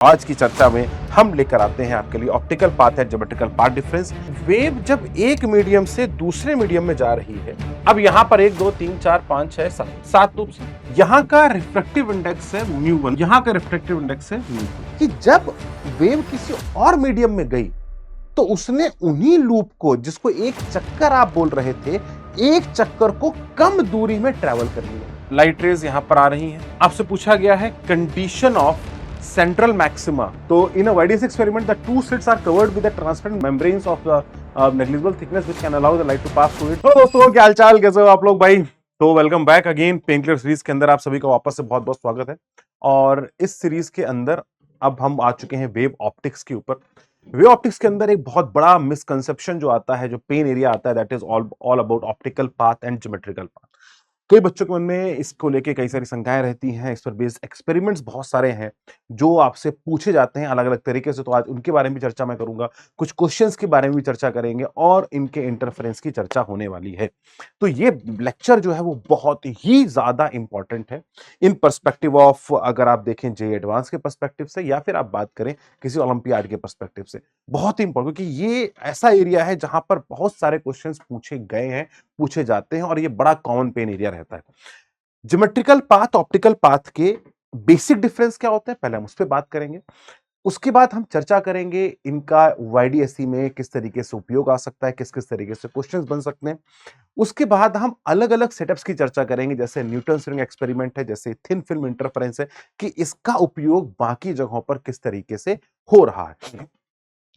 आज की चर्चा में हम लेकर आते हैं आपके लिए optical path and geometrical path difference. Wave जब एक मीडियम से दूसरे मीडियम में जा रही है, अब यहाँ पर 1 2 3 4 5 6 7 लूप्स, यहाँ का रिफ्रैक्टिव इंडेक्स है μ1, यहाँ का रिफ्रैक्टिव इंडेक्स है μ2। कि जब वेव किसी और मीडियम में गई तो उसने उन्हीं लूप को, जिसको एक चक्कर आप बोल रहे थे, एक चक्कर को कम दूरी में ट्रेवल कर लिया। लाइट रेज यहां पर आ रही हैं। आपसे पूछा गया है condition of central maxima. So in a YDS experiment, the two slits are covered with the transparent membranes of the negligible thickness which can allow the light to pass through it. तो दोस्तों क्या हालचाल, कैसे हो आप लोग भाई? तो वेलकम बैक अगेन पेनक्लियर सीरीज के अंदर आप सभी का वापस से बहुत बहुत स्वागत है। और इस सीरीज के अंदर अब हम आ चुके हैं वेव ऑप्टिक्स के ऊपर। वेव ऑप्टिक्स के अंदर एक बहुत बड़ा मिसकंसेप्शन जो आता है, जो पेन एरिया आता है, that is all about optical path and geometrical path. कई बच्चों के मन में इसको लेके कई सारी शंकाएं रहती हैं। इस पर बेस्ड एक्सपेरिमेंट्स बहुत सारे हैं जो आपसे पूछे जाते हैं अलग अलग तरीके से, तो आज उनके बारे में भी चर्चा मैं करूंगा। कुछ क्वेश्चंस के बारे में भी चर्चा करेंगे और इनके इंटरफेरेंस की चर्चा होने वाली है। तो ये लेक्चर जो है वो बहुत ही ज्यादा इंपॉर्टेंट है इन पर्सपेक्टिव ऑफ, अगर आप देखें जे एडवांस के पर्सपेक्टिव से या फिर आप बात करें किसी ओलंपियाड के पर्सपेक्टिव से, बहुत ही इंपॉर्टेंट, क्योंकि ये ऐसा एरिया है जहां पर बहुत सारे क्वेश्चंस पूछे गए हैं, पूछे जाते हैं और ये बड़ा कॉमन पेन एरिया रहता है। ज्योमेट्रिकल पाथ ऑप्टिकल पाथ के बेसिक डिफरेंस क्या होते हैं, पहले हम उस पर बात करेंगे। उसके बाद हम चर्चा करेंगे इनका वाईडीएसई में किस तरीके से उपयोग आ सकता है, किस किस तरीके से क्वेश्चंस बन सकते हैं। उसके बाद हम अलग अलग सेटअप्स की चर्चा करेंगे, जैसे न्यूटन रिंग एक्सपेरिमेंट है, जैसे थिन फिल्म इंटरफेरेंस है, कि इसका उपयोग बाकी जगहों पर किस तरीके से हो रहा है।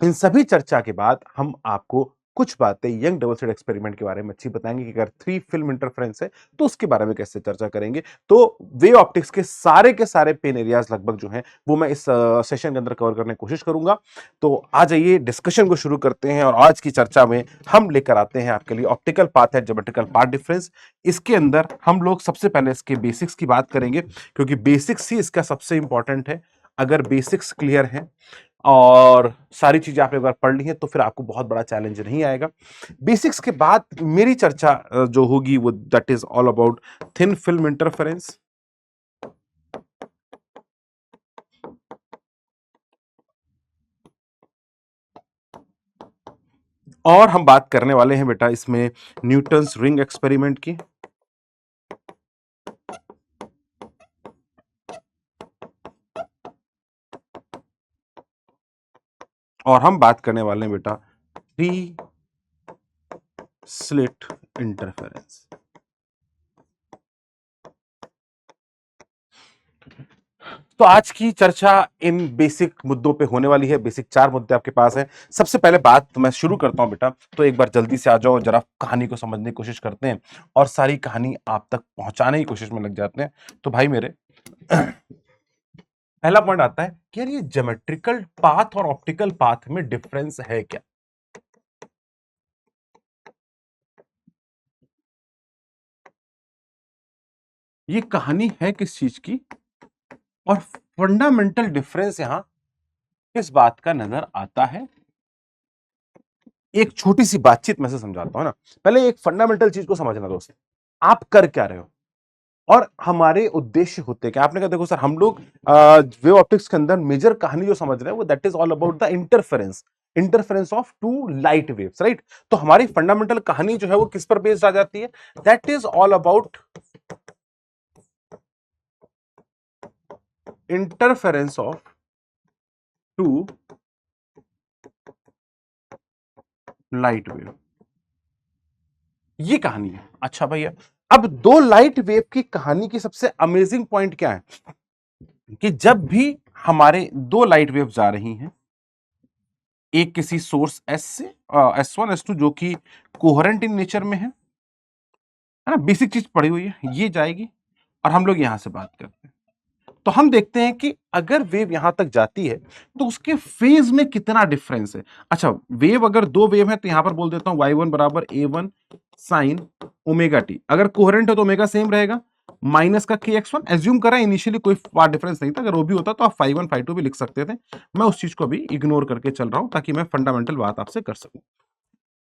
इन सभी चर्चा के बाद हम आपको कुछ बातें यंग डबल स्लिट एक्सपेरिमेंट के बारे में अच्छी बताएंगे कि अगर 3 फिल्म इंटरफेरेंस है तो उसके बारे में कैसे चर्चा करेंगे। तो वेव ऑप्टिक्स के सारे पेन एरियाज लगभग जो हैं वो मैं इस सेशन के अंदर कवर करने की कोशिश करूंगा। तो आ जाइए डिस्कशन को शुरू करते हैं और आज की चर्चा में हम लेकर आते हैं आपके लिए optical path and geometrical path difference. इसके अंदर हम लोग सबसे पहले इसके बेसिक्स की बात करेंगे, क्योंकि बेसिक्स ही इसका सबसे इंपॉर्टेंट है। अगर बेसिक्स क्लियर है और सारी चीजें आपने एक बार पढ़ ली है तो फिर आपको बहुत बड़ा चैलेंज नहीं आएगा। बेसिक्स के बाद मेरी चर्चा जो होगी वो that is all about thin film interference, और हम बात करने वाले हैं बेटा इसमें न्यूटन्स रिंग एक्सपेरिमेंट की, और हम बात करने वाले हैं बेटा 3 स्लिट इंटरफेरेंस। तो आज की चर्चा इन बेसिक मुद्दों पे होने वाली है। बेसिक 4 मुद्दे आपके पास हैं। सबसे पहले बात तो मैं शुरू करता हूं बेटा, तो एक बार जल्दी से आ जाओ, जरा कहानी को समझने की कोशिश करते हैं और सारी कहानी आप तक पहुंचाने की कोशिश में लग जाते हैं। तो भाई मेरे पहला पॉइंट आता है कि यार ये ज्योमेट्रिकल पाथ और ऑप्टिकल पाथ में डिफरेंस है क्या। ये कहानी है किस चीज की और फंडामेंटल डिफरेंस यहां किस बात का नजर आता है। एक छोटी सी बातचीत में से समझाता हूं ना। पहले एक फंडामेंटल चीज को समझना दोस्त, आप कर क्या रहे हो और हमारे उद्देश्य होते क्या। आपने कहा देखो सर हम लोग वेव ऑप्टिक्स के अंदर मेजर कहानी जो समझ रहे हैं वो that is all about the interference of two light waves, right. तो हमारी फंडामेंटल कहानी जो है वो किस पर बेस्ड आ जाती है, that is all about interference of two light wave. ये कहानी है। अच्छा भैया, अब दो लाइट वेव की कहानी की सबसे अमेजिंग पॉइंट क्या है कि जब भी हमारे दो लाइट वेव जा रही हैं, एक किसी सोर्स एस से S1 S2 जो कि कोहेरेंट इन नेचर में है ना, बेसिक चीज पड़ी हुई है, ये जाएगी और हम लोग यहां से बात करते हैं। तो हम देखते हैं कि अगर वेव यहां तक जाती है तो उसके फेज में कितना डिफरेंस है। अच्छा, वेव अगर दो वेव है तो यहां पर बोल देता हूं y1 बराबर a1 साइन ओमेगा टी। अगर कोहेरेंट है तो ओमेगा सेम रहेगा, माइनस का kx1 एज्यूम करा, इनिशियली कोई पार्ट डिफरेंस नहीं था। अगर वो भी होता तो आप phi1 phi2 भी लिख सकते थे। मैं उस चीज को अभी इग्नोर करके चल रहा हूं ताकि मैं फंडामेंटल बात आपसे कर सकूं।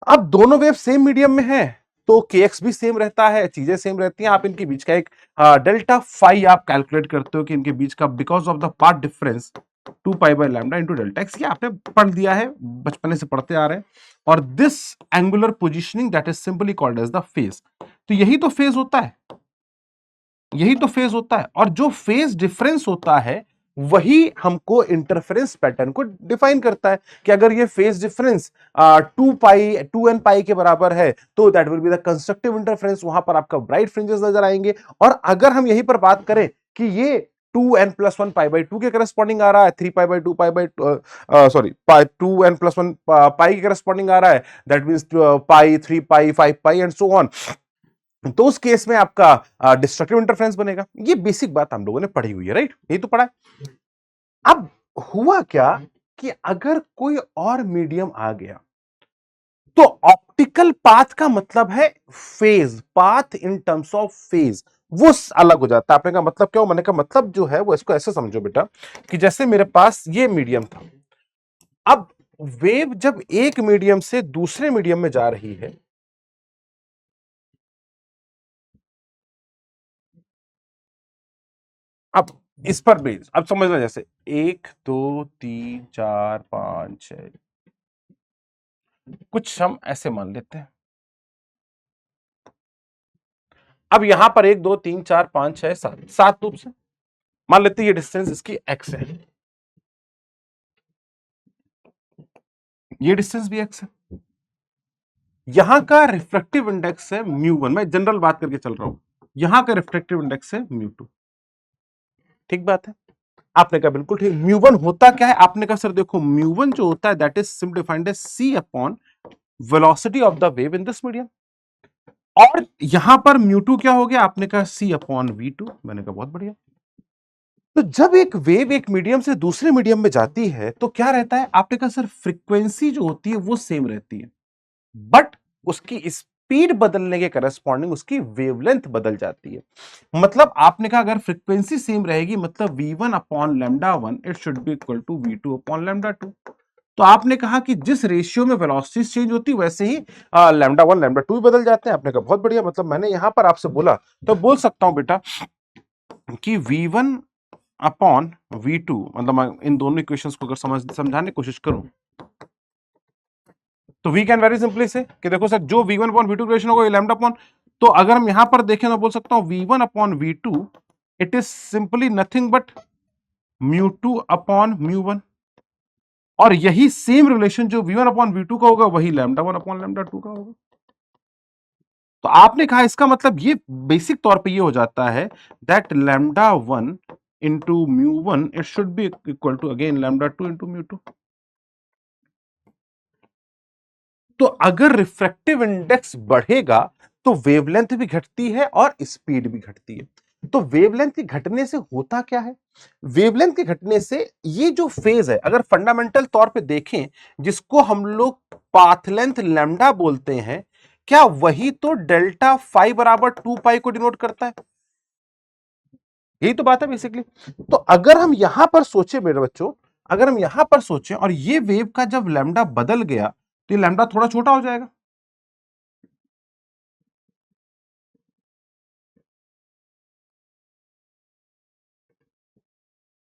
अब दोनों वेव सेम मीडियम में है तो kx भी सेम रहता है, चीजें सेम रहती हैं। आप इनके बीच का एक डेल्टा फाई आप कैलकुलेट करते हो कि इनके बीच का because of the path difference 2 pi by lambda into delta x. ये आपने पढ़ दिया है, बचपन से पढ़ते आ रहे हैं। और this angular positioning that is simply called as the phase. तो यही तो फेज होता है, यही तो फेज होता है। और जो फेज डिफरेंस होता है वही हमको इंटरफेरेंस पैटर्न को डिफाइन करता है कि अगर ये फेज डिफरेंस 2n पाई के बराबर है तो that will be the constructive interference, वहां पर आपका ब्राइट फ्रिंजेस नजर आएंगे। और अगर हम यहीं पर बात करें कि ये 2n+1 पाई बाई 2 के करस्पॉन्डिंग आ रहा है, 3 pi by 2 pi by sorry 2n+1 पाई के करस्पॉन्डिंग आ रहा है, that means pi 3 pi 5 pi and so on, तो उस केस में आपका डिस्ट्रक्टिव इंटरफेरेंस बनेगा। ये बेसिक बात हम लोगों ने पढ़ी हुई है, राइट? यही तो पढ़ा है। अब हुआ क्या कि अगर कोई और मीडियम आ गया तो ऑप्टिकल पाथ का मतलब है phase, path in terms of phase वो अलग हो जाता है। आपने कहा मतलब क्या हो? मैंने कहा मतलब जो है वो इसको ऐसे समझो बेटा कि जैसे मेरे पास ये मीडियम था, अब वेव जब एक मीडियम से दूसरे मीडियम में जा रही है, अब इस पर बेस अब समझना, जैसे 1 2 3 4 5 6, कुछ हम ऐसे मान लेते हैं। अब यहां पर 1 2 3 4 5 6 7 7 लूप से मान लेते हैं ये डिस्टेंस इसकी x है, ये डिस्टेंस भी x है। यहां का रिफ्लेक्टिव इंडेक्स है μ1, मैं जनरल बात करके चल रहा हूं, यहां का रिफ्लेक्टिव इंडेक्स है μ2। ठीक बात है? आपने कहा बिल्कुल ठीक। μ1 होता क्या है? आपने कहा सर देखो μ1 जो होता है that is simply defined as c upon velocity of the wave in this medium. और यहां पर μ2 क्या हो गया? आपने कहा c अपॉन v2। मैंने कहा बहुत बढ़िया। तो जब एक वेव एक मीडियम से दूसरे मीडियम में जाती है तो क्या रहता है? आपने कहा सर फ्रीक्वेंसी जो होती है वो सेम रहती है, बट उसकी स्पीड बदलने के करस्पॉन्डिंग उसकी वेवलेंथ बदल जाती है। मतलब आपने कहा अगर फ्रीक्वेंसी सेम रहेगी मतलब v1 upon lambda 1 it should be equal to v2 upon lambda 2। तो आपने कहा कि जिस रेशियो में वेलोसिटीज चेंज होती है वैसे ही लैम्डा 1 लैम्डा 2 भी बदल जाते हैं। आपने कहा बहुत बढ़िया। मतलब मैंने यहां पर आपसे बोला तो बोल सकता हूं बेटा कि v1 अपॉन v2, मतलब मैं इन दोनों इक्वेशंस को अगर समझाने की कोशिश करूं तो वी कैन वेरी सिंपली से कि देखो सर जो v1 अपॉन v2 इक्वेशन होगा ये लैम्डा अपॉन, तो अगर हम यहां पर देखें तो बोल सकता हूं v1 upon v2 it is simply nothing but μ2 upon μ1। और यही सेम रिलेशन जो v1 अपॉन v2 का होगा वही लैम्डा 1 अपॉन लैम्डा 2 का होगा। तो आपने कहा इसका मतलब ये बेसिक तौर पे ये हो जाता है that lambda 1 into μ1 it should be equal to again lambda 2 into μ2। तो अगर रिफ्रैक्टिव इंडेक्स बढ़ेगा तो वेवलेंथ भी घटती है और स्पीड भी घटती है। तो वेवलेंथ के घटने से होता क्या है? वेवलेंथ के घटने से ये जो फेज है अगर फंडामेंटल तौर पे देखें, जिसको हम लोग पाथ लेंथ लैम्डा बोलते हैं, क्या वही तो डेल्टा फाई बराबर 2 पाई को डिनोट करता है? यही तो बात है बेसिकली। तो अगर हम यहां पर सोचे मेरे बच्चों, अगर हम यहां पर सोचें और ये वेव का जब लैम्डा बदल गया तो ये लैम्डा थोड़ा छोटा हो जाएगा।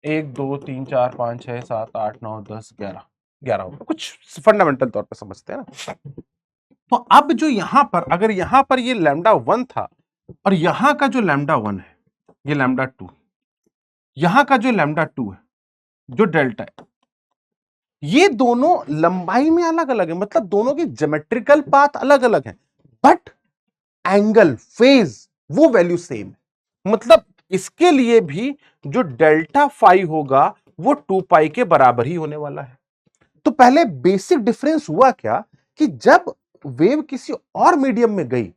1 2 3 4 5 6 7 8 9 10 11 11 होगा। कुछ फंडामेंटल तौर पे समझते हैं ना। तो अब जो यहां पर अगर यहां पर ये लैम्डा 1 था और यहां का जो लैम्डा 1 है, ये लैम्डा 2, यहां का जो लैम्डा 2 है, जो डेल्टा है, ये दोनों लंबाई में अलग अलग है, मतलब दोनों की ज्योमेट्रिकल पाथ अलग अलग है, बट एंगल फेज वो वैल्यू सेम है। मतलब इसके लिए भी जो डेल्टा फाई होगा वो 2 पाई के बराबर ही होने वाला है। तो पहले बेसिक डिफरेंस हुआ क्या कि जब वेव किसी और मीडियम में गई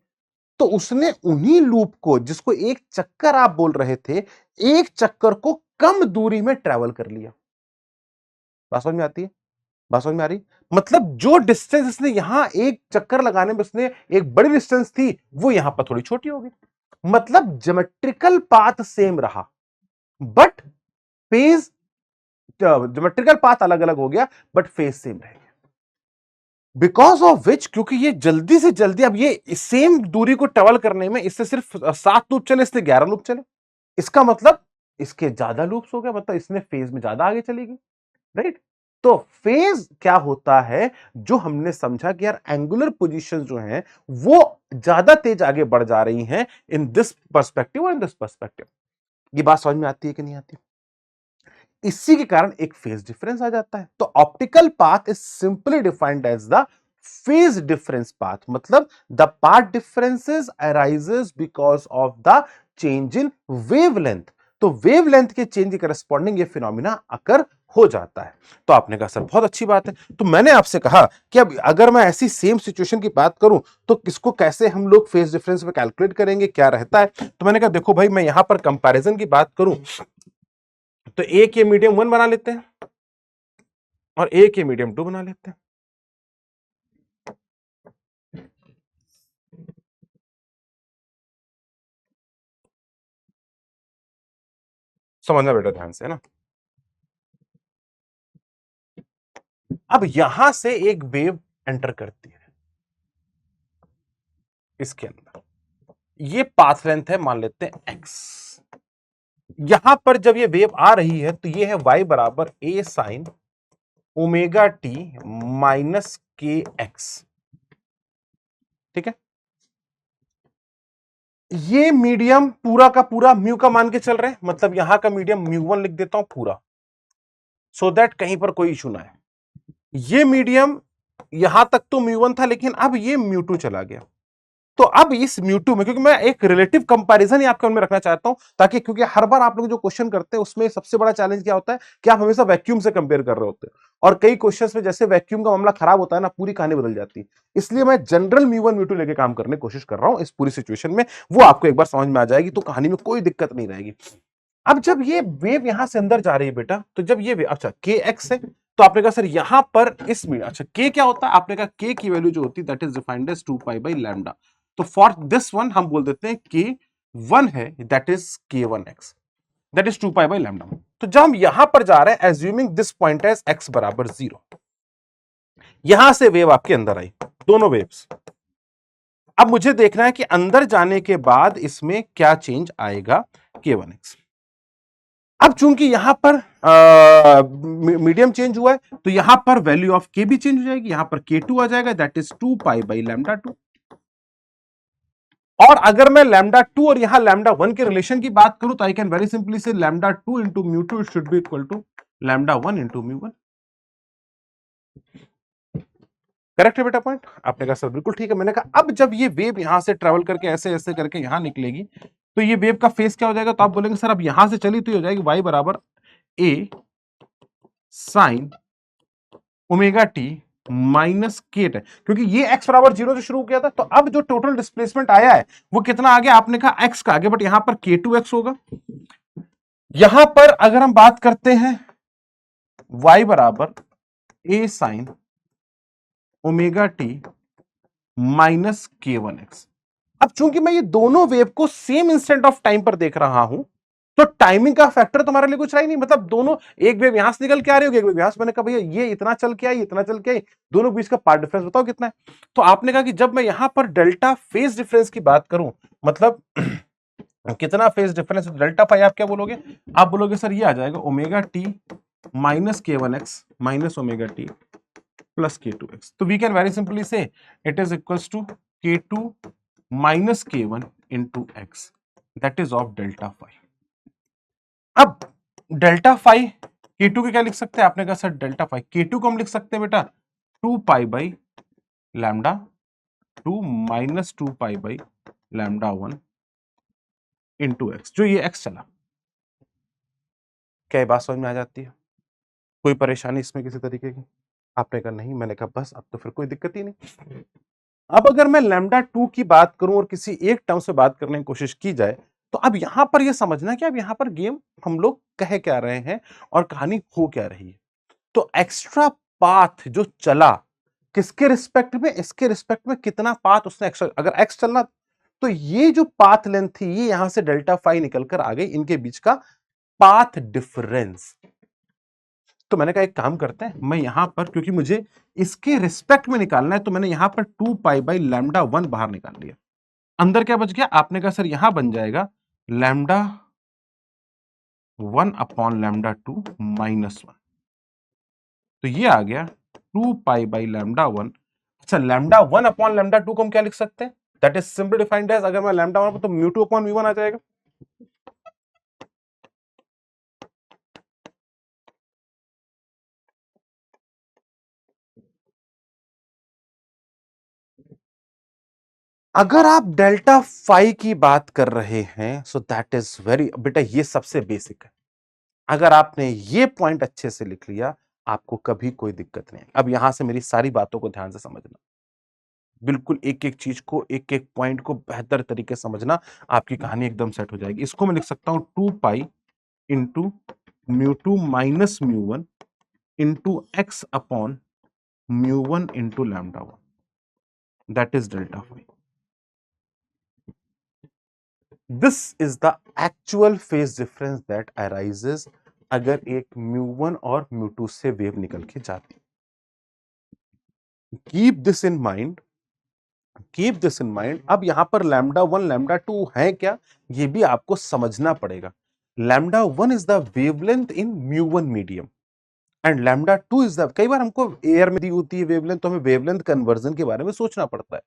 तो उसने उन्हीं लूप को, जिसको एक चक्कर आप बोल रहे थे, एक चक्कर को कम दूरी में ट्रेवल कर लिया। बात समझ में आती है? बात समझ में आ रही? मतलब जो डिस्टेंस इसने यहां एक चक्कर लगाने में उसने एक बड़ी डिस्टेंस थी वो यहां पर थोड़ी छोटी होगी। मतलब ज्योमेट्रिकल पाथ सेम रहा बट फेज, ज्योमेट्रिकल पाथ अलग अलग हो गया बट फेज सेम रह गया। बिकॉज ऑफ विच, क्योंकि ये जल्दी से जल्दी अब ये सेम दूरी को ट्रेवल करने में इससे सिर्फ 7 लूप चले, इससे 11 लूप चले। इसका मतलब इसके ज्यादा लूप्स हो गए, मतलब इसने फेज में ज्यादा आगे चली गई। राइट। तो फेज क्या होता है, जो हमने समझा कि यार एंगुलर पोजीशन जो है वो ज्यादा तेज आगे बढ़ जा रही हैं इन दिस पर्सपेक्टिव और इन दिस पर्सपेक्टिव। ये बात समझ में आती है कि नहीं आती? इसी के कारण एक फेज डिफरेंस आ जाता है। तो optical path is simply defined as the phase difference path, मतलब the path differences arises because of the change in wavelength. तो वेवलेंथ के चेंज के करस्पॉन्डिंग ये फिनोमिना अकर हो जाता है। तो आपने कहा सर बहुत अच्छी बात है। तो मैंने आपसे कहा कि अब अगर मैं ऐसी सेम सिचुएशन की बात करूं तो किसको कैसे हम लोग फेज डिफरेंस में कैलकुलेट करेंगे, क्या रहता है? तो मैंने कहा देखो भाई, मैं यहां पर कंपैरिजन की बात करूं तो ए के मीडियम 1 बना लेते हैं और ए के मीडियम 2 बना लेते हैं। समझना बेटा ध्यान से, है ना। अब यहां से एक वेव एंटर करती है इसके अंदर, ये पाथ लेंथ है, मान लेते हैं एक्स। यहां पर जब ये वेव आ रही है तो ये है y बराबर a sine omega T minus के एक्स। ठीक है, ये मीडियम पूरा का पूरा म्यू का मान के चल रहे हैं, मतलब यहां का मीडियम म्यू 1 लिख देता हूं पूरा, सो दैट कहीं पर कोई इशू ना है। ये मीडियम यहां तक तो म्यू 1 था, लेकिन अब ये म्यू 2 चला गया। तो अब इस म्यू 2 में, क्योंकि मैं एक रिलेटिव कंपैरिजन ही आपके मन में रखना चाहता हूं, ताकि क्योंकि हर बार आप लोग जो क्वेश्चन करते हैं उसमें सबसे बड़ा चैलेंज क्या होता है कि आप हमेशा वैक्यूम से कंपेयर कर रहे होते हैं, और कई क्वेश्चंस में जैसे वैक्यूम का मामला खराब होता है ना, पूरी कहानी बदल जाती है। इसलिए मैं जनरल म्यू 1 म्यू 2 लेके काम करने की कोशिश कर रहा हूं इस पूरी सिचुएशन में। वो आपको एक बार समझ में आ जाएगी तो कहानी में कोई दिक्कत नहीं रहेगी। अब जब ये वेव यहां से अंदर जा रही है बेटा, तो जब ये वेव, अच्छा के एक्स है, तो आपने कहा सर यहां पर इस में, अच्छा के क्या होता है? आपने कहा के की वैल्यू जो होती है that is defined as 2 pi by lambda. तो फॉर दिस वन हम बोल देते हैं के वन है, that is K one X, that is 2 pi by lambda. तो जब हम यहां पर जा रहे हैं, assuming this point as X बराबर 0, यहां से वेव आपके अंदर आई, दोनों वेव्स। अब मुझे देखना है कि अंदर जाने के बाद इसमें क्या चेंज आएगा, के वन एक्स। अब चूंकि यहां पर मीडियम चेंज हुआ है, तो यहां पर वैल्यू ऑफ के भी चेंज हो जाएगी, यहां पर के2 आ जाएगा, that is 2 pi by lambda 2। और अगर मैं लैम्डा 2 और यहां लैम्डा 1 के रिलेशन की बात करूं तो I can very simply say lambda 2 into mu 2 should be equal to lambda 1 into mu 1। Correct है बेटा पॉइंट? आपने कहा सर बिल्कुल ठीक है। मैंने कहा अब जब ये वेव यहां से ट्रेवल करके ऐसे ऐसे करके यहां निकलेगी, तो ये वेव का फेस क्या हो जाएगा? तो आप बोलेंगे सर अब यहां से चली तो ये हो जाएगी y बराबर a sine omega T minus के टे, क्योंकि ये x बराबर 0 से शुरू किया था। तो अब जो टोटल डिस्प्लेसमेंट आया है वो कितना आ गया? आपने कहा x का आगे, बट यहां पर k2x होगा। यहां पर अगर हम बात करते हैं y बराबर a sine omega T minus K one x. अब चूंकि मैं ये दोनों वेव को सेम इंस्टेंट ऑफ टाइम पर देख रहा हूं, तो टाइमिंग का फैक्टर तुम्हारे लिए कुछ रहा ही नहीं। मतलब दोनों, एक वेव यहां से निकल के आ रही होगी, एक वेव यहां से। मैंने कहा भैया ये इतना चल के आई, इतना चल के आई, दोनों बीच का पार्ट डिफरेंस बताओ कितना है? तो आपने कहा कि जब मैं यहां पर डेल्टा फेज डिफरेंस की बात करूं, मतलब कितना फेज डिफरेंस, डेल्टा फाई आप क्या बोलोगे? आप बोलोगे सर ये आ जाएगा omega T minus K one X minus omega T plus K two X. तो we can very simply say it is equals to K two minus K one into X, that is of delta phi. अब delta phi K two के क्या लिख सकते हैं? आपने कहा sir delta phi के2 को हम लिख सकते हैं बेटा 2 pi by lambda 2 minus 2 pi by lambda 1 into x, जो ये एक्स चला। क्या ये बात समझ में आ जाती है? कोई परेशानी इसमें किसी तरीके की? आपने कहा नहीं। मैंने कहा बस अब तो फिर कोई दिक्कत ही नहीं। अब अगर मैं लैम्डा 2 की बात करूं और किसी एक टर्म से बात करने की कोशिश की जाए, तो अब यहां पर यह समझना कि अब यहां पर गेम हम लोग कह क्या रहे हैं और कहानी हो क्या रही है। तो एक्स्ट्रा पाथ जो चला किसके रिस्पेक्ट में? इसके रिस्पेक्ट में कितना पाथ उसने एक्स्ट्रा, अगर एक्स चलना, तो ये जो पाथ लेंथ थी ये यहां से डेल्टा फाई निकलकर आ गई, इनके बीच का पाथ डिफरेंस। तो मैंने कहा एक काम करते हैं, मैं यहां पर, क्योंकि मुझे इसके रिस्पेक्ट में निकालना है, तो मैंने यहां पर 2 पाई बाई लैम्डा 1 बाहर निकाल लिया। अंदर क्या बच गया? आपने कहा सर यहां बन जाएगा लैम्डा 1 अपॉन लैम्डा 2 माइनस 1। तो ये आ गया 2 पाई बाई लैम्डा 1। अच्छा, लैम्डा 1 अपॉन लैम्डा 2 को हम क्या लिख सकते हैं? That is simply defined as, अगर मैं लैम्डा 1 तो म्यू 2 अपॉन म्यू 1 आ जाएगा। अगर आप डेल्टा फाई की बात कर रहे हैं, सो दैट इज वेरी, बेटा ये सबसे बेसिक है। अगर आपने ये पॉइंट अच्छे से लिख लिया, आपको कभी कोई दिक्कत नहीं। अब यहां से मेरी सारी बातों को ध्यान से समझना, बिल्कुल एक एक चीज को, एक एक पॉइंट को बेहतर तरीके से समझना, आपकी कहानी एकदम सेट हो जाएगी। इसको मैं लिख सकता हूं 2 pi into mu 2 minus mu 1 into x upon mu 1 into lambda 1, that is delta phi. This is the actual phase difference that arises अगर एक म्यू 1 और म्यू 2 से वेव निकल के जाती। Keep this in mind, keep this in mind. अब यहां पर लैम्डा 1 लैम्डा 2 है क्या, ये भी आपको समझना पड़ेगा। Lambda 1 is the wavelength in mu 1 medium and lambda 2 is the, कई बार हमको एयर में दी होती है वेवलेंथ, तो हमें वेवलेंथ कन्वर्जन के बारे में सोचना पड़ता है।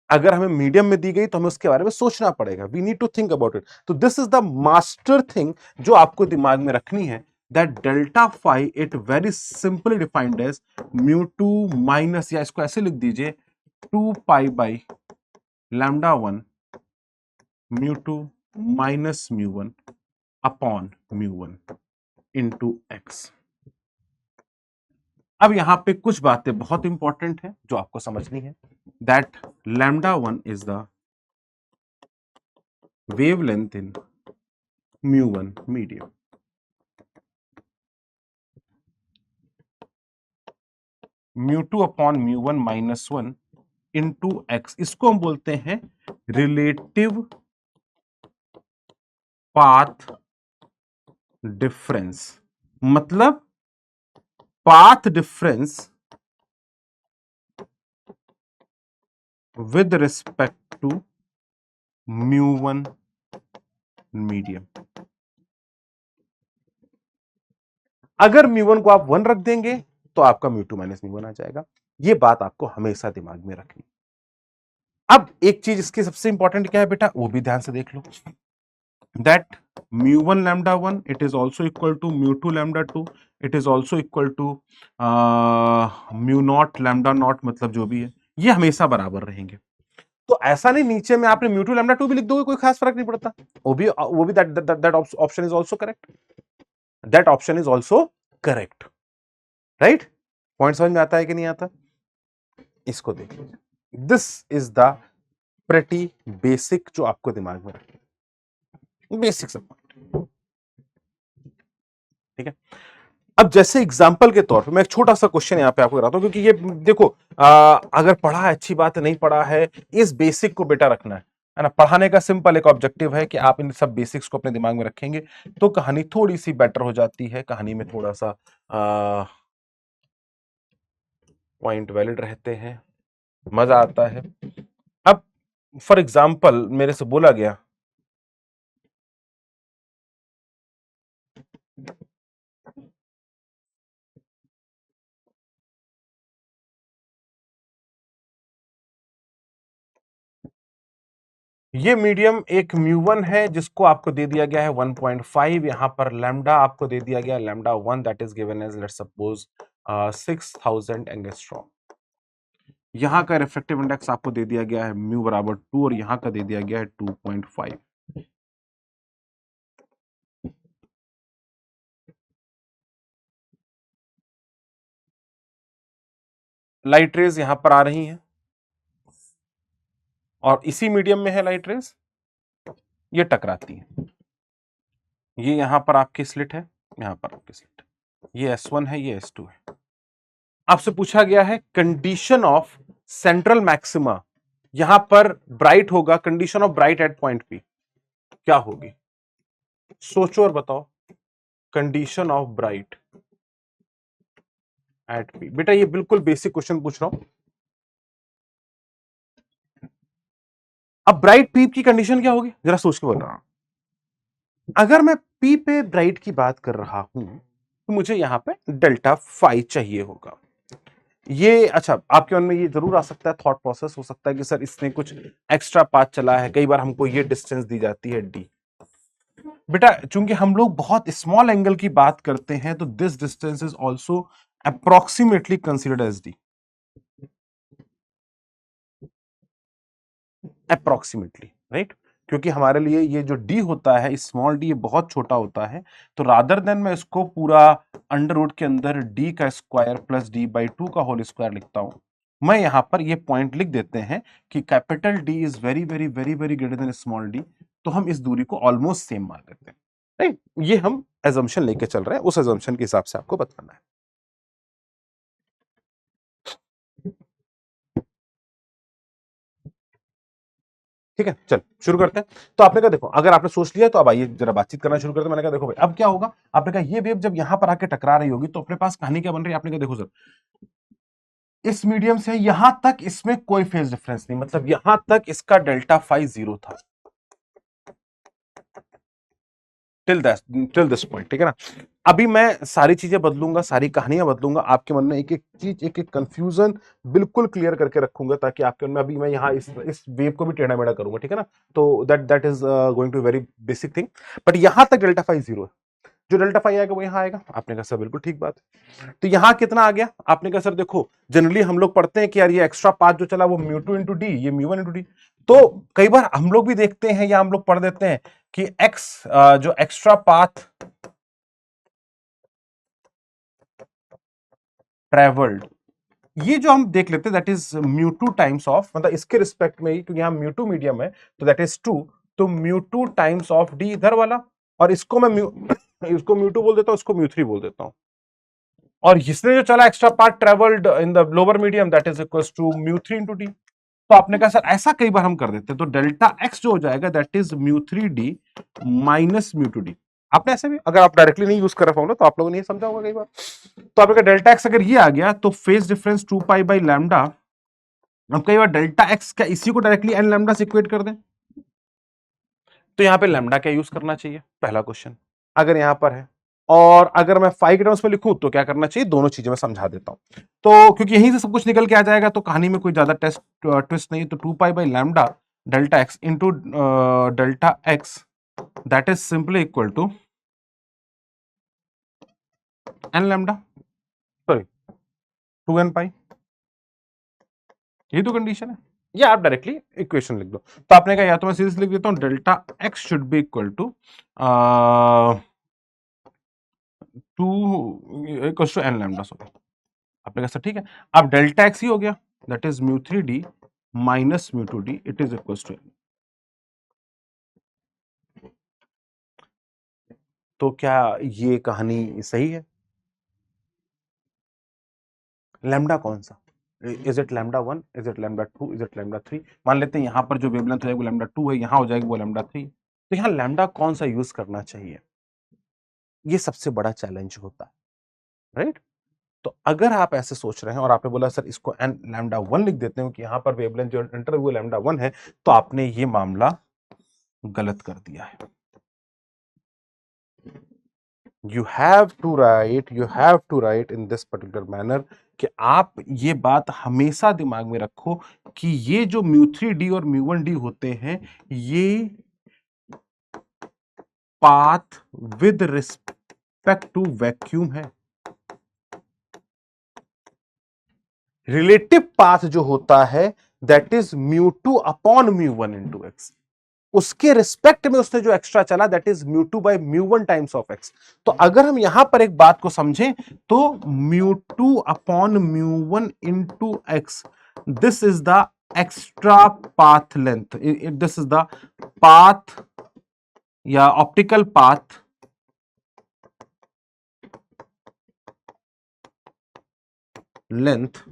अगर हमें मीडियम में दी गई तो हमें उसके बारे में सोचना पड़ेगा, we need to think about it. तो this is the master thing जो आपको दिमाग में रखनी है, that delta phi it very simply defined as mu 2 minus, या इसको ऐसे लिख दीजिए 2 pi by lambda 1 mu 2 minus mu 1 upon mu 1 into x. अब यहां पे कुछ बातें बहुत इंपॉर्टेंट हैं जो आपको समझनी है, that lambda 1 is the wavelength in mu 1 medium. Mu 2 upon mu 1 minus 1 into X, इसको हम बोलते हैं रिलेटिव पाथ डिफरेंस। मतलब path difference with respect to mu 1 medium. अगर म्यू 1 को आप 1 रख देंगे तो आपका म्यू 2 माइनस म्यू 1 आ जाएगा। ये बात आपको हमेशा दिमाग में रखनी। अब एक चीज इसकी सबसे इंपॉर्टेंट क्या है बेटा, वो भी ध्यान से देख लो, that mu 1 lambda 1 it is also equal to mu 2 lambda 2, it is also equal to mu not lambda not, मतलब जो भी है ये हमेशा बराबर रहेंगे। तो ऐसा नहीं नीचे में आपने म्यू 2 लैम्डा 2 भी लिख दोगे, कोई खास फर्क नहीं पड़ता, वो भी that option is also correct, that option is also correct, right. Point समझ में आता है कि नहीं आता? इसको देख लीजिए, this is the pretty basic जो आपको दिमाग में रखना, बेसिक सब पॉइंट, ठीक है। अब जैसे एग्जांपल के तौर पे मैं एक छोटा सा क्वेश्चन यहां पे आपको कराता हूं, क्योंकि ये देखो अगर पढ़ा है अच्छी बात है, नहीं पढ़ा है इस बेसिक को बेटा रखना है ना। पढ़ाने का सिंपल एक ऑब्जेक्टिव है कि आप इन सब बेसिक्स को अपने दिमाग में रखेंगे तो कहानी थोड़ी सी बेटर हो जाती है, कहानी में थोड़ा सा पॉइंट वैलिड रहते हैं, मजा आता है। अब फॉर एग्जाम्पल मेरे से बोला गया ये मीडियम एक म्यू 1 है जिसको आपको दे दिया गया है 1.5, यहां पर लैम्डा आपको दे दिया गया lambda 1 that is given as let's suppose 6000 angstrom. यहां का रिफ्रैक्टिव इंडेक्स आपको दे दिया गया है म्यू बराबर 2 और यहां का दे दिया गया है 2.5। लाइट रेज यहां पर आ रही हैं और इसी मीडियम में है लाइट रेज, ये टकराती है। ये यहां पर आपकी स्लिट है, यहां पर आपकी स्लिट है, ये S1 है, ये S2 है। आपसे पूछा गया है कंडीशन ऑफ सेंट्रल मैक्सिमा, यहां पर ब्राइट होगा, condition of bright at point P क्या होगी? सोचो और बताओ, condition of bright at P। बेटा ये बिल्कुल बेसिक क्वेश्चन पूछ रहा हूं। अब ब्राइट P की कंडीशन क्या होगी, जरा सोच के बोल रहा हूं। अगर मैं P पे ब्राइट की बात कर रहा हूं तो मुझे यहां पे डेल्टा फाई चाहिए होगा। ये अच्छा, आपके मन में ये जरूर आ सकता है, थॉट प्रोसेस हो सकता है कि सर इसने कुछ एक्स्ट्रा पाथ चला है, कई बार हमको ये डिस्टेंस दी जाती है डी। बेटा चूंकि हम लोग बहुत स्मॉल एंगल की बात करते हैं तो this distance is also approximately considered as D, approximately, right. क्योंकि हमारे लिए ये जो डी होता है, स्मॉल डी, ये बहुत छोटा होता है, तो रादर देन मैं इसको पूरा अंडर रूट के अंदर डी का square plus D by two का होल स्क्वायर लिखता हूं, मैं यहां पर ये पॉइंट लिख देते हैं कि capital D is very very very very greater then small D, तो हम इस दूरी को ऑलमोस्ट सेम मान लेते हैं, राइट। ये हम एजम्पशन लेके चल रहे हैं, उस एजम्पशन के हिसाब से आपको बताना है। ठीक है, चल शुरू करते हैं। तो आपने कहा देखो, अगर आपने सोच लिया तो अब आइए जरा बातचीत करना शुरू करते हैं। मैंने कहा देखो भाई अब क्या होगा, आपने कहा ये वेव जब यहां पर आके टकरा रही होगी तो अपने पास कहानी क्या बन रही है। आपने कहा देखो सर, इस मीडियम से यहां तक इसमें कोई फेज डिफरेंस नहीं, मतलब यहां तक इसका डेल्टा फाई जीरो था टिल दिस पॉइंट, ठीक है ना। अभी मैं सारी चीजें बदलूंगा, सारी कहानियां बदलूंगा, आपके मन में एक एक चीज, एक एक कंफ्यूजन बिल्कुल क्लियर करके रखूंगा, ताकि आपके मन में, अभी मैं यहाँ इस वेव को भी टेढ़ा मेढ़ा करूंगा, ठीक है ना। तो that is going to very basic thing, but यहां तक डेल्टा फाई जीरो है, जो डेल्टा फाई आएगा वो यहाँ आएगा। आपने कहा सर बिल्कुल ठीक बात है। तो यहाँ कितना आ गया, आपने कहा सर देखो जनरली हम लोग पढ़ते हैं कि यार ये एक्स्ट्रा पाथ जो चला वो म्यू टू इंटू डी, ये म्यू वन इंटू डी। तो कई बार हम लोग भी देखते हैं या हम लोग पढ़ देते हैं कि एक्स जो एक्स्ट्रा पाथ ट्रेवल्ड, ये जो हम देख लेते हैं that is mu two times of, मतलब इसके रिस्पेक्ट में ही, क्योंकि यहाँ म्यू टू मीडियम है तो दैट इज टू, तो mu two times of D इधर वाला, और इसको मैं इसको म्यू टू बोल देता हूं, इसको म्यू थ्री बोल देता हूं, और इसने जो चला extra part travelled in the lower medium that is equal to mu three into D. तो आपने कहा सर ऐसा कई बार हम कर देते हैं, तो डेल्टा एक्स जो हो जाएगा that is mu three D minus mu two D. आपने ऐसे भी, अगर आप डायरेक्टली नहीं यूज कर रहे फॉर्मूला तो आप लोगों ने समझा होगा कई बार। तो आपका डेल्टा एक्स अगर ये आ गया तो phase difference 2 pi by lambda, अब कई बार डेल्टा एक्स क्या इसी को डायरेक्टली एन लैम्डा से इक्वेट कर दें, तो यहां पे लैम्डा क्या यूज करना चाहिए, पहला क्वेश्चन अगर यहां पर है। और अगर मैं फाइव के टर्म्स में लिखूं तो क्या करना चाहिए, दोनों चीजें मैं समझा देता हूं। तो क्योंकि यहीं से सब कुछ निकल के आ जाएगा तो कहानी में कोई ज्यादा ट्विस्ट नहीं है। तो 2 pi by lambda delta X into delta X that is simply equal to N lambda, sorry 2n pi, ये तो कंडीशन है। या आप डायरेक्टली इक्वेशन लिख दो। तो आपने कहा या तो मैं सीधे लिख देता हूं delta X should be equal to 2 equals to N lambda, sorry. आपने कहा सर ठीक है, अब डेल्टा एक्स ही हो गया that is mu three D minus mu two D, it is equals to N. तो क्या ये कहानी सही है? लैम्डा कौन सा, is it lambda one, is it lambda two, is it lambda three? मान लेते हैं यहां पर जो वेवलेंथ है वो लैम्डा टू है, यहां हो जाएगी वो लैम्डा थ्री, तो यहां लैम्डा कौन सा यूज करना चाहिए, ये सबसे बड़ा चैलेंज होता है, राइट। तो अगर आप ऐसे सोच रहे हैं और आपने बोला सर इसको एन लैम्डा वन लिख देते हैं कि यहां पर वेवलेंथ जो एंटर हुए लैम्डा वन है, तो आपने ये मामला गलत कर दिया है। you have to write in this particular manner कि आप ये बात हमेशा दिमाग में रखो कि ये जो म्यू थ्री डी और म्यू वन डी होते हैं ये path with respect to vacuum है। रिलेटिव पाथ जो होता है that is mu two upon mu one into X, उसके रिस्पेक्ट में उसने जो एक्स्ट्रा चला that is mu two by mu one times of X. तो अगर हम यहां पर एक बात को समझें तो mu two upon mu one into x, this is the extra path length, this is the path या optical path length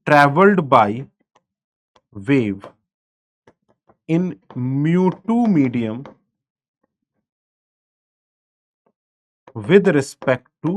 travelled by wave in mu2 medium with respect to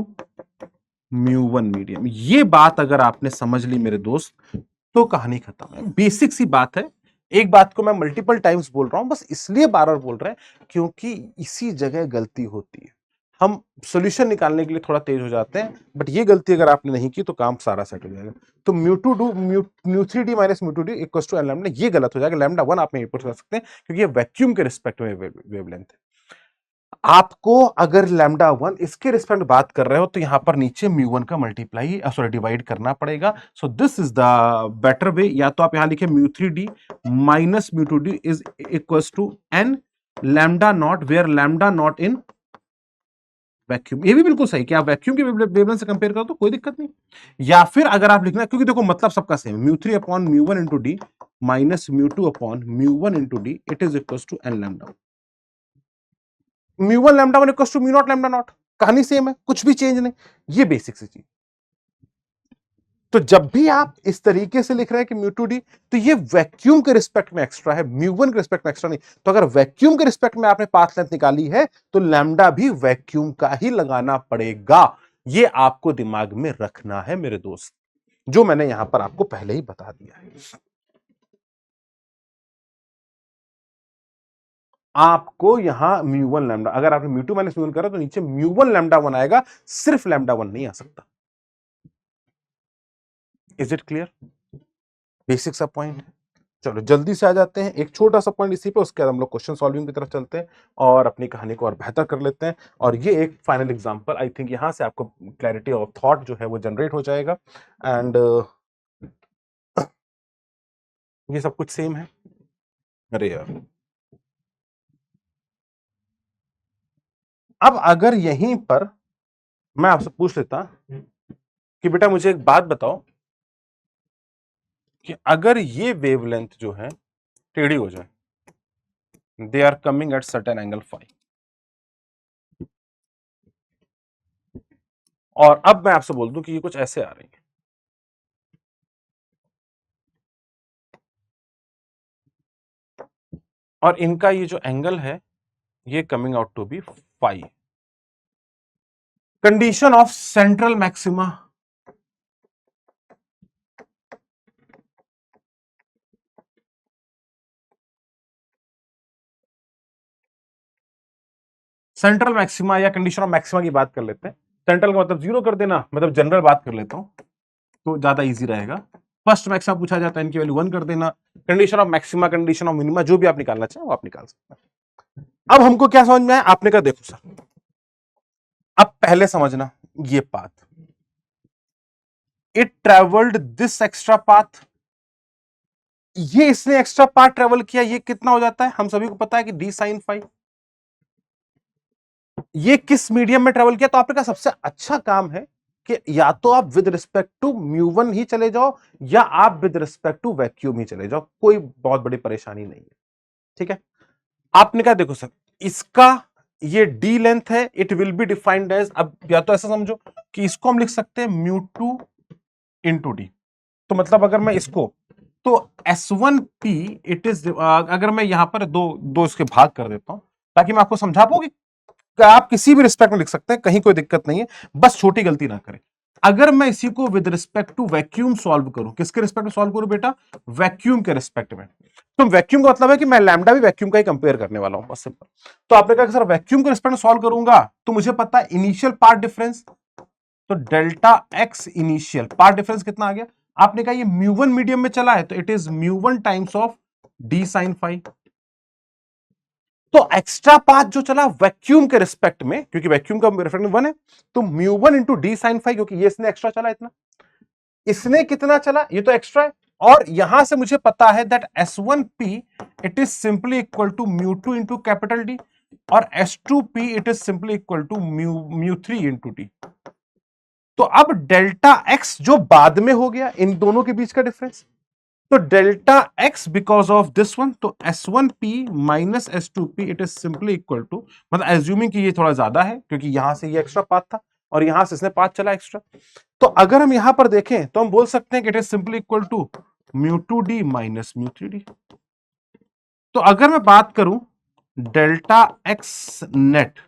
mu1 medium। ये बात अगर आपने समझ ली मेरे दोस्त तो कहानी खत्म है, बेसिक सी बात है। एक बात को मैं मल्टीपल टाइम्स बोल रहा हूं, बस इसलिए बार बार बोल रहे हैं क्योंकि इसी जगह गलती होती है। हम सॉल्यूशन निकालने के लिए थोड़ा तेज हो जाते हैं, बट ये गलती अगर आपने नहीं की तो काम सारा सेट हो जाएगा। तो म्यू3d माइनस म्यू2d इक्वल्स टू एन लैम्डा, ये गलत हो जाएगा। लैम्डा 1 आप में इनपुट कर सकते हैं क्योंकि ये वैक्यूम के रिस्पेक्ट में वेवलेंथ है। आपको अगर लैम्डा 1 इसके रिस्पेक्ट में बात कर रहे हो तो यहां पर नीचे म्यू1 का मल्टीप्लाई सॉरी डिवाइड करना पड़ेगा। So this is the better way. या तो आप यहां लिखे म्यू3d माइनस म्यू2d is equals to N lambda not, where lambda not in vacuum. ये भी बिल्कुल सही कि आप वैक्यूम के वेवलेंथ से कंपेयर करो तो कोई दिक्कत नहीं। या फिर अगर आप लिखना, क्योंकि देखो मतलब सबका सेम, म्यू3 अपॉन म्यू1 इंटू डी माइनस म्यू2 अपॉन म्यू1 into d, it is equals to N lambda. म्यू1 lambda 1 equals to mu not lambda not, कहानी सेम है, कुछ भी चेंज नहीं। ये बेसिक सी चीज। तो जब भी आप इस तरीके से लिख रहे हैं कि म्यू2d, तो ये वैक्यूम के रिस्पेक्ट में एक्स्ट्रा है, म्यू1 के रिस्पेक्ट में एक्स्ट्रा नहीं। तो अगर वैक्यूम के रिस्पेक्ट में आपने पाथ लेंथ निकाली है तो लैम्डा भी वैक्यूम का ही लगाना पड़ेगा। ये आपको दिमाग में रखना है मेरे दोस्त, जो मैंने यहां पर आपको पहले ही बता दिया है। आपको यहां म्यू1 लैम्डा, अगर आपने म्यू2 माइनस म्यू1 करा तो नीचे म्यू1 लैम्डा 1 आएगा, सिर्फ लैम्डा 1 नहीं आ सकता। Is it clear? बेसिक सा पॉइंट है। चलो जल्दी से आ जाते हैं एक छोटा सा पॉइंट इसी पे, उसके बाद हम लोग क्वेश्चन सॉल्विंग की तरफ चलते हैं और अपनी कहानी को और बेहतर कर लेते हैं। और ये एक फाइनल एग्जांपल, आई थिंक यहां से आपको क्लैरिटी ऑफ थॉट जो है वो जनरेट हो जाएगा। एंड ये सब कुछ सेम है। अरे यार, अब अगर यहीं पर मैं आपसे पूछ लेता कि बेटा मुझे एक बात बताओ कि अगर ये वेवलेंथ जो है टेढ़ी हो जाए, they are coming at certain angle phi, और अब मैं आपसे बोल दूं कि ये कुछ ऐसे आ रही है, और इनका ये जो एंगल है ये coming out to be phi. Condition of central maxima, central maxima या कंडीशन ऑफ मैक्सिमा की बात कर लेते हैं। सेंट्रल का मतलब जीरो कर देना, मतलब जनरल बात कर लेता हूं तो ज्यादा इजी रहेगा। फर्स्ट मैक्सिमा पूछा जाता है, इनकी वैल्यू 1 कर देना। Condition of maxima, condition of minima, जो भी आप निकालना चाहें वो आप निकाल सकते हैं। अब हमको क्या समझ में आया, आपने कहा देखो सर, अब पहले समझना ये path, it travelled this extra path, ये इसने एक्स्ट्रा पाथ ट्रेवल किया, ये कितना हो जाता है, हम सभी को पता है कि डी साइन फाई। ये किस मीडियम में ट्रेवल किया, तो आपने कहा सबसे अच्छा काम है कि या तो आप विद रिस्पेक्ट टू म्यू1 ही चले जाओ या आप विद रिस्पेक्ट टू वैक्यूम ही चले जाओ, कोई बहुत बड़ी परेशानी नहीं है। ठीक है, आपने कहा देखो सर, इसका ये डी लेंथ है, it will be defined as, अब या तो ऐसा समझो कि इसको हम लिख सकते हैं म्यू2 इंटू डी। तो मतलब अगर मैं इसको, तो S1P इट इज, अगर मैं यहां पर दो दो इसके भाग कर देता हूं ताकि मैं आपको समझा पाऊँ कि आप किसी भी रिस्पेक्ट में लिख सकते हैं, कहीं कोई दिक्कत नहीं है, बस छोटी गलती ना करें। अगर मैं इसी को with respect to vacuum solve करूं, किसके रिस्पेक्ट में सॉल्व करूं बेटा, वैक्यूम के रिस्पेक्ट में, तो वैक्यूम का मतलब है कि मैं लैम्डा भी वैक्यूम का ही कंपेयर करने वाला हूं, बस सिंपल। तो आपने कहा कि सर वैक्यूम के रिस्पेक्ट में सॉल्व करूंगा तो मुझे पता है इनिशियल पार्ट डिफरेंस, तो delta x initial path difference कितना आ गया, आपने कहा ये म्यू1 मीडियम में चला है तो इट इज म्यू1 times of d sine phi. तो एक्स्ट्रा पाथ जो चला वैक्यूम के रिस्पेक्ट में, क्योंकि वैक्यूम का रिस्पेक्ट में 1 है, तो म्यू1 इंटू डी साइन फाई, क्योंकि ये इसने एक्स्ट्रा चला इतना, इसने कितना चला, ये तो एक्स्ट्रा है, और यहां से मुझे पता है that S1P it is simply equal to म्यू2 इंटू कैपिटल डी, और S2P it is simply equal to म्यू3 इंटू डी। तो अब डेल्टा एक्स जो बाद में हो गया इन दोनों के बीच का डिफरेंस, तो delta X because of this one, तो S1P minus S2P it is simply equal to, मतलब एज्यूमिंग कि ये थोड़ा ज्यादा है क्योंकि यहां से ये एक्स्ट्रा पाथ था और यहां से इसने पाथ चला एक्स्ट्रा, तो अगर हम यहां पर देखें तो हम बोल सकते हैं कि it is simply equal to म्यू2D माइनस म्यू3D। तो अगर मैं बात करूं डेल्टा एक्स नेट,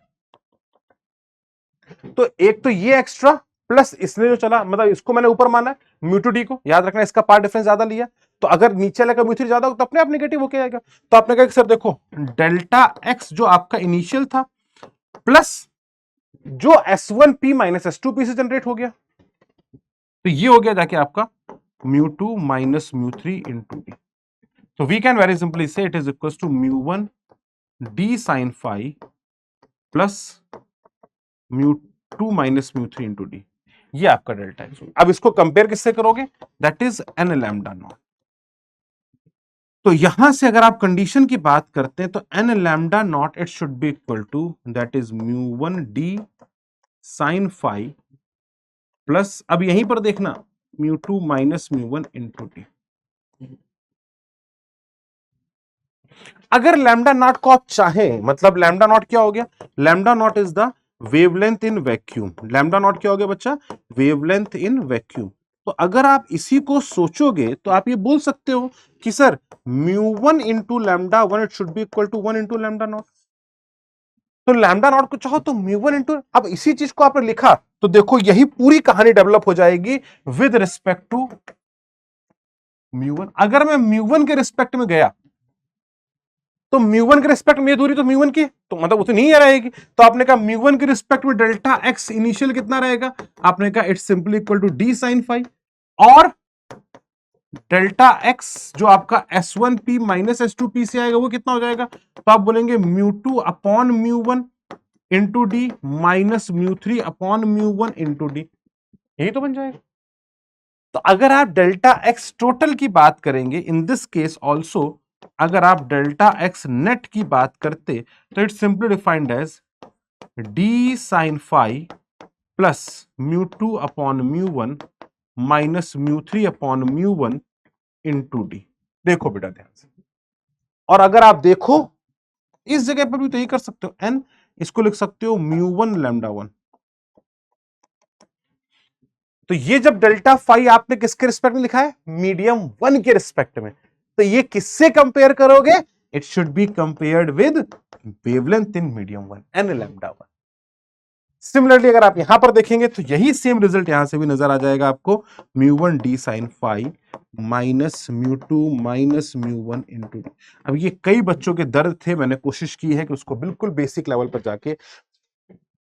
तो एक तो ये एक्स्ट्रा प्लस इसने जो चला, मतलब इसको मैंने ऊपर माना है म्यू2D को, याद रखना इसका पार्ट डिफरेंस ज्यादा लिया, तो अगर नीचे वाला का म्यू थ्री ज्यादा हो तो अपने आप नेगेटिव होके आएगा। तो आपने कहा कि सर देखो डेल्टा एक्स जो आपका इनिशियल था प्लस जो S1P माइनस S2P से जनरेट हो गया, तो ये हो गया जाके आपका μ2 माइनस μ3 इंटू डी। तो we can very simply say it is equal to μ1 d sine phi plus μ2 minus μ3 into D. ये आपका डेल्टा एक्स। अब इसको कंपेयर किससे करोगे? That is n lambda not. तो यहां से अगर आप कंडीशन की बात करते हैं तो n lambda not it should be equal to that is μ1 d sine phi plus, अब यहीं पर देखना μ2 माइनस μ1 इंटू डी। अगर लैम्डा नॉट को आप चाहें, मतलब लैम्डा नॉट क्या हो गया? Lambda not is the wavelength in vacuum. Lambda not क्या हो गया बच्चा? Wavelength in vacuum. तो अगर आप इसी को सोचोगे तो आप ये बोल सकते हो कि sir μ1 into lambda one it should be equal to 1 into lambda not. तो लैम्डा नॉट को चाहो तो μ1 इंटू, अब इसी चीज को आपने लिखा तो देखो यही पूरी कहानी डेवलप हो जाएगी विद रिस्पेक्ट टू μ1। अगर मैं μ1 के रिस्पेक्ट में गया तो μ1 के रिस्पेक्ट में ये दूरी तो μ1 की, तो मतलब उतनी ही रहेगी। तो आपने कहा μ1 के रिस्पेक्ट में डेल्टा एक्स इनिशियल कितना रहेगा? आपने कहा it's simply equal to D sine phi, और डेल्टा एक्स जो आपका S1P माइनस S2P से आएगा वो कितना हो जाएगा? तो आप बोलेंगे μ2 upon μ1 into d minus μ3 upon μ1 into d. यही तो बन जाएगा। तो अगर आप डेल्टा एक्स टोटल की बात करेंगे इन दिस केस ऑल्सो, अगर आप डेल्टा एक्स नेट की बात करते तो it's simply defined as d sine phi plus μ2 upon μ1 minus μ3 upon μ1 into d. देखो बेटा ध्यान से, और अगर आप देखो इस जगह पर भी तो यही कर सकते हो, एन इसको लिख सकते हो μ1 लैम्डा वन। तो ये जब डेल्टा फाई आपने किसके रिस्पेक्ट में लिखा है? मीडियम वन के रिस्पेक्ट में। तो ये किससे कंपेयर करोगे? It should be compared with wavelength in medium one, N lambda one. Similarly अगर आप यहां पर देखेंगे तो यही सेम रिजल्ट यहां से भी नजर आ जाएगा आपको, μ1 d sine phi minus μ2 minus μ1 into d. अब ये कई बच्चों के दर्द थे, मैंने कोशिश की है कि उसको बिल्कुल बेसिक लेवल पर जाके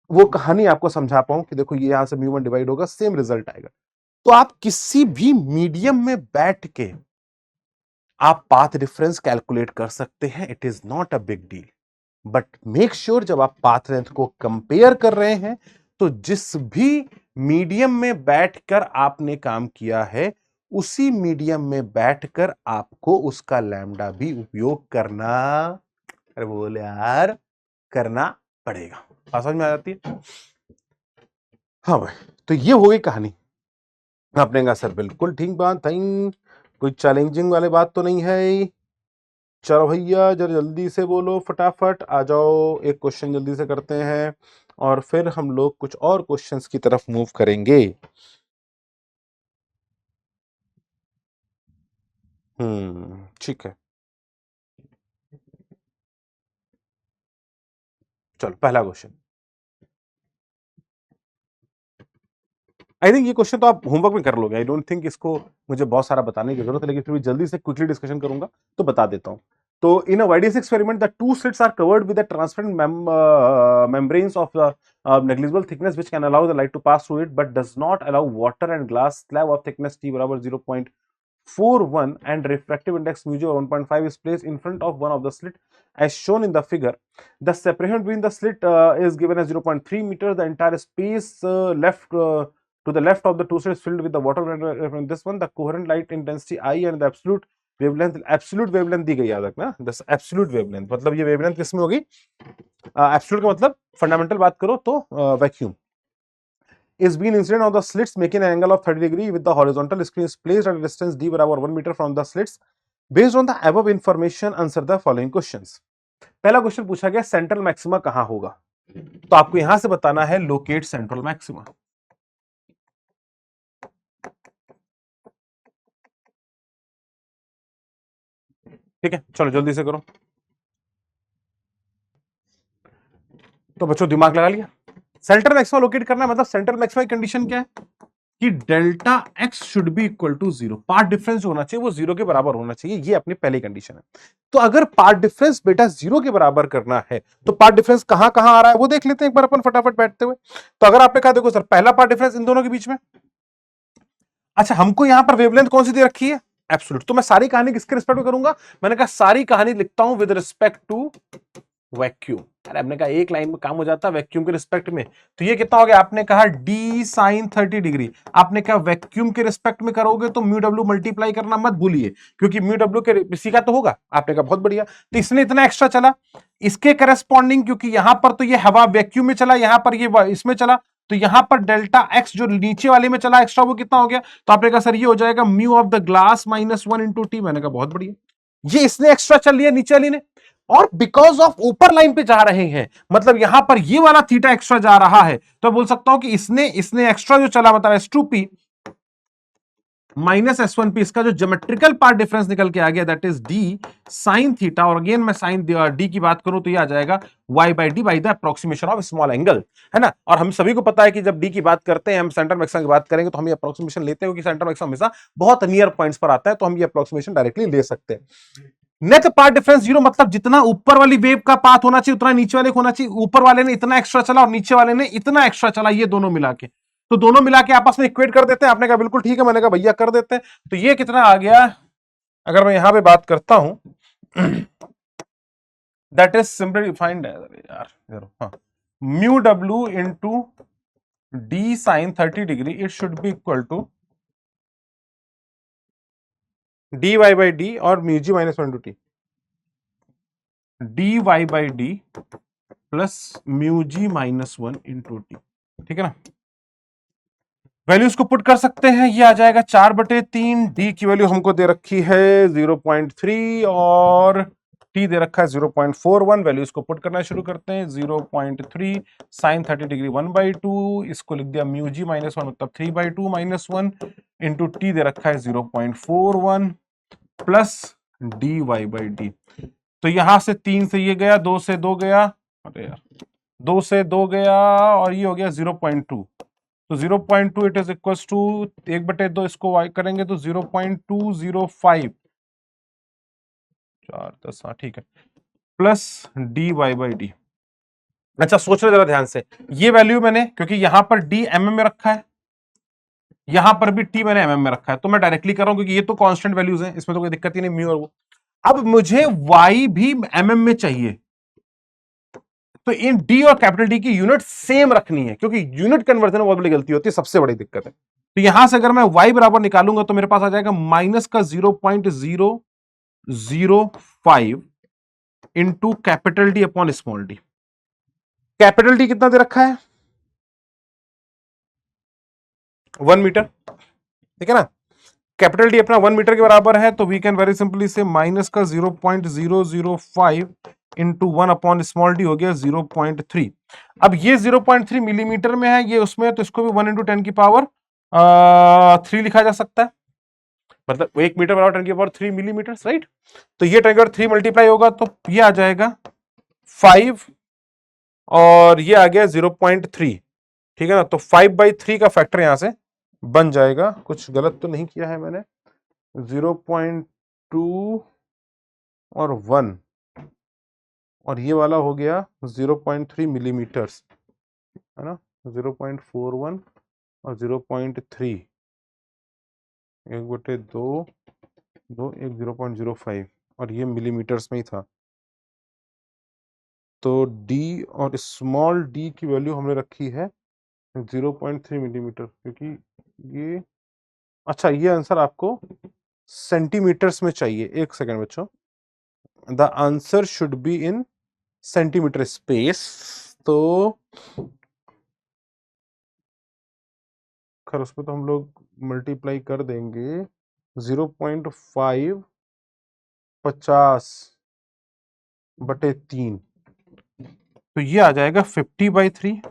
वो कहानी आपको समझा पाऊं कि देखो ये यहां से μ1 डिवाइड होगा, सेम रिजल्ट आएगा। तो आप किसी भी मीडियम में बैठ के आप पाथ डिफरेंस कैलकुलेट कर सकते हैं, it is not a big deal. But make sure जब आप पाथ लेंथ को कंपेयर कर रहे हैं तो जिस भी मीडियम में बैठकर आपने काम किया है उसी मीडियम में बैठकर आपको उसका लैम्डा भी उपयोग करना, अरे बोले यार, करना पड़ेगा। बात समझ में आ जाती है? हाँ भाई, तो ये हो गई कहानी। आपने कहा सर बिल्कुल ठीक बात है, कोई चैलेंजिंग वाली बात तो नहीं है। चलो भैया जरा जल्दी से बोलो, फटाफट आ जाओ, एक क्वेश्चन जल्दी से करते हैं और फिर हम लोग कुछ और क्वेश्चंस की तरफ मूव करेंगे। ठीक है, चलो पहला क्वेश्चन। आई थिंक ये क्वेश्चन तो आप होमवर्क में कर लोगे, आई डोंट थिंक इसको मुझे बहुत सारा बताने की जरूरत है, लेकिन फिर भी जल्दी से क्विकली डिस्कशन करूंगा तो बता देता हूं। तो इन अ YDS experiment the two slits are covered with a transparent membranes of negligible thickness which can allow the light to pass through it but does not allow water and glass slab of thickness T बराबर 0.41 and refractive index mu 1.5 is placed in front of one of the slit as shown in the figure. The separation between the slit is given as 0.3 meters. The entire space left to the left of the two slits filled with the water from this one. The coherent light intensity I and the absolute wavelength दी गई, याद रखना, this absolute wavelength मतलब ये wavelength किसमें होगी? absolute का मतलब fundamental बात करो तो vacuum is being incident on the slits making an angle of 30 degree with the horizontal screen is placed at a distance d बराबर 1 meter from the slits. Based on the above information answer the following questions. पहला question पूछा गया central maxima कहां होगा, तो आपको यहां से बताना है लोकेट सेंट्रल मैक्सिमा। ठीक है, चलो जल्दी से करो। तो बच्चों दिमाग लगा लिया, सेंट्रल मैक्सिमा लोकेट करना मतलब सेंट्रल मैक्सिमा की कंडीशन क्या है कि delta X should be equal to zero, path difference जो होना चाहिए वो जीरो के बराबर होना चाहिए, ये अपनी पहली कंडीशन है। तो अगर पाथ डिफरेंस बेटा जीरो के बराबर करना है तो पाथ डिफरेंस कहां कहां आ रहा है वो देख लेते हैं एक बार अपन फटाफट बैठते हुए। तो अगर आपने कहा देखो सर पहला पाथ डिफरेंस इन दोनों के बीच में, अच्छा हमको यहां पर वेवलेंथ कौन सी दे रखी है, एब्सोल्यूट। तो मैं सारी कहानी किसके रिस्पेक्ट में करूंगा, मैंने कहा सारी कहानी लिखता हूं विद रिस्पेक्ट टू वैक्यूम। अरे आपने कहा एक लाइन में काम हो जाता है वैक्यूम के रिस्पेक्ट में, तो ये कितना हो गया, आपने कहा d sin 30 डिग्री, आपने कहा वैक्यूम के रिस्पेक्ट में करोगे तो म्यू डब्ल्यू मल्टीप्लाई करना मत भूलिए, क्योंकि म्यू डब्ल्यू के इसी का तो होगा। आपने कहा बहुत बढ़िया, तो इसने इतना एक्स्ट्रा चला, इसके करस्पॉन्डिंग क्योंकि यहां पर तो ये हवा वैक्यूम में चला, यहां पर ये इसमें चला, तो यहां पर डेल्टा एक्स जो नीचे वाले में चला एक्स्ट्रा वो कितना हो गया, तो आपने कहा सर ये हो जाएगा mu of the glass minus 1 into T. मैंने कहा बहुत बढ़िया, ये इसने एक्स्ट्रा चल लिया नीचे वाली ने, और बिकॉज ऑफ ऊपर लाइन पे जा रहे हैं, मतलब यहां पर ये वाला थीटा एक्स्ट्रा जा रहा है, तो बोल सकता हूं कि इसने एक्स्ट्रा जो चला मतलब S2P माइनस S1P, इसका जो ज्योमेट्रिकल पार्ट डिफरेंस निकल के आ गया that is D sine theta, और अगेन मैं साइन D की बात करूं तो ये आ जाएगा y by D by the approximation of small angle, है ना। और हम सभी को पता है कि जब D की बात करते हैं, हम सेंटर मैक्सिमम की बात करेंगे तो हम ये अप्रोक्सीमेशन लेते हैं, क्योंकि सेंटर मैक्सिमम हमेशा बहुत नियर पॉइंट्स पर आता है, तो हम ये अप्रोक्सीमेशन डायरेक्टली ले सकते हैं। नेट पाथ डिफरेंस जीरो, मतलब जितना ऊपर वाली वेव का पाथ होना चाहिए उतना नीचे वाले को होना चाहिए, ऊपर वाले ने इतना एक्स्ट्रा चला और नीचे वाले ने इतना एक्स्ट्रा चला, ये दोनों मिला के, तो दोनों मिला के आपस में इक्वेट कर देते हैं। आपने कहा बिल्कुल ठीक है, मैंने कहा भैया कर देते हैं। तो ये कितना आ गया, अगर मैं यहां पे बात करता हूं दैट इज सिंपली डिफाइंड यार हाँ, म्यू डब्ल्यू into d sine 30 degree it should be equal to d Y by d और mu g minus 1 to t, d Y by d plus mu g minus 1 into t, ठीक है ना। Values को put कर सकते हैं, ये आ जाएगा 4/3, डी की वैल्यू हमको दे रखी है 0.3 और टी दे रखा है 0.41। वैल्यूज को पुट करना शुरू करते हैं, 0.3 साइन 30 डिग्री 1/2, इसको लिख दिया म्यू जी माइनस 1 मतलब 3/2 माइनस 1 इंटू टी दे रखा है 0.41 plus D Y by D. तो यहां से 3 से ये गया, 2 से 2 गया, अरे यार 2 से 2 गया और ये हो गया 0.2, तो 0.2 इट इज इक्वल टू 1/2, इसको वाई करेंगे तो 0.205, 4 10 हाँ ठीक है, plus D Y by D. अच्छा सोच रहे जरा ध्यान से, ये वैल्यू मैंने क्योंकि यहां पर डी mm में रखा है, यहां पर भी टी मैंने mm में रखा है, तो मैं डायरेक्टली कर रहा हूं क्योंकि ये तो कांस्टेंट वैल्यूज हैं, इसमें तो कोई दिक्कत ही नहीं, म्यू और वो। अब मुझे y भी mm में चाहिए, तो इन डी और कैपिटल डी की यूनिट सेम रखनी है, क्योंकि यूनिट कन्वर्जन में बहुत बड़ी गलती होती है, सबसे बड़ी दिक्कत है। तो यहां से अगर मैं y बराबर निकालूंगा तो मेरे पास आ जाएगा माइनस का 0.005 into capital D upon small D. Capital D कितना दे रखा है 1 मीटर, ठीक है ना। कैपिटल डी अपना 1 मीटर के बराबर है, तो वी कैन वेरी सिंपली से माइनस का 0.005 इंटू 1 अपॉन स्मॉल डी हो गया 0.3। अब ये 0.3 मिलीमीटर में है, ये उसमें है, तो इसको भी 1 इंटू 10 की पावर 3 लिखा जा सकता है, मतलब 1 मीटर बराबर 10 की पावर 3 मिलीमीटर, राइट। तो ये 10 की पावर 3 मल्टीप्लाई होगा तो ये आ जाएगा 5 और ये आ गया 0.3, ठीक है ना। तो 5/3 का फैक्टर यहां से बन जाएगा, कुछ गलत तो नहीं किया है मैंने, 0.2 और 1 और ये वाला हो गया 0.3 मिलीमीटर्स, है ना, 0.41 और 0.3, 1/2 2 1 0.05 और ये मिलीमीटर्स में ही था। तो डी और स्मॉल डी की वैल्यू हमने रखी है 0.3 मिलीमीटर, क्योंकि ये अच्छा ये आंसर आपको सेंटीमीटर्स में चाहिए। एक सेकंड बच्चों, the answer should be in centimetre space, तो खैर उसमें तो हम लोग मल्टीप्लाई कर देंगे 0.5 50/3, तो ये आ जाएगा 50/3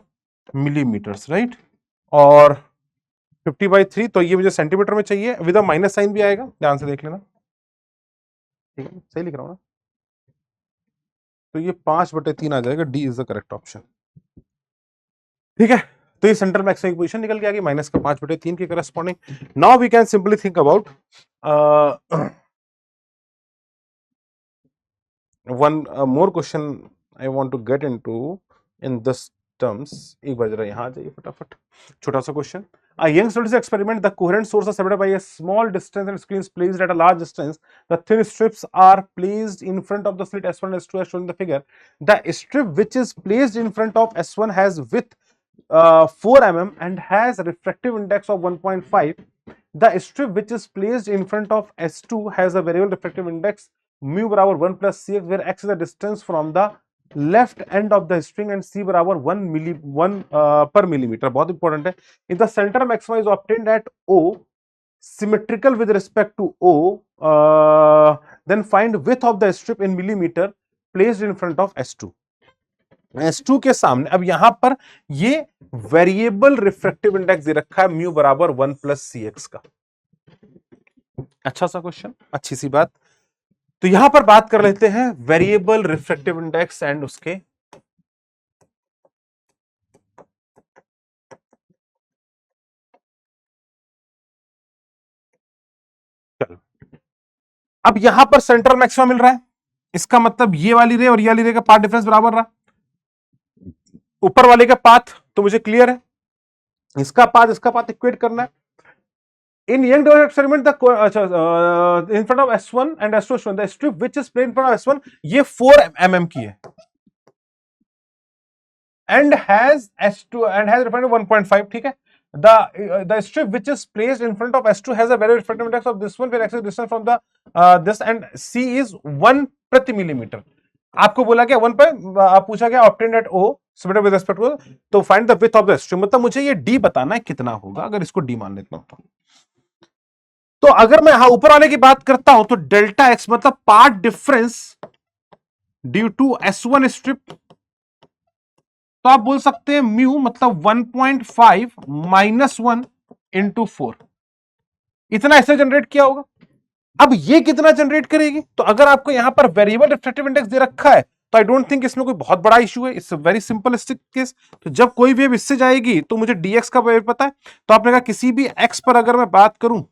मिलीमीटर्स, राइट। और 50/3 तो ये मुझे सेंटीमीटर में चाहिए, विद माइनस साइन भी आएगा, ध्यान से देख लेना, ठीक है सही लिख रहा हूँ ना। तो ये 5/3 आ जाएगा, D is the correct option, ठीक है। तो ये सेंट्रल मैक्सिमा की पोजीशन निकल के आ गई -5/3 के corresponding. Now we can simply think about one more question I want to get into in this terms। एक बार जरा यहाँ आ जाइए फटाफट, छोटा सा question. A young studies experiment, the coherent source is separated by a small distance and screen is placed at a large distance. The thin strips are placed in front of the slit S1 and S2 as shown in the figure. The strip which is placed in front of S1 has width 4 mm and has a refractive index of 1.5. The strip which is placed in front of S2 has a variable refractive index mu बराबर 1 plus cx, where x is the distance from the left end of the string and c बराबर 1 per millimeter। बहुत important है। If the center maxima is obtained at O, symmetrical with respect to O, then find width of the strip in millimeter placed in front of S2। S2 के सामने अब यहां पर ये variable refractive index दे रखा है mu बराबर 1 plus cx का। अच्छा सा क्वेश्चन, अच्छी सी बात। तो यहां पर बात कर लेते हैं वेरिएबल रिफ्रैक्टिव इंडेक्स एंड उसके चलो, अब यहां पर सेंट्रल मैक्सिमा मिल रहा है, इसका मतलब ये वाली रे और ये वाली रे का पाथ डिफरेंस बराबर रहा। ऊपर वाले का पाथ तो मुझे क्लियर है, इसका पाथ इक्वेट करना है। In young development experiment, in front of S1 and S2 shown, the strip which is placed in front of S1 ये 4 mm की है and has S2 and has refractive 1.5, ठीक है। The strip which is placed in front of S2 has a very refractive index of this one, where x is distance from the this and c is 1 प्रति millimetre. आपको बोला गया 1 पर, पूछा गया obtained at O symmetrical with respect to, तो find the width of the strip, मतलब मुझे ये d बताना है कितना होगा, अगर इसको d मान लेता हूं तो अगर मैं यहां ऊपर वाले की बात करता हूं तो डेल्टा एक्स मतलब part difference due to S1 strip, तो आप बोल सकते हैं म्यू मतलब 1.5 माइनस 1 इंटू 4, इतना ऐसे जनरेट किया होगा। अब ये कितना जनरेट करेगी, तो अगर आपको यहां पर वेरिएबल रिफ्रैक्टिव इंडेक्स दे रखा है तो आई डोंट थिंक इसमें कोई बहुत बड़ा इशू है, इट्स वेरी सिंपलिस्टिक केस। तो जब कोई वेव इससे जाएगी तो मुझे dx का वेव पता है, तो आपने कहा किसी भी x पर अगर मैं बात करूं,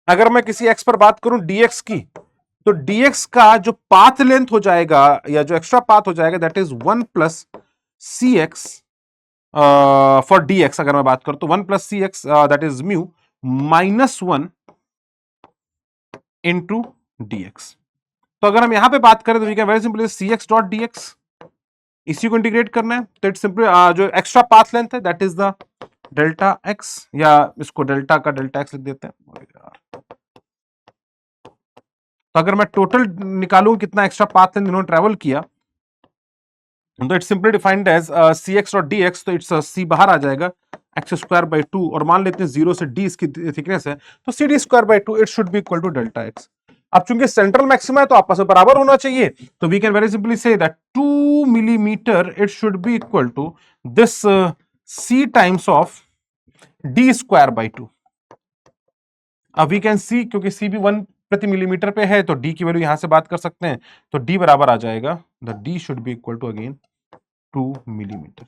अगर मैं किसी x पर बात करूं dx की, तो dx का जो पाथ लेंथ हो जाएगा या जो एक्स्ट्रा पाथ हो जाएगा that is 1 plus cx for dx। अगर मैं बात करूं तो 1 plus cx that is mu minus 1 into dx। तो अगर हम यहां पे बात करें तो we can very simply cx dot dx, इसी को इंटीग्रेट करना है, तो इट्स सिंपली जो एक्स्ट्रा पाथ लेंथ है that is the delta x, या इसको डेल्टा का डेल्टा x लिख देते हैं। तो अगर मैं टोटल निकालूं कितना एक्स्ट्रा पाथ लेंथ इन्होंने ट्रेवल किया, तो it's simply defined as cx dot dx, तो इट्स c बाहर आ जाएगा x स्क्वायर बाई 2, और मान लेते हैं 0 से d इसकी थिकनेस है, तो cd square by 2 it should be equal to delta x। अब चूंकि सेंट्रल मैक्सिमा है तो आपस में बराबर होना चाहिए, तो we can very simply say that 2 millimetre it should be equal to this c times of d square by 2। अब वी कैन सी, क्योंकि c भी 1 प्रति मिलीमीटर पे है तो d की वैल्यू यहां से बात कर सकते हैं, तो d बराबर आ जाएगा, the d should be equal to again 2 millimetre.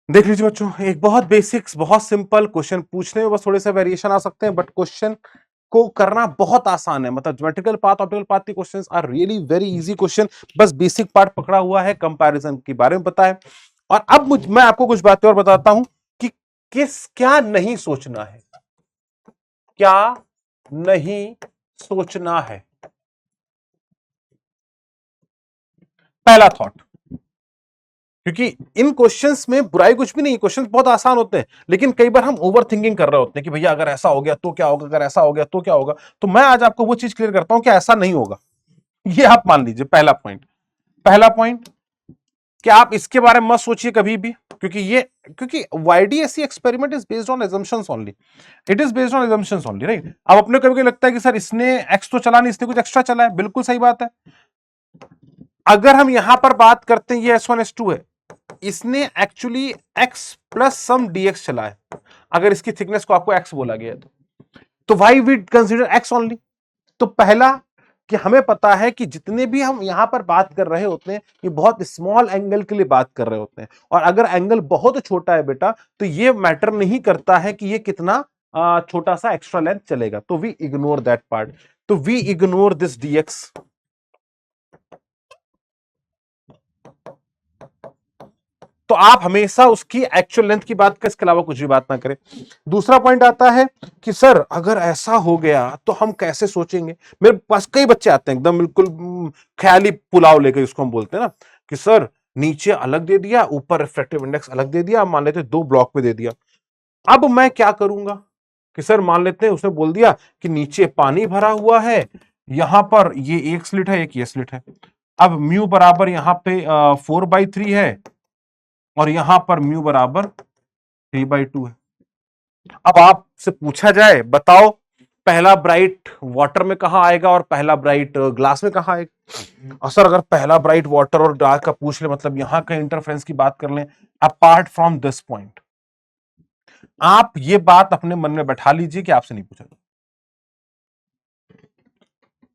देख लीजिए बच्चों, एक बहुत बेसिक्स बहुत सिंपल क्वेश्चन, पूछने में बस थोड़े से वेरिएशन आ सकते हैं बट क्वेश्चन को करना बहुत आसान है। मतलब ज्योमेट्रिकल पाथ, ऑप्टिकल पाथ के questions are really very easy question, बस बेसिक पार्ट पकड़ा हुआ है, कंपैरिजन के बारे में पता है। और अब मैं आपको कुछ बातें और बताता हूं कि क्या नहीं सोचना है, क्या नहीं सोचना है। पहला थॉट, क्योंकि इन क्वेश्चंस में बुराई कुछ भी नहीं, क्वेश्चंस बहुत आसान होते हैं, लेकिन कई बार हम ओवर थिंकिंग कर रहे होते हैं कि भैया अगर ऐसा हो गया तो क्या होगा, अगर ऐसा हो गया तो क्या होगा। तो मैं आज आपको वो चीज क्लियर करता हूं कि ऐसा नहीं होगा, ये आप मान लीजिए। पहला पॉइंट कि आप इसके बारे में मत सोचिए कभी भी, क्योंकि YDSC experiment is based on assumptions only, it is based on assumptions only, right. अब अपने कभी लगता है कि सर इसने x तो चला नहीं, इसने कुछ एक्स्ट्रा चला है, बिल्कुल सही बात है। अगर हम यहां पर बात करते हैं ये S1 S2 है, इसने एक्चुअली x प्लस सम dx चला है, अगर इसकी थिकनेस को आपको x बोला गया तो why we consider x only. तो पहला कि हमें पता है कि जितने भी हम यहां पर बात कर रहे होते हैं ये बहुत स्मॉल एंगल के लिए बात कर रहे होते हैं, और अगर एंगल बहुत छोटा है बेटा तो ये मैटर नहीं करता है कि ये कितना छोटा सा एक्स्ट्रा लेंथ चलेगा, तो वी इग्नोर दैट पार्ट, तो वी इग्नोर दिस dx। तो आप हमेशा उसकी एक्चुअल लेंथ की बात करें, इसके अलावा कुछ भी बात ना करें। दूसरा पॉइंट आता है कि सर अगर ऐसा हो गया तो हम कैसे सोचेंगे। मेरे पास कई बच्चे आते हैं एकदम बिल्कुल ख्याली पुलाव लेकर, इसको हम बोलते हैं ना, कि सर नीचे अलग दे दिया, ऊपर रिफ्रैक्टिव इंडेक्स अलग दे दिया, मान लेते 2 ब्लॉक पे दे दिया। अब मैं क्या करूंगा कि सर मान लेते हैं उसने बोल दिया कि नीचे पानी भरा हुआ है, यहां पर ये एक स्लिट है, एक ये स्लिट है। अब म्यू बराबर यहां पे 4/3 है और यहां पर म्यू बराबर 3/2 है। अब आपसे पूछा जाए बताओ पहला ब्राइट वाटर में कहां आएगा और पहला ब्राइट ग्लास में कहां आएगा। और सर अगर पहला ब्राइट वाटर और ग्लास का पूछ ले, मतलब यहां का इंटरफ्रेंस की बात कर लें, अपार्ट फ्रॉम दिस पॉइंट, आप ये बात अपने मन में बैठा लीजिए कि आपसे नहीं पूछा।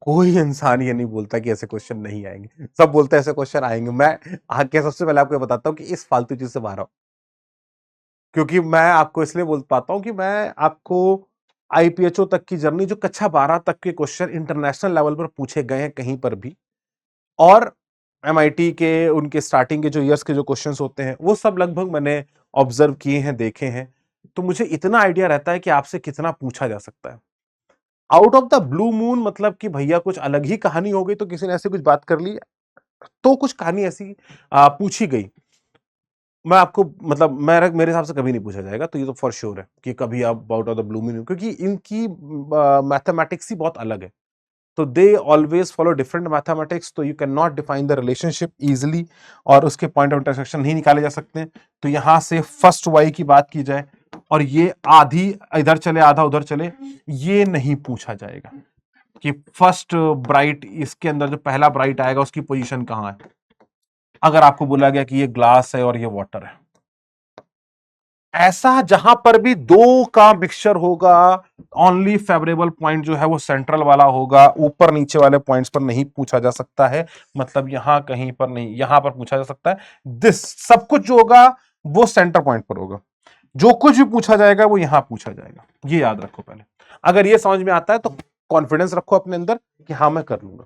कोई इंसान ये नहीं बोलता कि ऐसे क्वेश्चन नहीं आएंगे, सब बोलते हैं ऐसे क्वेश्चन आएंगे। मैं आके सबसे पहले आपको बताता हूं कि इस फालतू चीज से बाहर आओ, क्योंकि मैं आपको इसलिए बोल पाता हूं कि मैं आपको आईपीएचओ तक की जर्नी, जो कक्षा 12 तक के क्वेश्चन इंटरनेशनल लेवल पर पूछे गए हैं कहीं पर भी, और एमआईटी के उनके स्टार्टिंग के जो ईयर्स के जो क्वेश्चंस होते हैं वो सब लगभग मैंने ऑब्जर्व किए हैं, देखे हैं। तो मुझे इतना आइडिया रहता है कि आपसे कितना पूछा जा सकता है। Out of the blue moon मतलब कि भैया कुछ अलग ही कहानी हो गई, तो किसी ने ऐसे कुछ बात कर ली, तो कुछ कहानी ऐसी पूछी गई, मैं आपको मतलब मेरे हिसाब से कभी नहीं पूछा जाएगा, तो ये तो फॉर श्योर है कि कभी आप out of the blue moon, क्योंकि इनकी मैथमेटिक्स ही बहुत अलग है। तो they always follow different mathematics, तो you can not define the relationship easily, और उसके पॉइंट ऑफ इंटरसेक्शन नहीं निकाले जा सकते। तो यहां से फर्स्ट वाई की बात की जाए और ये आधी इधर चले आधा उधर चले, ये नहीं पूछा जाएगा कि फर्स्ट ब्राइट इसके अंदर जो पहला ब्राइट आएगा उसकी पोजीशन कहां है। अगर आपको बोला गया कि ये ग्लास है और ये वाटर है, ऐसा जहां पर भी दो का मिक्सचर होगा, ओनली फेवरेबल पॉइंट जो है वो सेंट्रल वाला होगा, ऊपर नीचे वाले पॉइंट्स पर नहीं पूछा जा सकता है। मतलब यहां कहीं पर नहीं, यहां पर पूछा जा सकता है। दिस सब कुछ जो होगा वो सेंटर पॉइंट पर होगा, जो कुछ भी पूछा जाएगा वो यहां पूछा जाएगा, ये याद रखो पहले। अगर ये समझ में आता है तो कॉन्फिडेंस रखो अपने अंदर कि हाँ मैं कर लूंगा,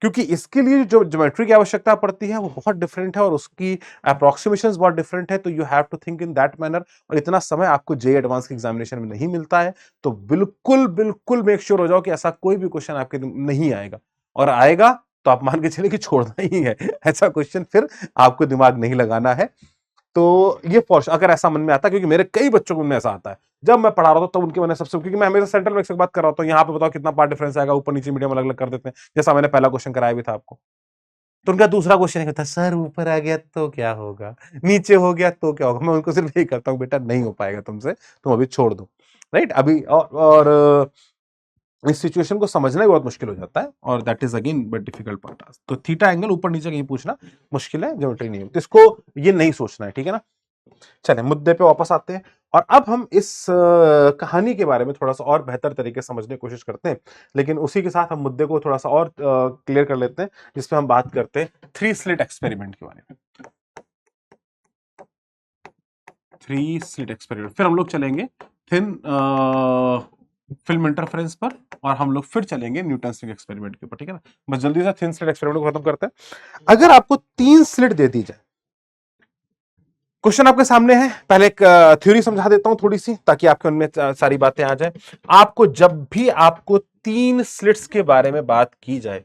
क्योंकि इसके लिए जो ज्योमेट्री की आवश्यकता पड़ती है वो बहुत डिफरेंट है और उसकी अप्रोक्सीमेशंस बहुत डिफरेंट है, तो you have to think in that manner. और इतना समय आपको जे एडवांस के एग्जामिनेशन में नहीं मिलता है, तो बिल्कुल बिल्कुल मेक श्योर हो जाओ कि ऐसा कोई भी क्वेश्चन आपके नहीं आएगा, और आएगा तो आप मान के चले कि छोड़ना ही है, ऐसा क्वेश्चन फिर आपको दिमाग नहीं लगाना है। तो ये फॉर अगर ऐसा मन में आता है, क्योंकि मेरे कई बच्चों को मन में ऐसा आता है, जब मैं पढ़ा रहा था तब उनके मन में सबसे, क्योंकि मैं हमेशा सेंट्रल में एक बात कर रहा हूँ, यहाँ पे बताओ कितना पार्ट डिफरेंस आएगा, ऊपर नीचे मीडियम अलग अलग कर देते हैं, जैसा मैंने पहला क्वेश्चन कराया भी था आपको। तो उनका दूसरा क्वेश्चन कहता है सर ऊपर आ गया तो क्या होगा, नीचे हो गया तो क्या होगा। मैं उनको सिर्फ यही करता हूँ, बेटा नहीं हो पाएगा तुमसे, तुम अभी छोड़ दो, राइट। अभी और इस सिचुएशन को समझना ही बहुत मुश्किल हो जाता है, और that is again but difficult part. तो थीटा एंगल ऊपर नीचे कहीं पूछना मुश्किल है, ज्योमेट्री नहीं है, तो इसको ये नहीं सोचना है, ठीक है ना। चलें मुद्दे पे वापस आते हैं, और अब हम इस कहानी के बारे में थोड़ा सा और बेहतर तरीके से समझने की कोशिश करते हैं, लेकिन उसी के साथ हम मुद्दे को थोड़ा सा और क्लियर कर लेते हैं, जिसमें हम बात करते हैं 3 स्लिट एक्सपेरिमेंट के बारे में। 3 स्लिट एक्सपेरिमेंट, फिर हम लोग चलेंगे थिन फिल्म इंटरफेरेंस पर, और हम लोग फिर चलेंगे न्यूटन रिंग एक्सपेरिमेंट के ऊपर, ठीक है ना। बस जल्दी से थिन स्लिट एक्सपेरिमेंट को खत्म करते हैं। अगर आपको 3 स्लिट दे दी जाए, क्वेश्चन आपके सामने है, पहले एक थ्योरी समझा देता हूं थोड़ी सी, ताकि आपके उनमें सारी बातें आ जाए। आपको जब भी आपको 3 स्लिट्स के बारे में बात की जाए,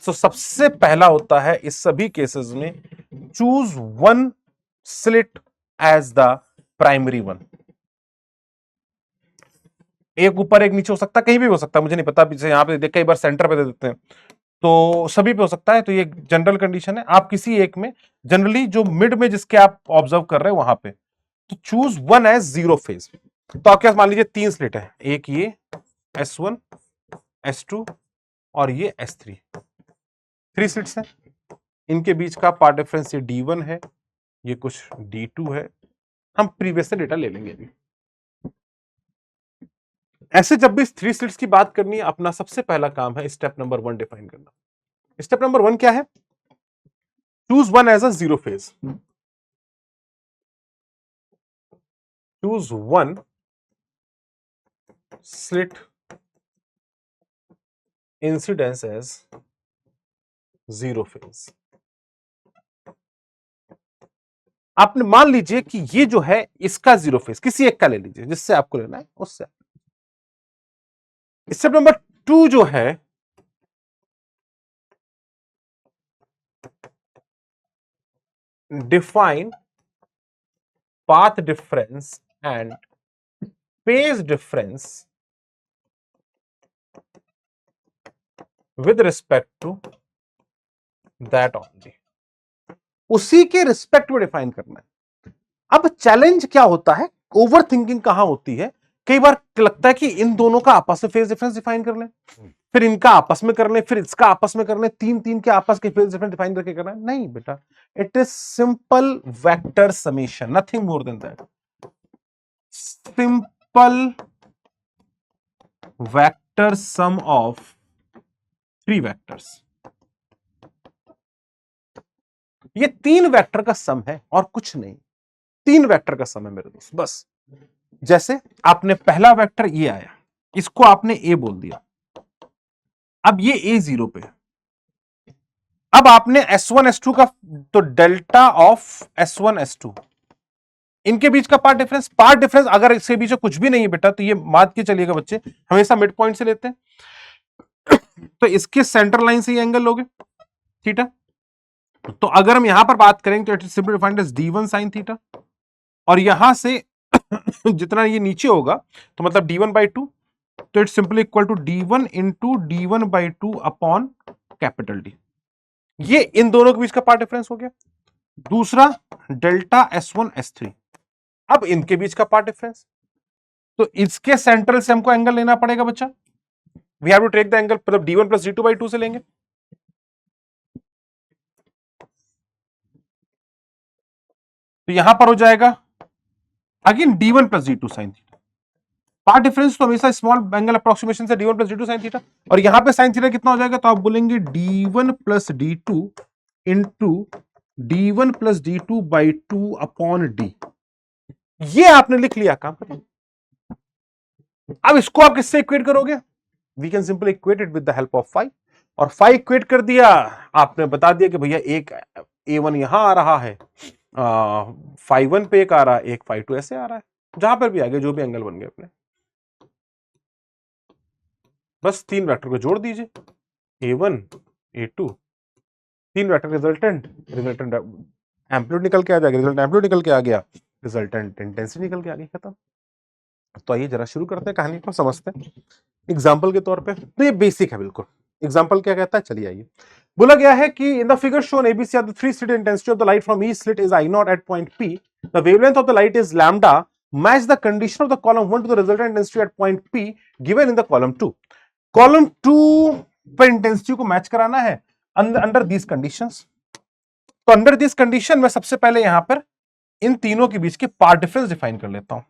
तो सबसे पहला होता है इस सभी केसेस में, choose one slit as the primary one. एक ऊपर एक नीचे हो सकता है, कहीं भी हो सकता है, मुझे नहीं पता, पीछे यहां पे कई बार सेंटर पे दे देते हैं, तो सभी पे हो सकता है। तो ये जनरल कंडीशन है, आप किसी एक में, जनरली जो मिड में जिसके आप ऑब्जर्व कर रहे हैं वहां पे, तो choose one as zero phase. तो आपके पास मान लीजिए 3 स्लिट है, एक ये S1 S2 और ये S3, 3 स्लिट्स हैं। इनके बीच का पार्ट डिफरेंस ये D1 है, ये कुछ D2 है। हम प्रीवियस से डेटा ले लेंगे अभी। ऐसे जब भी थ्री स्लिट्स की बात करनी है, अपना सबसे पहला काम है स्टेप नंबर 1 डिफाइन करना। स्टेप नंबर 1 क्या है? Choose one as a zero phase. Choose one slit incidence as zero phase. आपने मान लीजिए कि ये जो है इसका जीरो फेज, किसी एक का ले लीजिए जिससे आपको लेना है उससे। स्टेप नंबर 2 जो है, define path difference and phase difference with respect to that only। उसी के रिस्पेक्ट में डिफाइन करना है। अब चैलेंज क्या होता है, ओवर थिंकिंग कहां होती है, कई बार लगता है कि इन दोनों का आपस में फेज डिफरेंस डिफाइन कर लें, फिर इनका आपस में कर लें, फिर इसका आपस में कर लें, तीन तीन के आपस के फेज डिफरेंस डिफाइन करके करना है। नहीं बेटा, it is simple vector summation, nothing more than that. Simple vector sum of three vectors. ये तीन वेक्टर का सम है और कुछ नहीं, तीन वेक्टर का सम है मेरे दोस्त, बस। जैसे आपने पहला वेक्टर ये आया, इसको आपने ए बोल दिया, अब ये ए जीरो पे, अब आपने S1 S2 का, तो डेल्टा ऑफ S1 S2 इनके बीच का पार्ट डिफरेंस अगर इसके बीच में कुछ भी नहीं है बेटा, तो ये मान के चलिएगा बच्चे, हमेशा मिड पॉइंट से लेते हैं तो इसके सेंटर लाइन से ये एंगल लोगे थीटा। तो अगर हम यहां पर बात करेंगे तो it is simply defined as d1 sin theta, और यहां से जितना ये नीचे होगा तो मतलब d1 by 2, तो it's simply equal to d1 into d1 by 2 upon capital D। ये इन दोनों के बीच का पार्ट डिफरेंस हो गया। दूसरा डेल्टा S1 S3, अब इनके बीच का पार्ट डिफरेंस, तो इसके सेंट्रल से हमको एंगल लेना पड़ेगा बच्चा, we have to take the angle, मतलब d1 प्लस d2 by 2 से लेंगे। तो यहां पर हो जाएगा again d1 plus d2 sin theta. Path difference तो हमेशा स्मॉल एंगल अप्रोक्सीमेशन से d1 plus d2 sin theta, और यहां पे sin थीटा कितना हो जाएगा, तो आप बोलेंगे d1 plus d2 into d1 plus d2 by 2 upon d। ये आपने लिख लिया, काम खत्म। अब इसको आप किससे इक्वेट करोगे, we can simply equate it with the help of phi, और फाई इक्वेट कर दिया, आपने बता दिया कि भैया एक a1 यहां आ रहा है, फाई 1 पे एक आ रहा है, एक फाई 2 ऐसे आ रहा है, जहां पर भी आ गए, जो भी एंगल बन गए अपने, बस तीन वेक्टर को जोड़ दीजिए, a1 a2, तीन वेक्टर रिजल्टेंट, रिजल्टेंट एम्पलीट्यूड निकल के आ जाएगा, रिजल्टेंट एम्पलीट्यूड निकल के आ गया, रिजल्टेंट इंटेंसिटी निकल के आ गई, खत्म। तो आइए जरा शुरू करते हैं, कहानी को समझते हैं एग्जाम्पल के तौर पे। तो ये बेसिक है बिल्कुल। एग्जाम्पल क्या कहता है, चलिए आइए। बोला गया है कि in the figure shown ABC the three slit intensity of the light from each slit is I naught at point P, the wavelength of the light is lambda, match the condition of the column 1 to the resultant intensity at point P given in the column 2। Column 2 पर intensity को match कराना है under these conditions. तो under this condition में सबसे पहले यहां पर इन तीनों के बीच के पार्ट डिफरेंस डिफाइन कर लेता हूं,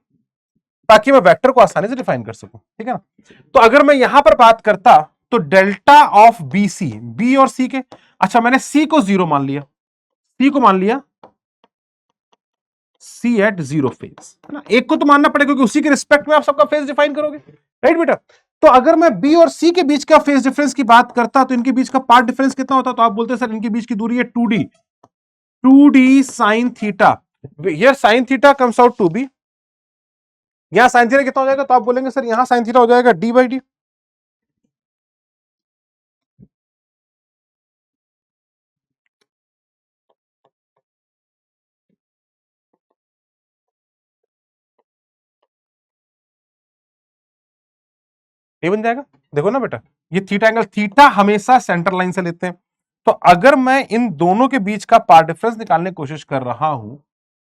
ताकि मैं वेक्टर को आसानी से डिफाइन कर सकूं, ठीक है ना। तो अगर मैं यहां पर बात करता तो delta of B C, B और सी के, अच्छा मैंने सी को जीरो मान लिया, सी को मान लिया सी एट जीरो फेज, है ना। एक को तो मानना पड़ेगा क्योंकि उसी के रिस्पेक्ट में आप सबका फेज डिफाइन करोगे, राइट बेटा। तो अगर मैं बी और सी के बीच का फेज डिफरेंस की बात करता तो इनके बीच का पार्ट डिफरेंस कितना होता, तो आप बोलते सर इनके बीच की दूरी है 2d sine theta, here sine theta comes out to be, यहां साइन थीटा कितना हो जाएगा, तो आप बोलेंगे सर यहां साइन थीटा हो जाएगा डी बाई डी। ये बन जाएगा, देखो ना बेटा, ये थीटा एंगल, थीटा हमेशा सेंटर लाइन से लेते हैं। तो अगर मैं इन दोनों के बीच का पार्ट डिफरेंस निकालने की कोशिश कर रहा हूं,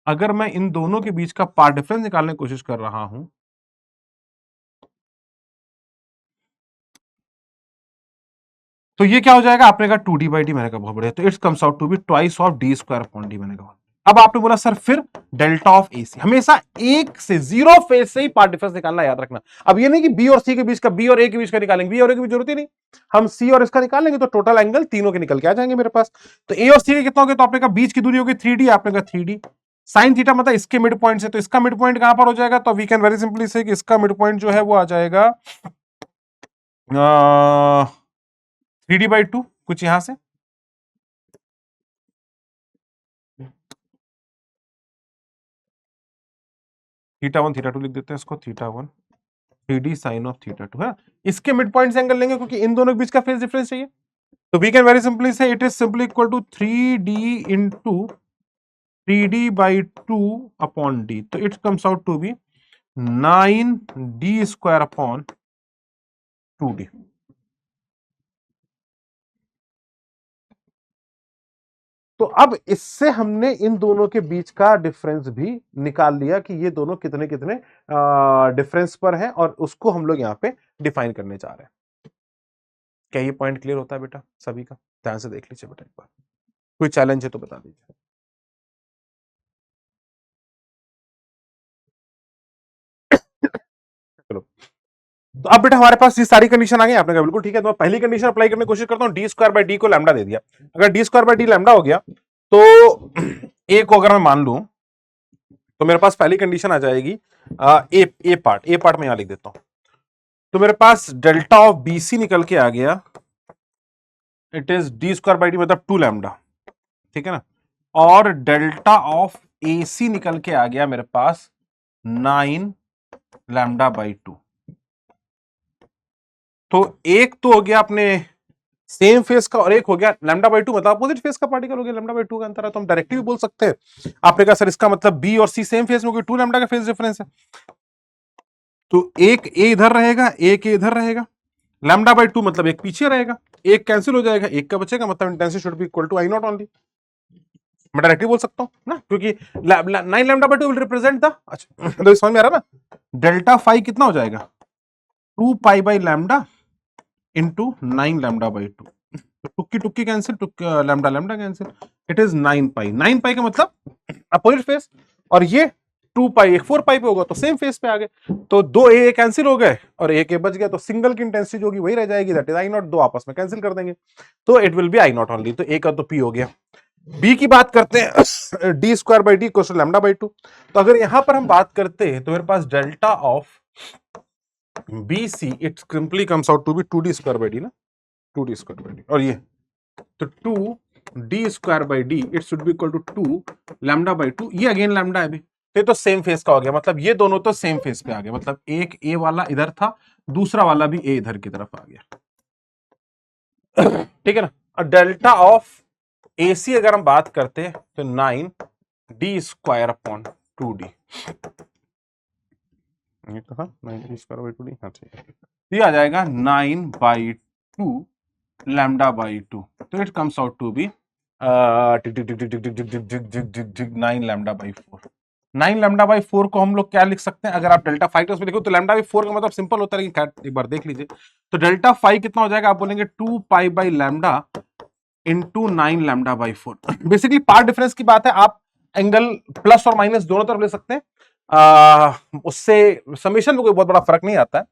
अगर मैं इन दोनों के बीच का पार्ट डिफरेंस निकालने की कोशिश कर रहा हूं, तो ये क्या हो जाएगा, आपने कहा 2d बाई डी, मैंने कहा बहुत बढ़िया, तो it's comes out to be twice of D square upon D, मैंने कहा अब आपने बोला सर फिर डेल्टा ऑफ AC, हमेशा एक से जीरो फेज से ही पार्ट डिफरेंस निकालना, याद रखना। अब ये नहीं कि बी और सी के बीच का, बी और ए के बीच का निकालेंगे, बी और ए की जरूरत ही नहीं, हम सी और इसका निकालेंगे तो टोटल एंगल तीनों के निकल के आ जाएंगे मेरे पास। तो ए और सी के कितना हो गया, तो आपने कहा बीच की दूरी होगी 3D, आपने कहा 3D साइन थीटा मतलब इसके मिड पॉइंट से, तो इसका मिड पॉइंट कहां पर हो जाएगा, तो वी कैन वेरी सिंपली से कि इसका मिड पॉइंट जो है वो आ जाएगा 3D/2 कुछ यहां से, θ1 θ2 लिख देते हैं इसको, θ1 3D साइन ऑफ θ2 है। इसके मिड पॉइंट से एंगल लेंगे क्योंकि इन दोनों के बीच का फेज डिफरेंस चाहिए। तो we can very simply say it is simply equal to 3D into 3D/2 upon D, तो it comes out to be 9D² upon 2D। तो अब इससे हमने इन दोनों के बीच का डिफरेंस भी निकाल लिया कि ये दोनों कितने कितने डिफरेंस पर हैं, और उसको हम लोग यहां पे डिफाइन करने जा रहे हैं। क्या ये पॉइंट क्लियर होता है बेटा सभी का? ध्यान से देख लीजिए बेटा एक बार, कोई चैलेंज है तो बता दीजिए। चलो, तो अब बेटा हमारे पास ये सारी कंडीशन आ गई, आपने कहा बिल्कुल ठीक है। तो मैं पहली कंडीशन अप्लाई करने की कोशिश करता हूं, D² को लैम्डा दे दिया। अगर D² लैम्डा हो गया तो ए को अगर मैं मान लूं तो मेरे पास पहली कंडीशन आ जाएगी, ए पार्ट में यहां लिख देता हूं। तो मेरे पास डेल्टा ऑफ BC निकल के आ गया, इट इज D² मतलब 2 लैम्डा, ठीक है ना, और डेल्टा ऑफ AC निकल के आ गया मेरे पास 9 λ/2। तो एक तो हो गया अपने सेम फेस का, और एक हो गया λ/2 मतलब अपोजिट फेस का पार्टिकल हो गया, λ/2 का अंतर है। तो हम डायरेक्टली भी बोल सकते हैं, आपने कहा सर इसका मतलब B और C सेम फेस में, 2 लैम्डा का फेस डिफरेंस है, तो एक ए इधर रहेगा, एक ए इधर रहेगा, λ/2 मतलब एक पीछे रहेगा, एक कैंसिल हो जाएगा, एक का बचेगा, मतलब intensity should be equal to I naught only. मैं डायरेक्टली बोल सकता हूं ना, क्योंकि 9 λ/2 विल रिप्रेजेंट द, अच्छा तो समझ में आ रहा ना, डेल्टा फाई कितना हो जाएगा 2 पाई लैम्डा इंटू 9 λ/2, टुक्की टुक्की cancel, lambda lambda cancel, it is 9 pi. 9 pi का मतलब अपोजिट फेस, और ये 2 पाई, एक 4 पाई पे होगा तो सेम फेस पे आ गए, तो दो ए कैंसिल हो गए और एक ए बच गया, तो सिंगल की इंटेंसिटी जो होगी वही रह जाएगी, दैट इज I नॉट, दो आपस में कैंसिल कर देंगे, तो it will B I naught only. तो ए का तो पी हो गया। बी की बात करते हैं, D² इक्वल टू λ/2। तो अगर यहां पर हम बात करते हैं तो मेरे पास delta of BC it simply comes out to be 2D² ना, 2D², और ये तो 2D² it should be equal to 2 λ/2, ये अगेन लैम्डा है भी, ये तो सेम फेस का हो गया, मतलब ये दोनों तो सेम फेस पे आ गए, मतलब एक ए वाला इधर था, दूसरा वाला भी ए इधर की तरफ आ गया, ठीक है ना। और डेल्टा ऑफ AC अगर हम बात करते हैं तो 9D² अपॉन 2D, ये तो था 9D² 2D, हाँ ठीक है, ये आ जाएगा 9/2 λ/2, तो it comes out to be 9 λ/4। 9 λ/4 को हम लोग क्या लिख सकते हैं, अगर आप डेल्टा फाइव में देखो तो λ/4 का मतलब सिंपल होता है, लेकिन एक बार देख लीजिए, तो डेल्टा फाइव कितना हो जाएगा, आप बोलेंगे 2 पाई/λ इंटू 9 λ/4। बेसिकली पार्ट डिफरेंस की बात है, आप एंगल प्लस और माइनस दोनों तरफ ले सकते हैं, उससे समेशन में कोई बहुत बड़ा फर्क नहीं आता है,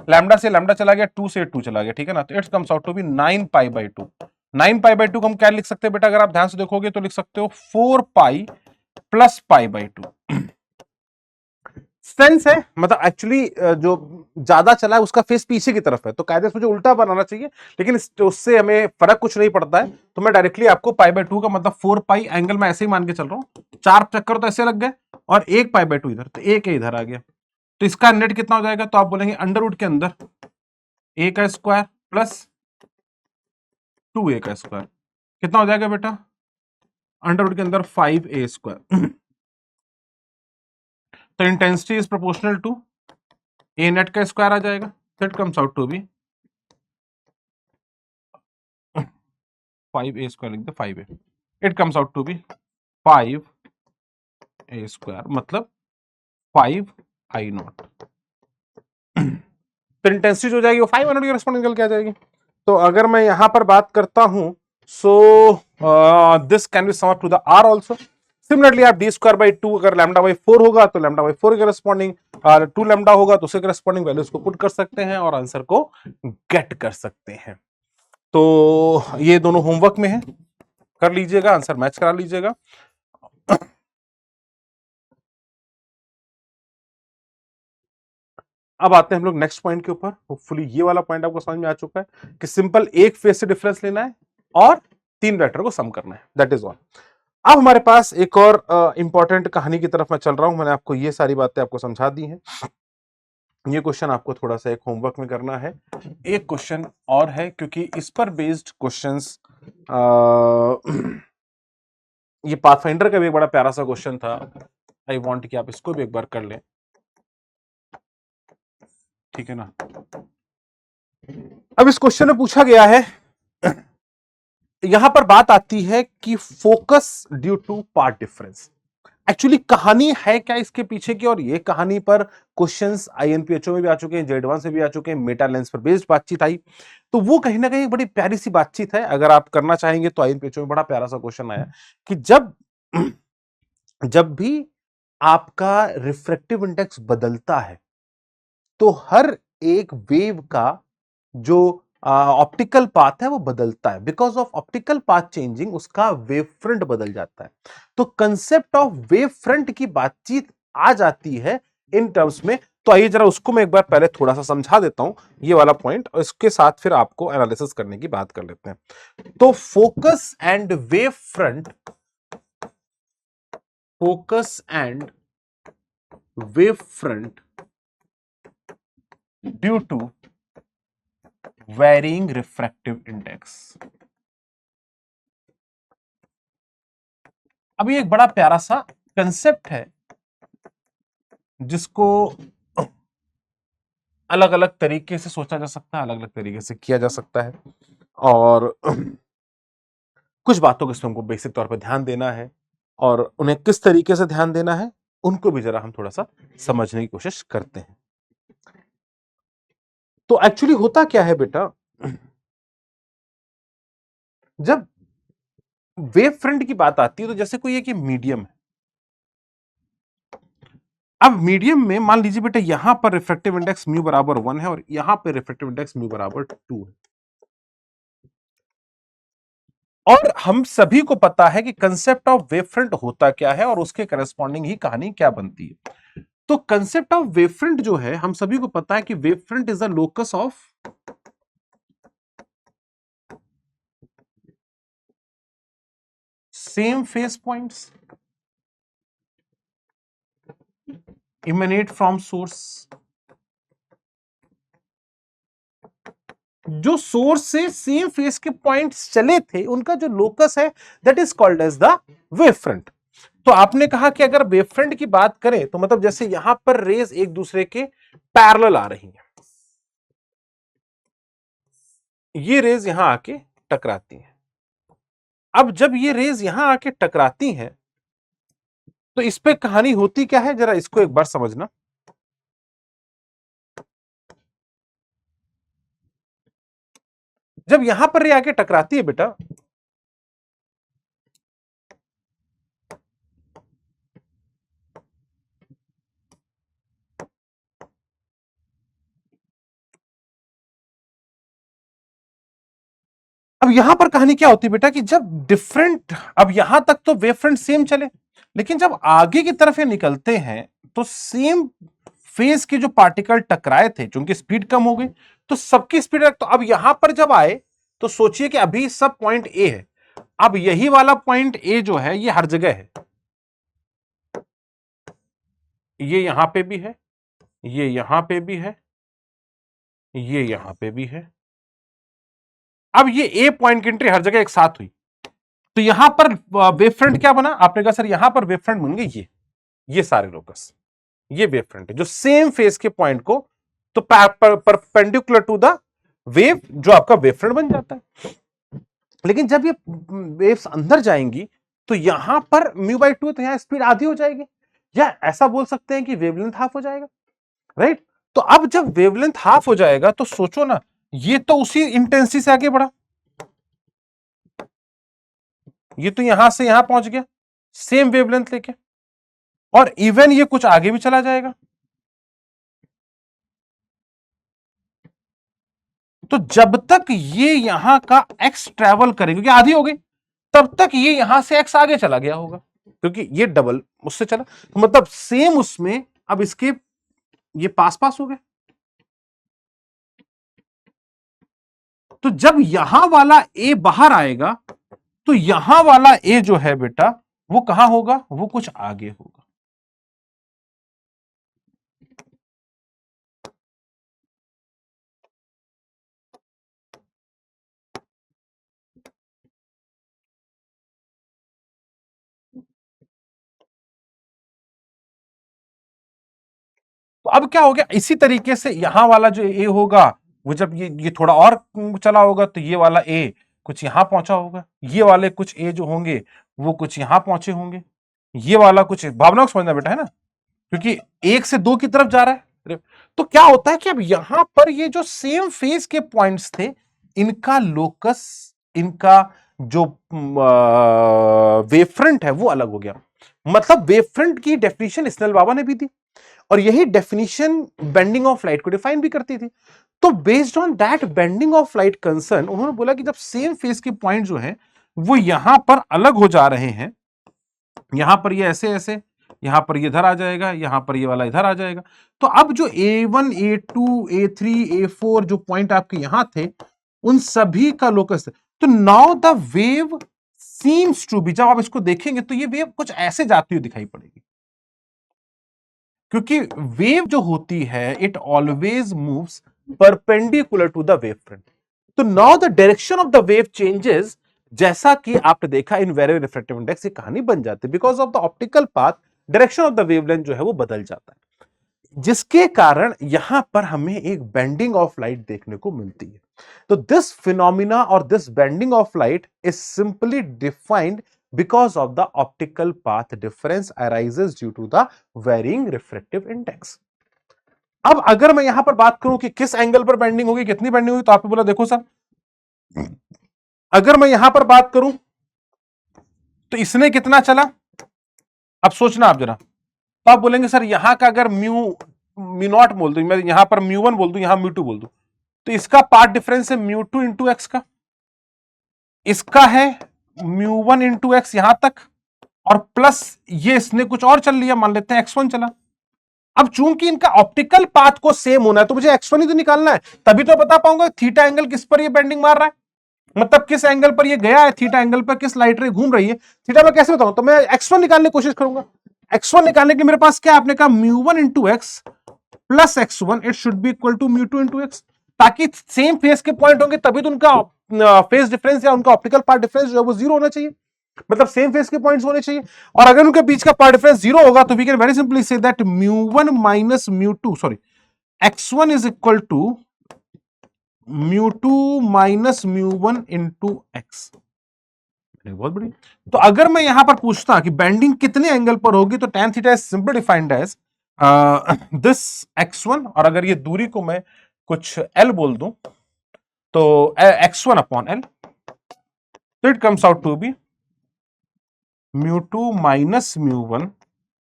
लैम्डा से लैम्डा चला गया, 2 से 2 चला गया, ठीक है ना, तो it comes out to be 9 pi. 9 pi को हम क्या लिख सकते हैं बेटा, अगर आप ध्यान से देखोगे तो लिख सकते हो 4 पाई प्लस पाई/2। सेंस है, मतलब एक्चुअली जो ज्यादा चला है उसका फेस पीछे की तरफ है, तो कायदे से मुझे उल्टा बनाना चाहिए, लेकिन उससे हमें फर्क कुछ नहीं पड़ता है, तो मैं डायरेक्टली आपको पाई/2 का मतलब 4 पाई, एंगल में ऐसे ही मान के चल रहा हूं, 4 चक्कर तो ऐसे लग गए, और एक पाई/2 इधर, तो एक इधर आ गया, तो इसका नेट कितना हो जाएगा, तो आप बोलेंगे अंडर रूट के अंदर ए का स्क्वायर प्लस 2a का स्क्वायर, कितना हो जाएगा बेटा, अंडर रूट के अंदर 5a²। तो intensity is proportional to A net का स्क्वायर आ जाएगा, तो it comes out to be 5a² लिख दे, 5a, it comes out to be 5a² मतलब 5I0। तो इंटेंसिटी जो जाएगी वो 500 की रेस्पॉन्ड निकल के आ जाएगी। तो अगर मैं यहां पर बात करता हूं, so this can be sum up to the R also. Similarly आप डी स्क्वायर बाई 2 अगर लैम्डा बाई 4 होगा तो लैम्डा बाई 4 के करस्पॉन्डिंग 2 लैम्डा होगा तो उसके करस्पॉन्डिंग वैल्यूज को पुट कर सकते हैं और आंसर को गेट कर सकते हैं। तो ये दोनों होमवर्क में है, कर लीजिएगा, आंसर मैच करा लीजिएगा। अब आते हैं हम लोग नेक्स्ट पॉइंट के ऊपर। होपफुली ये वाला पॉइंट आपको समझ में आ चुका है कि सिंपल एक फेज से डिफरेंस लेना है और 3 वेक्टर को सम करना है, दैट इज ऑल। अब हमारे पास एक और इंपॉर्टेंट कहानी की तरफ मैं चल रहा हूं। मैंने आपको ये सारी बातें आपको समझा दी हैं। ये क्वेश्चन आपको थोड़ा सा एक होमवर्क में करना है। एक क्वेश्चन और है, क्योंकि इस पर बेस्ड क्वेश्चंस, ये पाथफाइंडर का भी एक बड़ा प्यारा सा क्वेश्चन था। आई वांट कि आप इसको भी एक बार कर लें, ठीक है ना। अब इस क्वेश्चन में पूछा गया है, यहां पर बात आती है कि focus due to part difference. Actually कहानी है क्या इसके पीछे की, और ये कहानी पर क्वेश्चंस आईएनपीएचओ में भी आ चुके हैं, जेडवांस में भी आ चुके हैं, मेटा लेंस पर बेस्ड बातचीत आई। तो वो कहीं ना कहीं बड़ी प्यारी सी बातचीत है। अगर आप करना चाहेंगे तो आईएनपीएचओ में बड़ा प्यारा सा क्वेश्चन आया कि जब भी आपका रिफ्रैक्टिव इंडेक्स बदलता है तो हर एक वेव का जो ऑप्टिकल पाथ है वो बदलता है। Because of optical path changing उसका वेव फ्रंट बदल जाता है। तो कंसेप्ट ऑफ वेव फ्रंट की बातचीत आ जाती है इन टर्म्स में। तो आइए जरा उसको मैं एक बार पहले थोड़ा सा समझा देता हूं, ये वाला पॉइंट, और इसके साथ फिर आपको एनालिसिस करने की बात कर लेते हैं। तो focus and wave front, focus and wave front due to varying refractive index। अब ये एक बड़ा प्यारा सा कंसेप्ट है जिसको अलग अलग तरीके से सोचा जा सकता है, अलग अलग तरीके से किया जा सकता है, और कुछ बातों के हमको बेसिक तौर पर ध्यान देना है, और उन्हें किस तरीके से ध्यान देना है उनको भी जरा हम थोड़ा सा समझने की कोशिश करते हैं। तो एक्चुअली होता क्या है बेटा, जब वेव फ्रंट की बात आती है तो जैसे कोई एक मीडियम है। अब मीडियम में मान लीजिए बेटा यहां पर रिफ्रैक्टिव इंडेक्स म्यू बराबर 1 है और यहां पर रिफ्रैक्टिव इंडेक्स म्यू बराबर 2 है। और हम सभी को पता है कि कंसेप्ट ऑफ वेव फ्रंट होता क्या है और उसके करस्पॉन्डिंग ही कहानी क्या बनती है। तो कंसेप्ट ऑफ वेव फ्रंट जो है, हम सभी को पता है कि wave front is the locus of same phase points emanate from source. जो सोर्स से सेम फेस के पॉइंट्स चले थे उनका जो लोकस है that is called as the wave front. तो आपने कहा कि अगर वेव फ्रंट की बात करें तो मतलब जैसे यहां पर रेज एक दूसरे के पैरेलल आ रही हैं, ये रेज यहां आके टकराती हैं। अब जब ये रेज यहां आके टकराती हैं तो इस पे कहानी होती क्या है, जरा इसको एक बार समझना। जब यहां पर रे आके टकराती है बेटा, अब यहां पर कहानी क्या होती है बेटा कि जब डिफरेंट, अब यहां तक तो वेव फ्रंट सेम चले, लेकिन जब आगे की तरफ ये निकलते हैं तो सेम फेज के जो पार्टिकल टकराए थे, चूंकि स्पीड कम हो गई तो सबकी स्पीड, तो अब यहां पर जब आए तो सोचिए कि अभी सब पॉइंट ए है, अब यही वाला पॉइंट ए जो है ये हर जगह है, ये यहां पे भी है, ये यहां पे भी है, ये यहां पे भी है। अब ये ए पॉइंट की एंट्री हर जगह एक साथ हुई, तो यहां पर वेव फ्रंट क्या बना, आपने कहा सर यहां पर वेव फ्रंट बन गए ये सारे लोकस, ये वेव फ्रंट है जो सेम फेस के पॉइंट को, तो परपेंडिकुलर टू द वेव जो आपका वेव फ्रंट बन जाता है। लेकिन जब ये वेव्स अंदर जाएंगी तो यहां पर म्यू बाई 2, तो यहां स्पीड आधी हो जाएगी, या ऐसा बोल सकते हैं कि वेवलेंथ हाफ हो जाएगा, राइट। तो अब जब वेवलेंथ हाफ हो जाएगा तो सोचो ना, ये तो उसी इंटेंसिटी से आगे बढ़ा, ये तो यहां से यहां पहुंच गया, सेम वेवलेंथ लेके, और इवन ये कुछ आगे भी चला जाएगा। तो जब तक ये यहां का x ट्रेवल करेगा, क्योंकि आधी हो गई, तब तक ये यहां से x आगे चला गया होगा, क्योंकि ये डबल उससे चला, तो मतलब सेम उसमें अब इसके ये पास पास हो गए। तो जब यहां वाला a बाहर आएगा तो यहां वाला a जो है बेटा वो कहां होगा, वो कुछ आगे होगा। तो अब क्या हो गया, इसी तरीके से यहां वाला जो ए होगा वो जब ये थोड़ा और चला होगा तो ये वाला ए कुछ यहां पहुंचा होगा, ये वाले कुछ ए जो होंगे वो कुछ यहां पहुंचे होंगे, ये वाला कुछ, भावना को समझना बेटा है ना, क्योंकि एक से दो की तरफ जा रहा है। तो क्या होता है कि अब यहां पर ये जो सेम फेज के पॉइंट्स थे, इनका लोकस, इनका जो वेवफ्रंट है वो अलग हो गया। मतलब वेवफ्रंट की डेफिनेशन स्नेल बाबा ने भी दी, और यही डेफिनेशन बेंडिंग ऑफ लाइट को डिफाइन भी करती थी। तो based on that bending of light concern, उन्होंने बोला कि जब सेम फेज के पॉइंट जो है वो यहां पर अलग हो जा रहे हैं, यहां पर ये ऐसे ऐसे, यहां पर ये इधर आ जाएगा, यहां पर ये वाला इधर आ जाएगा, तो अब जो A1 A2 A3 A4 जो पॉइंट आपके यहां थे उन सभी का लोकस है। तो now the wave seems to be, जब आप इसको देखेंगे तो ये वेव कुछ ऐसे जाती हुई दिखाई पड़ेगी, क्योंकि वेव जो होती है it always moves perpendicular to the wave front. तो now the direction of the wave changes, जैसा कि आपने देखा इन वेरी रिफ्रैक्टिव इंडेक्स, ये कहानी बन जाती है because of the optical path, direction of the wavelength जो है वो बदल जाता है, जिसके कारण यहां पर हमें एक बेंडिंग ऑफ लाइट देखने को मिलती है। तो दिस फिनोमिना और this bending of light is simply defined because of the optical path difference arises due to the varying refractive index। अब अगर मैं यहां पर बात करूं कि किस एंगल पर बेंडिंग होगी, कितनी बेंडिंग होगी, तो आपने बोला देखो सर, अगर मैं यहां पर बात करूं तो इसने कितना चला, अब सोचना आप जरा, तो आप बोलेंगे सर यहां का अगर म्यू नॉट बोल दूं, मैं यहां पर म्यू वन बोल दूं, यहां म्यू टू बोल दूं, तो इसका पार्ट डिफरेंस है म्यू टू इंटू एक्स का, इसका है म्यू वन इंटू एक्स यहां तक, और प्लस ये इसने कुछ और चल लिया, मान लेते हैं x1 चला। अब चूंकि इनका ऑप्टिकल पाथ को सेम होना है तो मुझे x1 ही तो निकालना है, तभी तो बता पाऊंगा थीटा एंगल किस पर ये बेंडिंग मार रहा है, मतलब किस एंगल पर ये गया है, थीटा एंगल पर किस लाइट रे घूम रही है। थीटा मैं कैसे बताऊं, तो मैं x1 निकालने की कोशिश करूंगा। x1 निकालने के मेरे पास क्या, आपने कहा mu one into x plus x1, it should be equal to mu two into x, ताकि सेम फेस के पॉइंट होंगे तभी तो उनका फेस डिफरेंस या उनका ऑप्टिकल पार्ट डिफरेंस जो है वो जीरो होना चाहिए, मतलब सेम फेस के पॉइंट्स होने चाहिए। और अगर उनके बीच का पार्ट डिफरेंस जीरो होगा तो we can very simply say that mu one minus mu two, sorry, x1 is equal to mu two minus mu one into x. बहुत बढ़िया। तो अगर मैं यहां पर पूछता कि बेंडिंग कितने एंगल पर होगी, तो tan theta is simply defined as this x1, और अगर ये दूरी को मैं कुछ l बोल दूं तो x1 अपॉन l, तो it comes out to be mu two minus mu one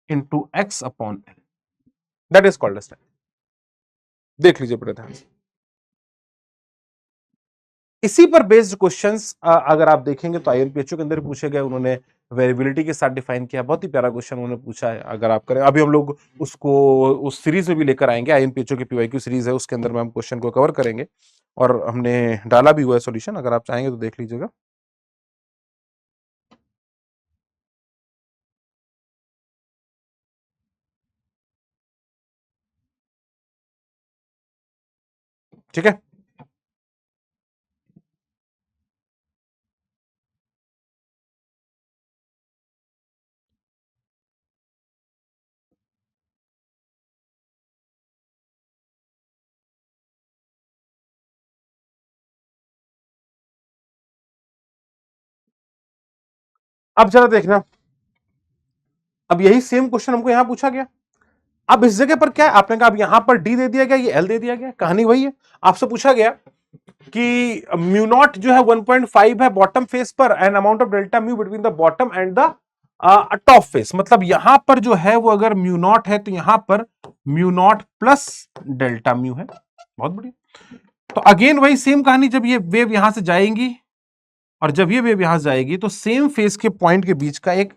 into x upon L, that is called as time. देख लीजिए बड़े ध्यान से, इसी पर बेस्ड क्वेश्चंस अगर आप देखेंगे तो आईएनपीएचओ के अंदर पूछे गए, उन्होंने वेरिएबिलिटी के साथ डिफाइन किया, बहुत ही प्यारा क्वेश्चन उन्होंने पूछा है। अगर आप करें, अभी हम लोग उसको उस सीरीज में भी लेकर आएंगे, आईएनपीएचओ की पीवाईक्यू सीरीज है, उसके अंदर में हम क्वेश्चन को कवर करेंगे, और हमने डाला भी हुआ है सॉल्यूशन, अगर आप चाहेंगे तो देख लीजिएगा। ठीक है, अब जरा देखना, अब यही सेम क्वेश्चन हमको यहां पूछा गया। अब इस जगह पर क्या है, आपने कहा अब यहां पर डी दे दिया गया, ये एल दे दिया गया, कहानी वही है। आपसे पूछा गया कि म्यू नॉट जो है 1.5 है बॉटम फेस पर, and amount of delta mu between the bottom and the top face, मतलब यहां पर जो है वो अगर म्यू नॉट है तो यहां पर mu naught plus delta mu है। बहुत बढ़िया। तो अगेन वही सेम कहानी, जब ये वेव यहां से जाएंगी और जब ये वेव यहां से जाएगी तो सेम फेस के पॉइंट के बीच का एक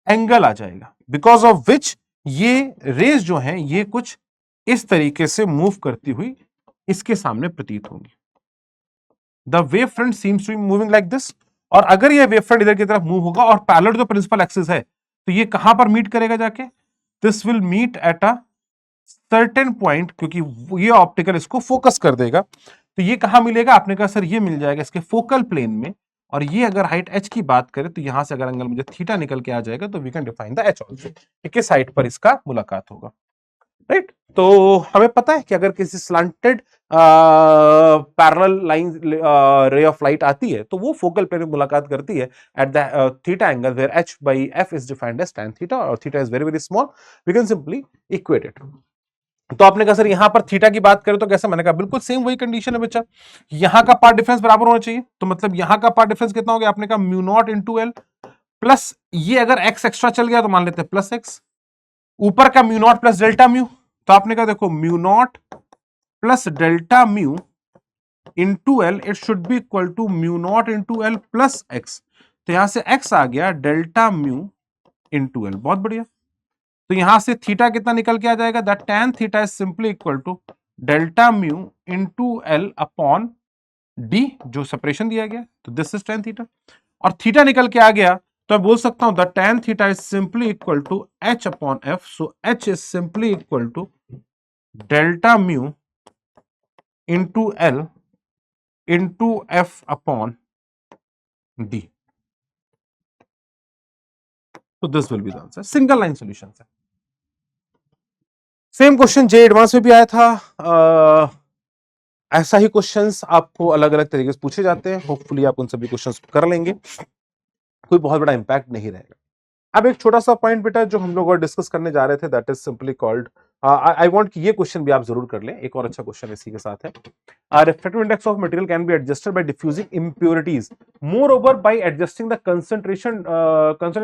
एंगल आ जाएगा, बिकॉज ऑफ विच ये रेज जो है ये कुछ इस तरीके से मूव करती हुई इसके सामने प्रतीत होंगी। The wave front seems to be moving like this. और अगर ये वेव फ्रंट इधर की तरफ मूव होगा और पैरेलल जो प्रिंसिपल एक्सिस है तो ये कहां पर मीट करेगा जाके, this will meet at a certain point, क्योंकि ये ऑप्टिकल इसको फोकस कर देगा। तो ये कहां मिलेगा, आपने कहा सर ये मिल जाएगा इसके फोकल प्लेन में। और ये अगर हाइट h की बात करें तो यहां से अगर एंगल मुझे थीटा निकल के आ जाएगा तो we can define the h also, किस हाइट पर इसका मुलाकात होगा। राइट, तो हमें पता है कि अगर किसी slanted parallel line ray of light आती है तो वो फोकल प्लेन में मुलाकात करती है at the theta angle where h by f is defined as tan theta और theta is very very small, we can simply equate it. तो आपने कहा सर यहां पर थीटा की बात करें तो कैसे, मैंने कहा बिल्कुल सेम वही कंडीशन है बच्चा, यहां का पार्ट डिफरेंस बराबर होना चाहिए। तो मतलब यहां का पार्ट डिफरेंस कितना हो गया, आपने कहा mu naught into L plus ये अगर x एक्स्ट्रा चल गया तो मान लेते हैं प्लस x, ऊपर का mu naught plus delta mu. तो आपने कहा देखो mu naught plus delta mu into L, it should be equal to mu naught into L plus x. तो यहां से x आ गया डेल्टा म्यू इंटू एल। बहुत बढ़िया। तो यहां से थीटा कितना निकल के आ जाएगा, that tan theta is simply equal to delta mu into l upon d, जो सेपरेशन दिया गया। तो दिस इज tan थीटा, और थीटा निकल के आ गया तो मैं बोल सकता हूं the tan theta is simply equal to h upon f। So h is simply equal to delta mu into l into f upon d. तो this will be the answer, single line solution है। Same question जे advance में भी आया था। ऐसा ही questions आपको अलग अलग तरीके से पूछे जाते हैं, होपफुली आप उन सभी क्वेश्चंस कर लेंगे, कोई बहुत बड़ा इंपैक्ट नहीं रहेगा। अब एक छोटा सा पॉइंट बेटा जो हम लोग और डिस्कस करने जा रहे थे, that is simply called, I want कि ये क्वेश्चन भी आप जरूर कर लें, एक और अच्छा क्वेश्चन इसी के साथ है। Refractive index of material can be adjusted by diffusing impurities, moreover by adjusting the concentration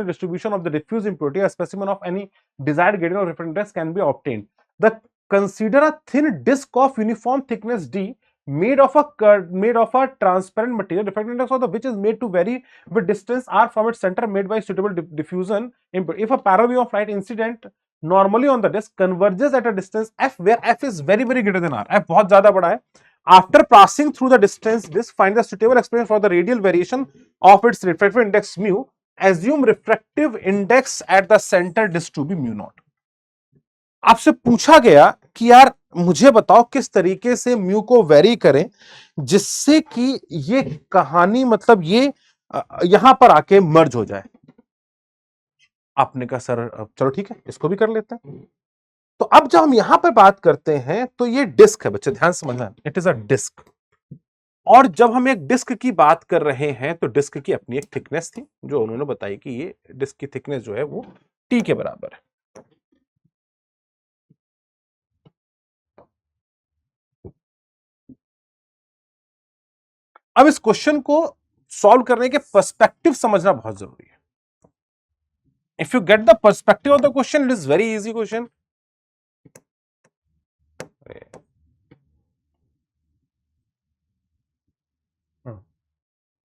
distribution of the diffuse impurity, a specimen of any desired gradient of refractive index can be obtained. The consider a thin disc of uniform thickness d made of a transparent material, refractive index of which is made to vary with distance r from its center made by suitable diffusion. If a parallel beam of light incident normally on the disk converges at a distance f where f is very very greater than r, f बहुत ज्यादा बड़ा है, after passing through the distance disk, find the suitable expression for the radial variation of its refractive index mu, assume refractive index at the center disk to be mu naught। आपसे पूछा गया कि यार मुझे बताओ किस तरीके से म्यू को वेरी करें जिससे कि ये कहानी, मतलब ये यहां पर आके मर्ज हो जाए। आपने कहा सर चलो ठीक है, इसको भी कर लेते हैं। तो अब जब हम यहां पर बात करते हैं तो ये डिस्क है बच्चे, ध्यान समझना, इट इज अ डिस्क। और जब हम एक डिस्क की बात कर रहे हैं तो डिस्क की अपनी एक थिकनेस थी जो उन्होंने बताई कि ये डिस्क की थिकनेस जो है वो टी के बराबर है। अब इस क्वेश्चन को सॉल्व करने के पर्सपेक्टिव समझना बहुत जरूरी है। If you get the perspective of the question, it is very easy question.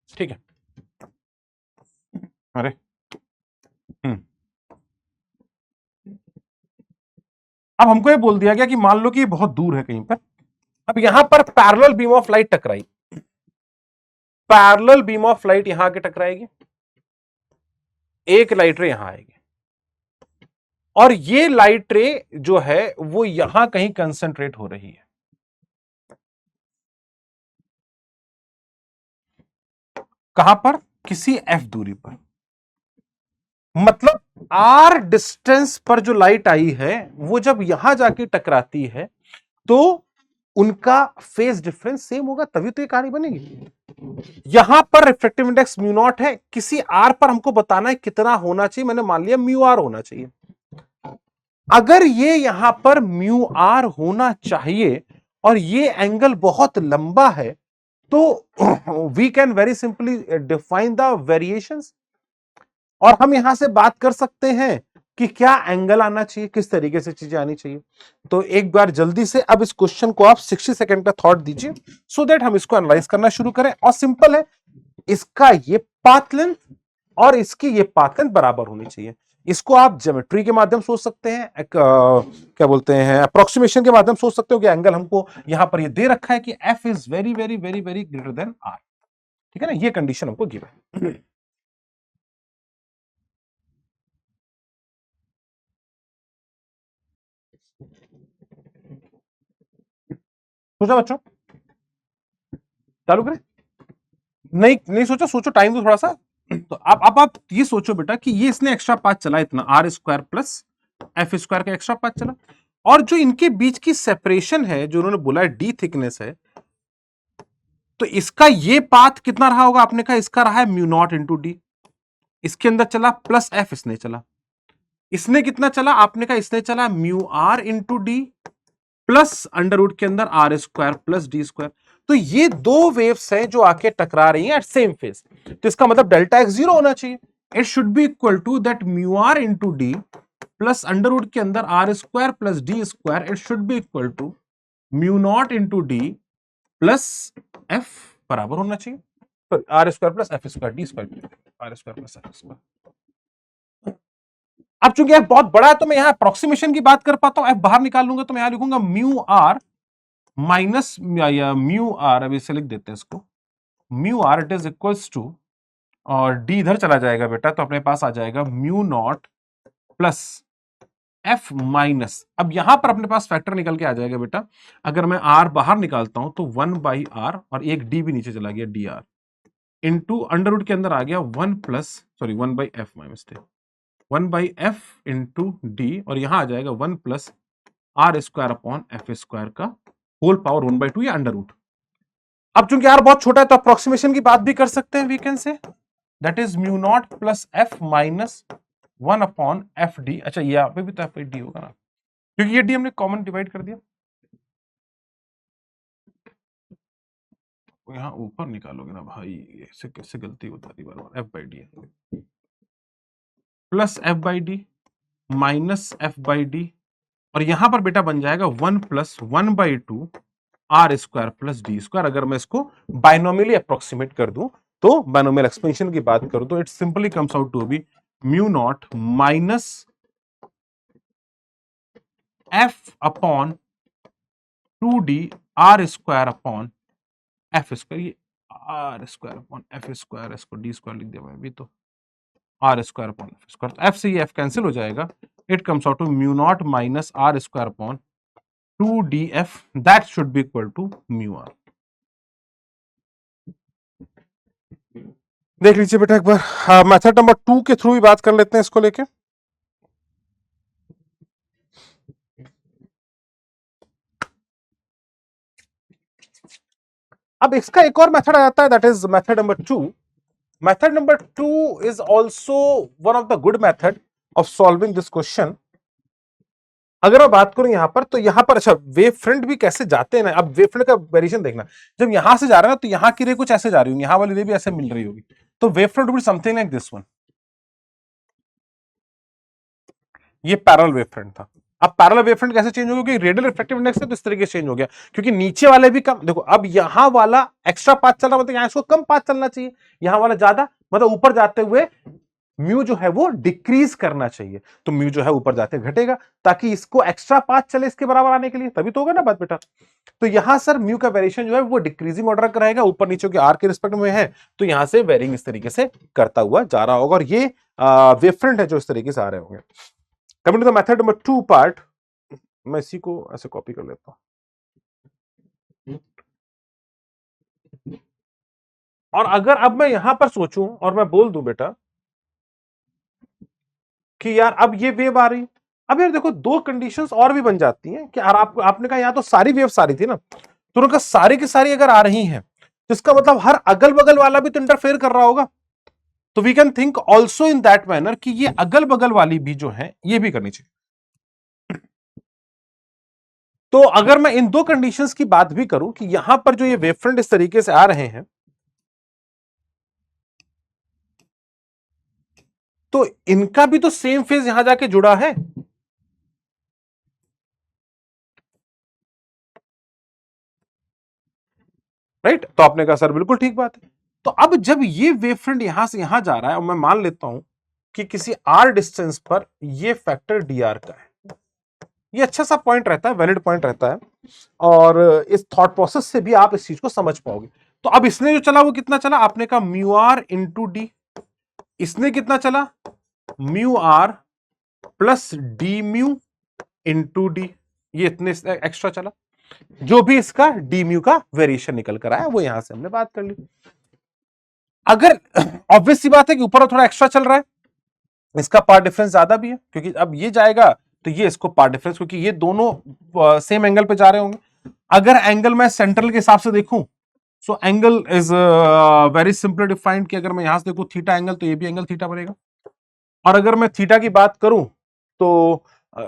ठीक है, अरे अब हमको ये बोल दिया गया कि मान लो कि ये बहुत दूर है कहीं पर। अब यहां पर पैरेलल बीम ऑफ लाइट टकराई, पैरेलल बीम ऑफ लाइट यहां के टकराएगी, एक लाइट रे यहां आएगी, और ये लाइट रे जो है वो यहां कहीं कंसंट्रेट हो रही है। कहां पर, किसी एफ दूरी पर, मतलब आर डिस्टेंस पर जो लाइट आई है वो जब यहां जाके टकराती है तो उनका फेज डिफरेंस सेम होगा, तभी तो ये कहानी बनेगी। यहां पर रिफ्रैक्टिव इंडेक्स म्यू नॉट है, किसी आर पर हमको बताना है कितना होना चाहिए, मैंने मान लिया म्यू आर होना चाहिए। अगर ये यहां पर म्यू आर होना चाहिए और ये एंगल बहुत लंबा है तो we can very simply define the variations. और हम यहां से बात कर सकते हैं कि क्या एंगल आना चाहिए, किस तरीके से चीजें आनी चाहिए। तो एक बार जल्दी से अब इस क्वेश्चन को आप 60 सेकंड का थॉट दीजिए, सो दैट हम इसको एनालाइज करना शुरू करें। और सिंपल है, इसका ये पाथ लेंथ और इसकी ये पाथ लेंथ बराबर होनी चाहिए। इसको आप ज्योमेट्री के माध्यम सोच सकते हैं, क्या बोलते हैं, अप्रोक्सीमेशन के माध्यम सोच सकते हो कि एंगल हमको यहां पर ये दे रखा है कि F is very very very very greater than R. ठीक है ना, ये कंडीशन हमको गिवन है। सोचा बच्चों, चालू करें? नहीं नहीं सोचा, सोचो, टाइम दो थोड़ा सा। तो आप ये सोचो बेटा कि ये इसने एक्स्ट्रा पाथ चला इतना, R square plus F square का एक्स्ट्रा पाथ चला, और जो इनके बीच की सेपरेशन है जो उन्होंने बोला डी थिकनेस है, तो इसका ये पाथ कितना रहा होगा? आपने कहा इसका रहा है म्यू नॉट इंटू डी, इसके अंदर चला प्लस एफ, इसने चला, इसने कितना चला? आपने कहा इसने चला mu are into D plus under root के अंदर R square plus D square. तो ये दो वेव्स हैं जो आके टकरा रही हैं एट सेम फेज, तो इसका मतलब डेल्टा एक्स जीरो होना चाहिए। It should be equal to that mu are into D plus under root के अंदर R square plus D square, it should be equal to mu naught into D plus F बराबर होना चाहिए, R square plus F square D square, R square plus F square. अब चूंकि F बहुत बड़ा है तो मैं यहां अप्रोक्सीमेशन की बात कर पाता हूं, एफ बाहर निकाल लूंगा तो मैं यहां लिखूंगा म्यू आर माइनस या म्यू आर, अभी इसे लिख देते हैं इसको, mu R it is equals to, और डी इधर चला जाएगा बेटा तो अपने पास आ जाएगा mu naught plus F minus, अब यहां पर अपने पास फैक्टर निकल के आ जाएगा बेटा, अगर मैं आर बाहर निकालता हूं तो 1 बाई आर और एक डी भी नीचे चला गया, D are into under root के अंदर आ गया 1 plus, sorry 1 by F, my mistake, 1 by F into D, और यहां आ जाएगा 1 plus R square upon F square का होल पावर 1/2 या अंडर रूट। अब चूंकि आर बहुत छोटा है तो अप्रोक्सीमेशन की बात भी कर सकते हैं, we can say that is mu naught plus F minus 1 upon F D. अच्छा, यहाँ पे भी तो एफ डी होगा ना, क्योंकि ये डी हमने कॉमन डिवाइड कर दिया, यहाँ ऊपर निकालोगे ना भाई, ऐसे कैसे गलती होता है बार बार, f by d plus f by d minus f by d, और यहां पर बेटा बन जाएगा 1 plus 1/2 r square plus D square. अगर मैं इसको बाइनोमियली अप्रोक्सीमेट कर दूं, तो बाइनोमियल एक्सपेंशन की बात करूं तो it simply comes out to be mu not minus F upon 2d R square upon F square, ये R square upon F square, इसको डी स्क्वायर लिख दिया मैं अभी, तो are square upon F square, तो एफ से ये एफ कैंसिल हो जाएगा, it comes out to mu not minus are square upon 2df, that should be equal to mu r। देख लीजिए बेटा एक बार, मेथड नंबर 2 के थ्रू ही बात कर लेते हैं इसको लेके। अब इसका एक और मेथड आ जाता है, that is method number 2। Method number 2 is also one of the good method of solving this question. अगर मैं बात करूं यहां पर, तो यहां पर अच्छा वेव फ्रंट भी कैसे जाते हैं ना, अब वेव फ्रंट का वेरिएशन देखना, जब यहां से जा रहा है ना तो यहां की रे कुछ ऐसे जा रही होगी, यहां वाली रे भी ऐसे मिल रही होगी, तो wave front will be something like this one, ये पैरेलल वेव फ्रंट था। अब पैरेलल वेव फ्रंट कैसे चेंज हो गया? रेडियल रिफ्रैक्टिव इंडेक्स से तो इस तरीके से चेंज हो गया, क्योंकि नीचे वाले भी कम, देखो अब यहां वाला एक्स्ट्रा पाथ चल रहा, मतलब यहां इसको कम पाथ चलना चाहिए, यहां वाला ज्यादा, मतलब ऊपर जाते हुए म्यू जो है वो डिक्रीज करना चाहिए, तो म्यू जो है ऊपर जाते घटेगा, ताकि इसको एक्स्ट्रा पाथ चले इसके बराबर आने के लिए, तभी तो होगा ना बात बेटा। तो यहां सर म्यू का वेरिएशन जो है वो डिक्रीजिंग ऑर्डर का रहेगा, ऊपर नीचे के आर के रिस्पेक्ट में है, तो यहां से वेरिंग इस तरीके से करता हुआ जा रहा होगा, और ये वेव फ्रंट है जो इस तरीके से आ रहे होंगे। Coming to the method number 2 part, मैं इसी को ऐसे कॉपी कर लेता हूं, और अगर अब मैं यहां पर सोचूं और मैं बोल दूं बेटा कि यार अब ये वेव आ रही, अब यार देखो दो कंडीशंस और भी बन जाती हैं कि यार आपने कहा यहां तो सारी वेव्स आ रही थी ना, तो उनका सारी की सारी अगर आ रही हैं तो इसका मतलब हर अगल बगल वाला भी तो इंटरफेयर कर रहा होगा, तो we can think also in that manner कि ये अगल बगल वाली भी जो है ये भी करनी चाहिए। तो अगर मैं इन दो कंडीशंस की बात भी करूं कि यहां पर जो ये वेव फ्रंट इस तरीके से आ रहे हैं, तो इनका भी तो सेम फेज यहां जाके जुड़ा है, राइट? तो आपने कहा सर बिल्कुल ठीक बात है। तो अब जब ये वेव फ्रंट यहां से यहां जा रहा है और मैं मान लेता हूं कि किसी आर डिस्टेंस पर ये फैक्टर डी आर का है, ये अच्छा सा पॉइंट रहता है, वैलिड पॉइंट रहता है, और इस थॉट प्रोसेस से भी आप इस चीज को समझ पाओगे। तो अब इसने जो चला वो कितना चला, आपने कहा म्यू आर इंटू डी, इसने कितना चला mu R plus D mu into D, ये इतने एक्स्ट्रा चला। जो भी इसका डी म्यू का वेरिएशन निकल कर आया वो यहां से हमने बात कर ली। अगर ऑब्वियस सी बात है कि ऊपर थोड़ा एक्स्ट्रा चल रहा है, इसका पार्ट डिफरेंस ज्यादा भी है, क्योंकि अब ये जाएगा तो ये इसको पार्ट डिफरेंस, क्योंकि ये दोनों सेम एंगल पे जा रहे होंगे। अगर एंगल मैं सेंट्रल के हिसाब से देखूं, so angle is very simply defined कि अगर मैं यहां से देखूं थीटा एंगल, तो ये भी एंगल थीटा बनेगा। और अगर मैं थीटा की बात करूं तो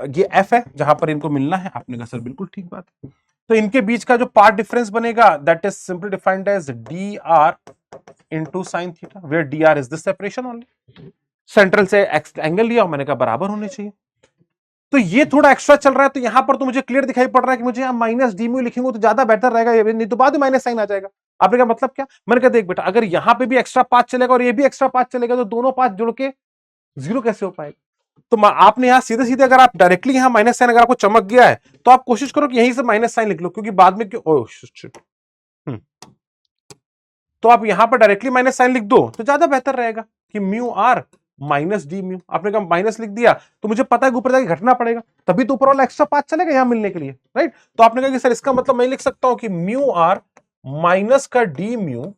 ये एफ है जहां पर इनको मिलना है। आपने कहा सर बिल्कुल ठीक बात है। तो इनके बीच का जो पार्ट डिफरेंस बनेगा that is simply defined as D are into sine theta, where D R is this separation only. Central से एंगल लिया और मैंने कहा बराबर होने चाहिए। तो ये थोड़ा एक्स्ट्रा चल रहा है, तो यहां पर तो मुझे क्लियर दिखाई पड़ रहा है कि मुझे माइनस डी म्यू लिखेंगे तो ज्यादा बेटर रहेगा, नहीं तो बाद में माइनस साइन आ जाएगा। आपने कहा मतलब क्या, मैंने कहा देख बेटा, अगर यहां पे भी एक्स्ट्रा पाथ चलेगा और ये भी एक्स्ट्रा पाथ चलेगा तो दोनों पाथ जुड़ के जीरो कैसे हो पाएगा। तो आपने यहां सीधे सीधे, अगर आप डायरेक्टली यहां माइनस साइन अगर आपको चमक गया है तो आप कोशिश करो कि यहीं से माइनस साइन लिख लो, क्योंकि बाद में क्यों तो आप यहां पर डायरेक्टली माइनस साइन लिख दो तो ज्यादा बेहतर रहेगा कि mu are minus D mu. आपने कहा माइनस लिख दिया तो मुझे पता है कि ऊपर जाके घटना पड़ेगा, तभी तो ऊपर वाला एक्स्ट्रा पाथ चलेगा यहां मिलने के लिए, राइट? तो आपने कहा कि सर इसका मतलब मैं लिख सकता हूं कि म्यू आर माइनस का d mu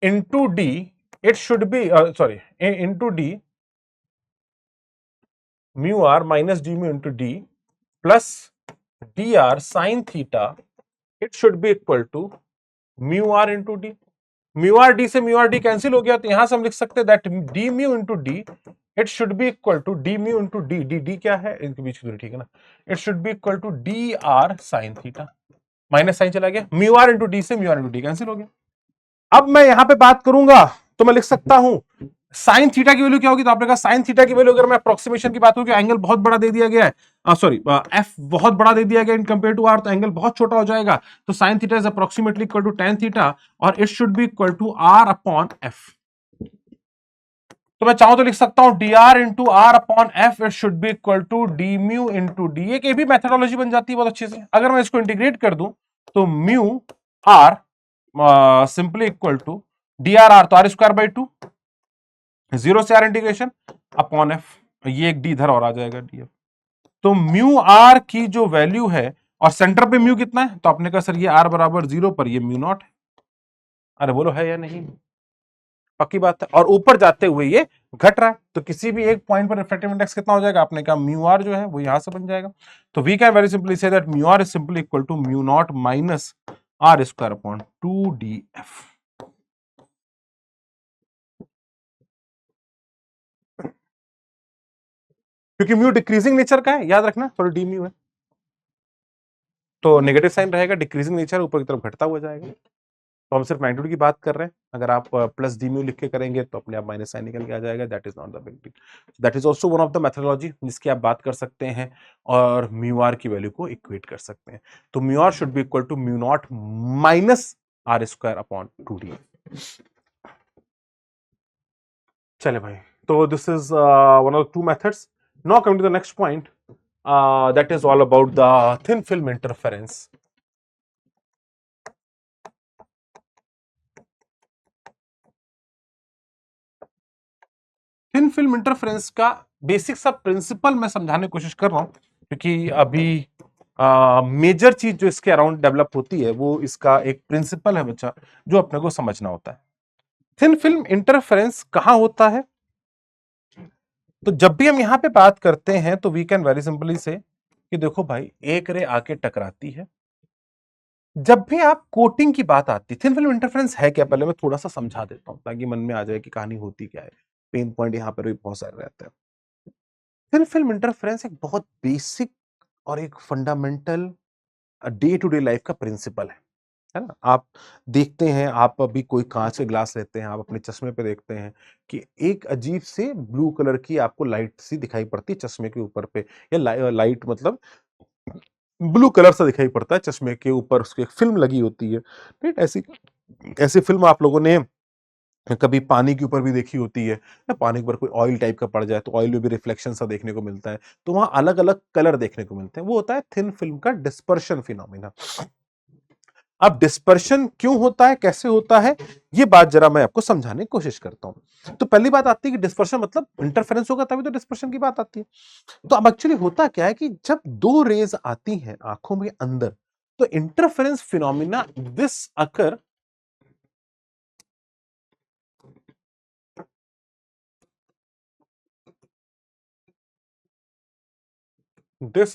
into d, it should be sorry into d, mu are minus D mu into D plus d r sine theta, it should be equal to mu are into d. Mu r d से mu r d cancel हो गया, तो यहां से हम लिख सकते हैं that d mu into d it should be equal to d mu into D, D d क्या है इनके बीच की दूरी, ठीक है ना, it should be equal to d r sine theta. Minus sine चला गया, म्यू आर इंटू डी से mu are into d cancel हो गया। अब मैं यहां पे बात करूंगा तो मैं लिख सकता हूं साइन थीटा की वैल्यू क्या होगी, तो आपने कहा साइन थीटा की वैल्यू, अगर मैं अप्रोक्सीमेशन की बात करूं, एंगल बहुत बड़ा दे दिया गया है, सॉरी एफ बहुत बड़ा दे दिया गया इन कंपेयर टू आर, तो एंगल बहुत छोटा हो जाएगा। तो sine theta is approximately equal to tan theta और it should be equal to r upon f. तो मैं चाहूं तो लिख सकता हूं d are into r upon f, it should be equal to d mu into d. एक भी मेथोडोलॉजी बन जाती है बहुत अच्छे से। अगर मैं इसको इंटीग्रेट कर दूं तो mu r simply equal to d r r, तो are square by two, zero से आर इंटीग्रेशन अपॉन एफ, ये एक डी इधर और आ जाएगा डी एफ। तो म्यू आर की जो वैल्यू है, और सेंटर पे म्यू कितना है, तो आपने कहा सर ये आर बराबर जीरो पर ये म्यू नॉट है। अरे बोलो है या नहीं, पक्की बात है। और ऊपर जाते हुए ये घट रहा है, तो किसी भी एक पॉइंट पर रिफ्रैक्टिव इंडेक्स कितना हो जाएगा, आपने कहा म्यू आर जो है वो यहां से बन जाएगा। तो we can very simply say that mu r is simply equal to mu not minus are square upon two d f. क्योंकि म्यू डिक्रीजिंग नेचर का है, याद रखना, थोड़ी डी म्यू है तो नेगेटिव साइन रहेगा, डिक्रीजिंग नेचर ऊपर की तरफ घटता हुआ जाएगा। तो हम सिर्फ मैग्नीट्यूड की बात कर रहे हैं, अगर आप प्लस डी म्यू लिख के करेंगे तो अपने आप माइनस साइन निकल के आ जाएगा। That is not the big deal, that is also one of the methodology जिसकी आप बात कर सकते हैं और म्यू आर की वैल्यू को इक्वेट कर सकते हैं। तो mu r should be equal to mu not minus are square upon two d. चले भाई, तो this is one of the two methods. Now coming to the next point, that is all about the thin film interference. Thin film interference का basic सा principal मैं समझाने की कोशिश कर रहा हूं, क्योंकि अभी मेजर चीज जो इसके अराउंड डेवलप होती है वो इसका एक प्रिंसिपल है बच्चा, जो अपने को समझना होता है। थिन फिल्म इंटरफेरेंस कहां होता है, तो जब भी हम यहां पे बात करते हैं तो वी कैन वेरी सिंपली से कि देखो भाई, एक रे आके टकराती है। जब भी आप कोटिंग की बात आती है, थिन फिल्म इंटरफेरेंस है क्या, पहले मैं थोड़ा सा समझा देता हूं ताकि मन में आ जाए कि कहानी होती क्या है। पेन पॉइंट यहां पर भी बहुत सारे रहते हैं। थिन फिल्म इंटरफेरेंस एक बहुत बेसिक और एक fundamental day to day life का प्रिंसिपल है। है ना? आप देखते हैं, आप अभी कोई कांच के ग्लास लेते हैं, आप अपने चश्मे पे देखते हैं कि एक अजीब से ब्लू कलर की आपको लाइट सी दिखाई पड़ती है चश्मे के ऊपर पे, या लाइट मतलब ब्लू कलर सा दिखाई पड़ता है चश्मे के ऊपर, उसकी एक फ़िल्म लगी होती है, राइट? ऐसी ऐसी फ़िल्म आप लोगों ने कभी पानी के ऊपर भी देखी होती है, ना? पानी के ऊपर कोई ऑयल टाइप का पड़ जाए तो ऑयल में भी रिफ्लेक्शन सा देखने को मिलता है, तो वहाँ अलग-अलग कलर देखने को मिलते हैं, वो होता है थिन फ़िल्म का डिस्पर्शन फिनोमेना। अब डिस्पर्शन क्यों होता है, कैसे होता है, ये बात जरा मैं आपको समझाने की कोशिश करता हूं। तो पहली बात आती है कि डिस्पर्शन मतलब इंटरफेरेंस होगा तभी तो डिस्पर्शन की बात आती है। तो अब एक्चुअली होता क्या है कि जब दो रेज आती हैं आंखों में अंदर, तो interference phenomena this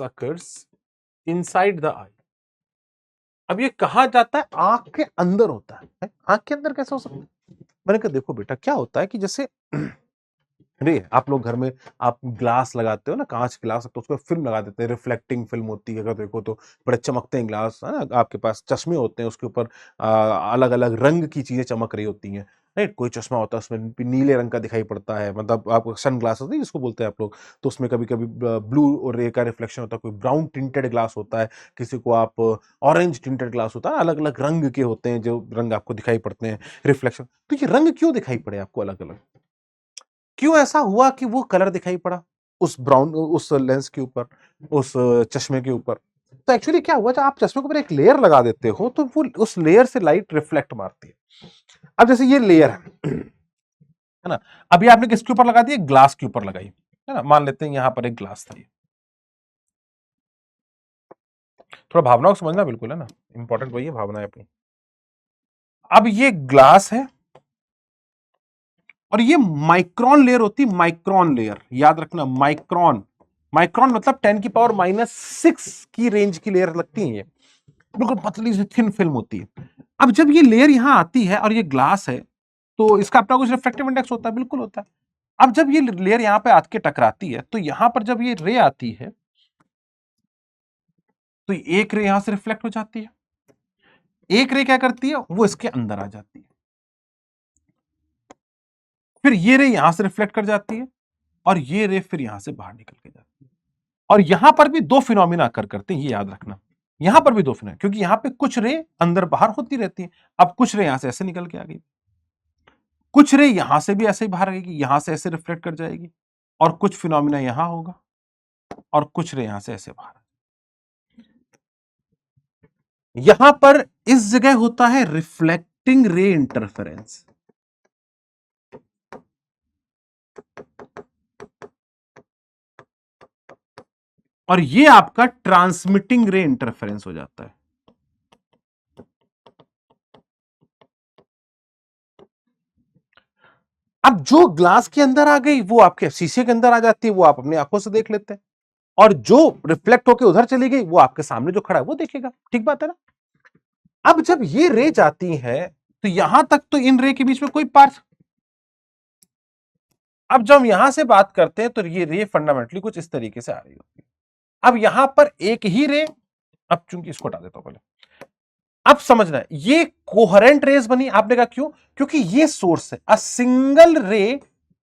occurs inside the eye. अब ये कहा जाता है आंख के अंदर होता है। आंख के अंदर कैसे हो सकता है? मैंने कहा देखो बेटा, क्या होता है कि जैसे नहीं, आप लोग घर में आप ग्लास लगाते हो ना, कांच ग्लास, तो उसमें फिल्म लगा देते हैं, रिफ्लेक्टिंग फिल्म होती है, अगर देखो तो बड़े चमकते हैं ग्लास, है ना? आपके पास चश्मे होते हैं, उसके ऊपर अलग अलग रंग की चीजें चमक रही होती हैं, राइट? कोई चश्मा होता है उसमें नीले रंग का दिखाई पड़ता है, मतलब आपको सन ग्लासेस नहीं जिसको बोलते हैं आप लोग, तो उसमें कभी कभी ब्लू रे का रिफ्लेक्शन होता है, कोई ब्राउन टिंटेड ग्लास होता है, किसी को आप ऑरेंज टिंटेड ग्लास होता है, अलग अलग रंग के होते हैं जो रंग आपको दिखाई पड़ते हैं, रिफ्लेक्शन। तो ये रंग क्यों दिखाई पड़े आपको अलग अलग? क्यों ऐसा हुआ कि वो कलर दिखाई पड़ा उस ब्राउन उस लेंस के ऊपर, उस चश्मे के ऊपर? तो एक्चुअली क्या हुआ, जब आप चश्मे के ऊपर एक लेयर लगा देते हो तो वो उस लेयर से लाइट रिफ्लेक्ट मारती है। अब जैसे ये लेयर है ना, अभी आपने किसके ऊपर लगा दी? ग्लास के ऊपर लगाई, है ना? मान लेते हैं यहां पर एक ग्लास था, ये थोड़ा भावनाओं को समझना बिल्कुल, है ना? इंपॉर्टेंट वही है, भावना है अपनी। अब ये ग्लास है और ये माइक्रोन लेयर होती है, माइक्रोन लेयर, याद रखना, माइक्रोन। माइक्रोन मतलब 10⁻⁶ की रेंज की लेयर लगती है, ये बिल्कुल पतली सी थिन फिल्म होती है। अब जब ये लेयर यहां आती है और ये ग्लास है, तो इसका अपना कुछ रिफ्रैक्टिव इंडेक्स होता है, बिल्कुल होता है। अब जब ये लेयर यहां पे आके टकराती है, तो यहां पर जब ये रे आती है, तो एक रे यहां से रिफ्लेक्ट हो जाती है, एक रे क्या करती है, वो इसके अंदर आ जाती है, फिर ये रे यहां से रिफ्लेक्ट कर जाती है, और ये रे फिर यहां से बाहर निकल के जाती है। और यहां पर भी दो फिनोमिना अकर करते हैं, ये याद रखना। यहां पर भी दो फिनोमिना, क्योंकि यहां पे कुछ रे अंदर बाहर होती रहती है। अब कुछ रे यहां से ऐसे निकल के आ गई, कुछ रे यहां से भी ऐसे ही बाहर आएगी, यहां से ऐसे रिफ्लेक्ट कर जाएगी, और कुछ फिनोमिना यहां होगा, और कुछ रे यहां से ऐसे बाहर। यहां पर इस जगह होता है रिफ्लेक्टिंग रे इंटरफेरेंस, और ये आपका ट्रांसमिटिंग रे इंटरफेरेंस हो जाता है। अब जो ग्लास के अंदर आ गई वो आपके शीशे के अंदर आ जाती है, वो आप अपनी आंखों से देख लेते हैं, और जो रिफ्लेक्ट होकर उधर चली गई वो आपके सामने जो खड़ा है वो देखेगा। ठीक बात है ना? अब जब ये रे जाती है, तो यहां तक तो इन रे के बीच में कोई पार्थ। अब जब हम यहां से बात करते हैं तो ये रे फंडामेंटली कुछ इस तरीके से आ रही होती है। अब यहां पर एक ही रे, अब चूंकि इसको हटा देता हूं पहले, अब समझना है, ये कोहेरेंट रेज बनी। आपने कहा क्यों? क्योंकि ये सोर्स है, अ सिंगल रे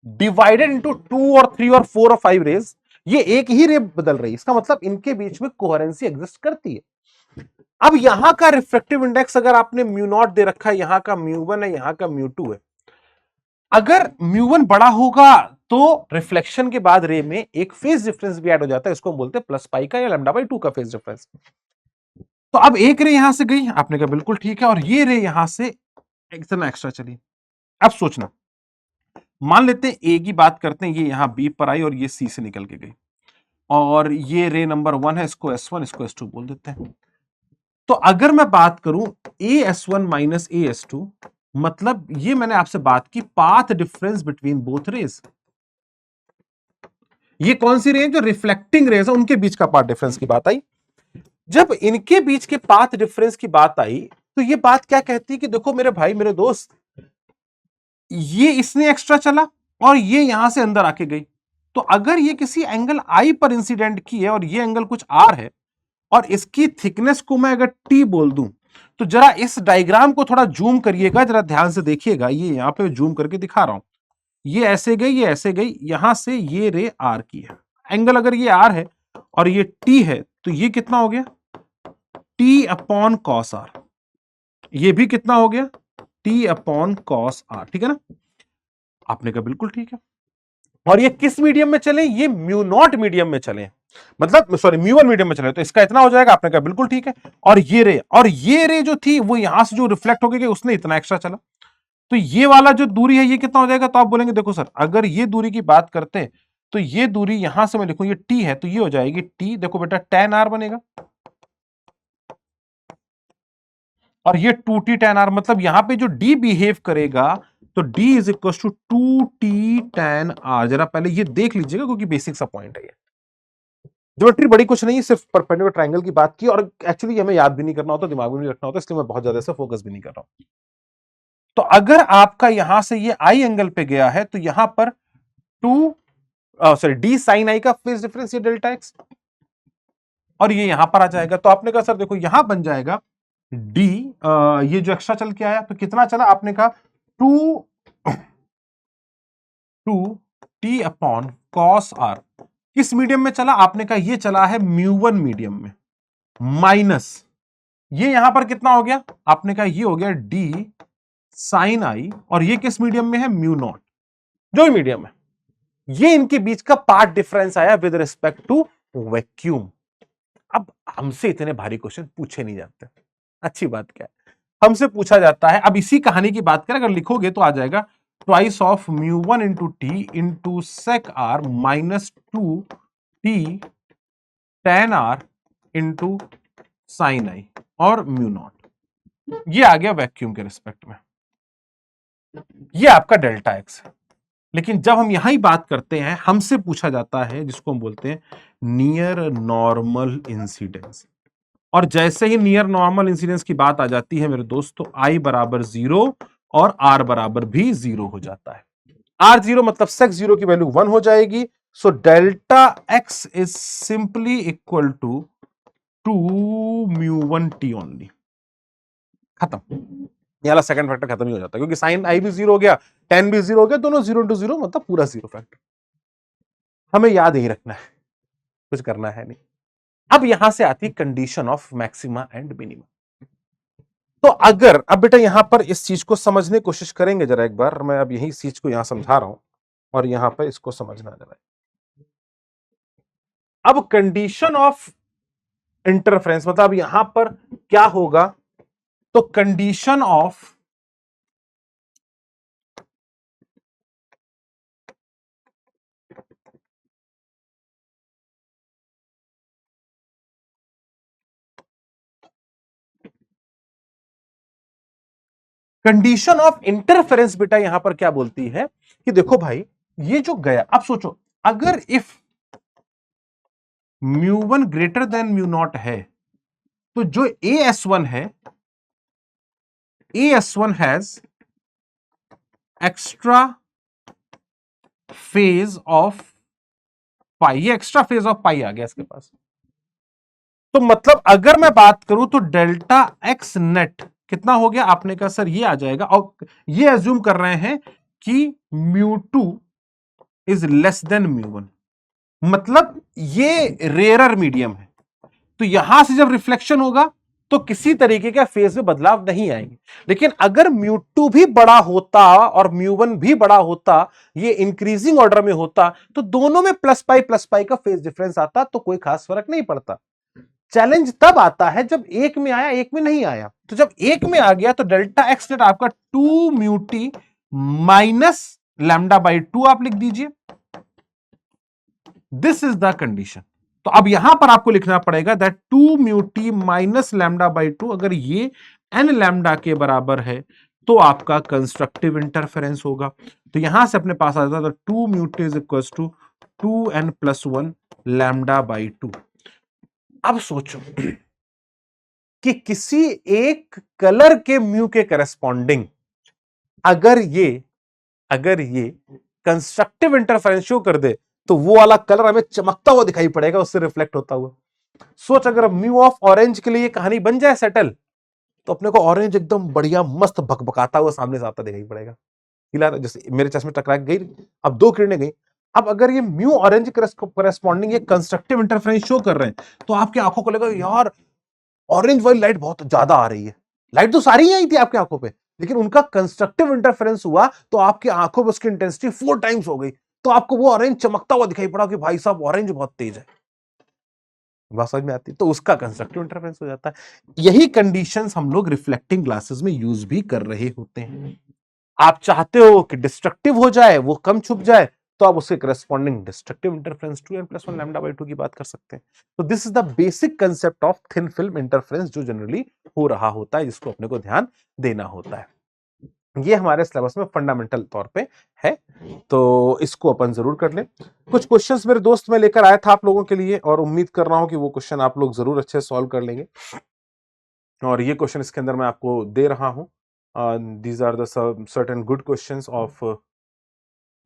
डिवाइडेड इनटू 2 और 3 और 4 और 5 रेज, ये एक ही रे बदल रही है, इसका मतलब इनके बीच में कोहेरेंसी एग्जिस्ट करती है। अब यहां का रिफ्रेक्टिव इंडेक्स अगर आपने म्यू नॉट दे रखा है, यहां का म्यू 1 है, यहां का म्यू 2 है, अगर म्यू 1 बड़ा होगा तो रिफ्लेक्शन के बाद रे में एक फेज डिफरेंस भी ऐड हो जाता है, इसको हम बोलते हैं प्लस पाई का या λ/2 का फेज डिफरेंस। तो अब एक रे यहां से गई, आपने कहा बिल्कुल ठीक है, और ये रे यहां से इतना एक्स्ट्रा चली। अब सोचना, मान लेते हैं ए की बात करते हैं, ये यहां बी पर आई और ये सी से निकल के गई, और ये रे नंबर 1 है, इसको S1 इसको S2 बोल देते हैं। तो अगर मैं बात करूं AS1 माइनस AS2, मतलब ये मैंने आपसे बात की path difference between both rays. ये कौन सी रे जो रिफ्लेक्टिंग रेज है उनके बीच का पाथ डिफरेंस की बात आई। जब इनके बीच के पाथ डिफरेंस की बात आई, तो ये बात क्या कहती है कि देखो मेरे भाई मेरे दोस्त, ये इसने एक्स्ट्रा चला और ये यहां से अंदर आके गई, तो अगर ये किसी एंगल आई पर इंसिडेंट की है और ये एंगल कुछ आर है, और इसकी थिकनेस को मैं अगर टी बोल दूं, तो जरा इस डायग्राम को थोड़ा जूम करिएगा, जरा ध्यान से देखिएगा, ये यहां पे जूम करके दिखा रहा हूं। ये ऐसे गई, ये ऐसे गई, यहां से ये रे आर की है। एंगल अगर ये आर है और ये टी है, तो ये कितना हो गया, टी अपॉन कॉस आर। ये भी कितना हो गया, टी अपॉन कॉस आर। ठीक है ना, आपने कहा बिल्कुल ठीक है। और ये किस मीडियम में चले, ये म्यू नॉट मीडियम में चले, मतलब सॉरी म्यू वन मीडियम में चले, तो इसका इतना हो जाएगा। आपने कहा बिल्कुल ठीक है। और ये रे जो थी वो यहां से जो रिफ्लेक्ट हो गई, उसने इतना एक्स्ट्रा चला, तो ये वाला जो दूरी है ये कितना हो जाएगा। तो आप बोलेंगे देखो सर, अगर ये दूरी की बात करते हैं तो ये दूरी यहां से मैं लिखूं, ये टी है, तो ये हो जाएगी टी, देखो बेटा tan r बनेगा, और ये 2t tan r, मतलब यहां पे जो d बिहेव करेगा तो d is equal to 2t tan r। जरा पहले ये देख लीजिएगा, क्योंकि बेसिक सा पॉइंट है ये। ज्योमेट्री बड़ी कुछ नहीं है, सिर्फ परपेंडिकुलर ट्रायंगल की बात की, और एक्चुअली हमें याद भी नहीं करना होता, दिमाग में नहीं रखना होता, इसलिए मैं बहुत ज्यादा से फोकस भी नहीं कर रहा हूं। तो अगर आपका यहां से ये आई एंगल पे गया है, तो यहां पर डी साइन आई का फेज डिफरेंस, ये डेल्टा एक्स, और ये यहां पर आ जाएगा। तो आपने कहा सर देखो यहां बन जाएगा डी, ये जो एक्स्ट्रा चल के आया तो कितना चला, आपने कहा 2t अपॉन कॉस आर। किस मीडियम में चला, आपने कहा ये चला है म्यू वन मीडियम में, माइनस ये यहां पर कितना हो गया, आपने कहा ये हो गया डी साइन आई, और ये किस मीडियम में है, म्यू नॉट, जो भी मीडियम है। ये इनके बीच का पार्ट डिफरेंस आया विद रिस्पेक्ट टू वैक्यूम। अब हमसे इतने भारी क्वेश्चन पूछे नहीं जाते, अच्छी बात क्या है, हमसे पूछा जाता है। अब इसी कहानी की बात करें, अगर लिखोगे तो आ जाएगा twice of mu one into t into sec r minus 2t tan r into sine i और म्यू नॉट। ये आ गया वैक्यूम के रिस्पेक्ट में, ये आपका डेल्टा एक्स है। लेकिन जब हम यहां ही बात करते हैं, हमसे पूछा जाता है जिसको हम बोलते हैं नियर नॉर्मल इंसिडेंस, और जैसे ही नियर नॉर्मल इंसिडेंस की बात आ जाती है मेरे दोस्तों, आई बराबर 0 और आर बराबर भी 0 हो जाता है। आर 0 मतलब सेक 0 की वैल्यू 1 हो जाएगी। So delta x is simply equal to 2 mu 1 t only. खत्म, ये वाला सेकंड फैक्टर खत्म ही हो जाता है, क्योंकि साइन आई भी 0 हो गया, tan भी 0 हो गया, दोनों 0 इंटू 0 मतलब पूरा 0 फैक्टर। हमें याद ही रखना है, कुछ करना है नहीं। अब यहां से आती condition of maxima and minima. तो अगर अब बेटा यहां पर इस चीज को समझने की कोशिश करेंगे जरा एक बार, मैं अब यही चीज को यहां समझा रहा हूं और यहां पर इसको समझना जरा। अब कंडीशन ऑफ इंटरफेरेंस मतलब यहां पर क्या होगा, तो condition of condition of interference बेटा यहां पर क्या बोलती है कि देखो भाई, ये जो गया, अब सोचो अगर if mu one greater than mu not है, तो जो ए एस वन है, a s one has extra phase of pi, ये एक्स्ट्रा फेज ऑफ पाई आ गया इसके पास। तो मतलब अगर मैं बात करूं तो डेल्टा एक्स नेट कितना हो गया, आपने कहा सर ये आ जाएगा, और ये एज्यूम कर रहे हैं कि mu two is less than mu one, मतलब ये रेयरर मीडियम है। तो यहां से जब रिफ्लेक्शन होगा तो किसी तरीके का फेज में बदलाव नहीं आएंगे। लेकिन अगर म्यू टू भी बड़ा होता और म्यू वन भी बड़ा होता, ये इंक्रीजिंग ऑर्डर में होता, तो दोनों में प्लस पाई का फेज डिफरेंस आता, तो कोई खास फर्क नहीं पड़ता। चैलेंज तब आता है जब एक में आया एक में नहीं आया। तो जब एक में आ गया तो डेल्टा एक्स नेट आपका 2 mu T minus lambda by 2 आप लिख दीजिए, दिस इज द कंडीशन। तो अब यहां पर आपको लिखना पड़ेगा that 2 mu T minus lambda by 2, अगर ये एन लैम्डा के बराबर है तो आपका कंस्ट्रक्टिव इंटरफेरेंस होगा। तो यहां से अपने पास आ जाता है 2 mu t is equal to 2n plus 1 lambda by 2। अब सोचो कि किसी एक कलर के म्यू के करस्पॉन्डिंग अगर ये कंस्ट्रक्टिव इंटरफेरेंस शो कर दे, तो वो वाला कलर हमें चमकता हुआ दिखाई पड़ेगा, उससे रिफ्लेक्ट होता हुआ। सोच अगर म्यू ऑफ ऑरेंज के लिए कहानी बन जाए सेटल, तो अपने को ऑरेंज एकदम बढ़िया मस्त भकभकाता हुआ सामने से आता दिखाई पड़ेगा। हिला जैसे मेरे चश्मे टकरा के गई, अब 2 किरणें गई। अब अगर ये म्यू ऑरेंज करेस्पॉन्डिंग ये कंस्ट्रक्टिव इंटरफेरेंस शो कर रहे हैं, तो आपकी आंखों को लगेगा यार ऑरेंज वाली लाइट बहुत ज्यादा आ रही है। लाइट तो सारी ही आई थी आपकी आंखों पे, लेकिन उनका कंस्ट्रक्टिव इंटरफेरेंस हुआ तो आपकी आंखों पे उसकी इंटेंसिटी 4 टाइम्स हो गई। तो आपको वो ऑरेंज चमकता हुआ दिखाई पड़ा कि भाई साहब ऑरेंज बहुत तेज है। बात समझ में आती है? तो उसका कंस्ट्रक्टिव इंटरफेरेंस हो जाता है। यही कंडीशंस हम लोग रिफ्लेक्टिंग ग्लासेस में यूज भी कर रहे होते हैं। आप चाहते हो कि डिस्ट्रक्टिव हो जाए, वो कम छुप जाए, तो आप उसके corresponding destructive interference 2n+1 lambda by 2 की बात कर सकते हैं। तो this is the basic concept of thin film interference जो जनरली हो रहा होता है, जिसको अपने को ध्यान देना होता है। ये हमारे सिलेबस में फंडामेंटल तौर पे है, तो इसको अपन जरूर कर लें। कुछ क्वेश्चंस मेरे दोस्त मैं लेकर आया था आप लोगों के लिए, और उम्मीद कर रहा हूं कि वो क्वेश्चन आप लोग जरूर अच्छे से सॉल्व कर लेंगे। और ये क्वेश्चन इसके अंदर मैं आपको दे रहा हूं। These are the certain good questions of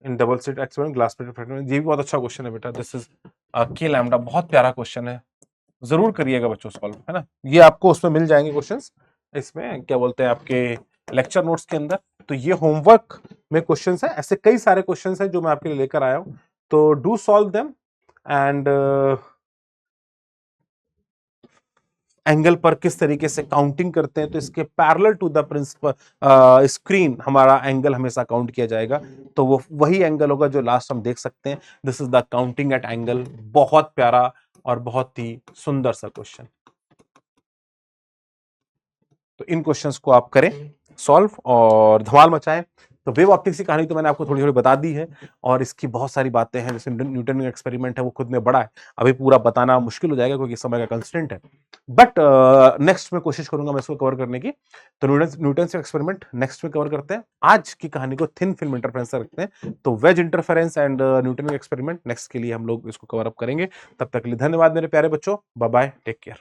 in double slit experiment, glass plate experiment. ये भी बहुत अच्छा क्वेश्चन है बेटा। दिस इज के लैम्डा, बहुत प्यारा क्वेश्चन है, जरूर करिएगा बच्चों सॉल्व, है ना। ये आपको उसमें मिल जाएंगे क्वेश्चंस, इसमें क्या बोलते हैं आपके लेक्चर नोट्स के अंदर। तो ये होमवर्क में क्वेश्चंस है, ऐसे कई सारे क्वेश्चंस हैं जो मैं आपके लिए लेकर आया हूं, तो do solve them. And angle पर किस तरीके से काउंटिंग करते हैं, तो इसके parallel to the principal screen हमारा एंगल हमेशा काउंट किया जाएगा, तो वो वही एंगल होगा जो लास्ट हम देख सकते हैं। This is the counting at angle. बहुत प्यारा और बहुत ही सुंदर सा क्वेश्चन। तो इन क्वेश्चंस को आप करें सॉल्व और धमाल मचाएं। तो वेव ऑप्टिक्स की कहानी तो मैंने आपको थोड़ी थोड़ी बता दी है, और इसकी बहुत सारी बातें हैं, जैसे न्यूटन का एक्सपेरिमेंट है वो खुद में बड़ा है, अभी पूरा बताना मुश्किल हो जाएगा क्योंकि समय का कंस्टेंट है। बट नेक्स्ट में कोशिश करूंगा मैं इसको कवर करने की। तो न्यूटन का एक्सपेरिमेंट नेक्स्ट में कवर करते हैं। आज की कहानी को थिन फिल्म इंटरफेरेंस से रखते हैं, तो wedge interference and Newton experiment next के लिए हम लोग इसको कवर अप करेंगे। तब तक के लिए धन्यवाद मेरे प्यारे बच्चों, बाय बाय, टेक केयर।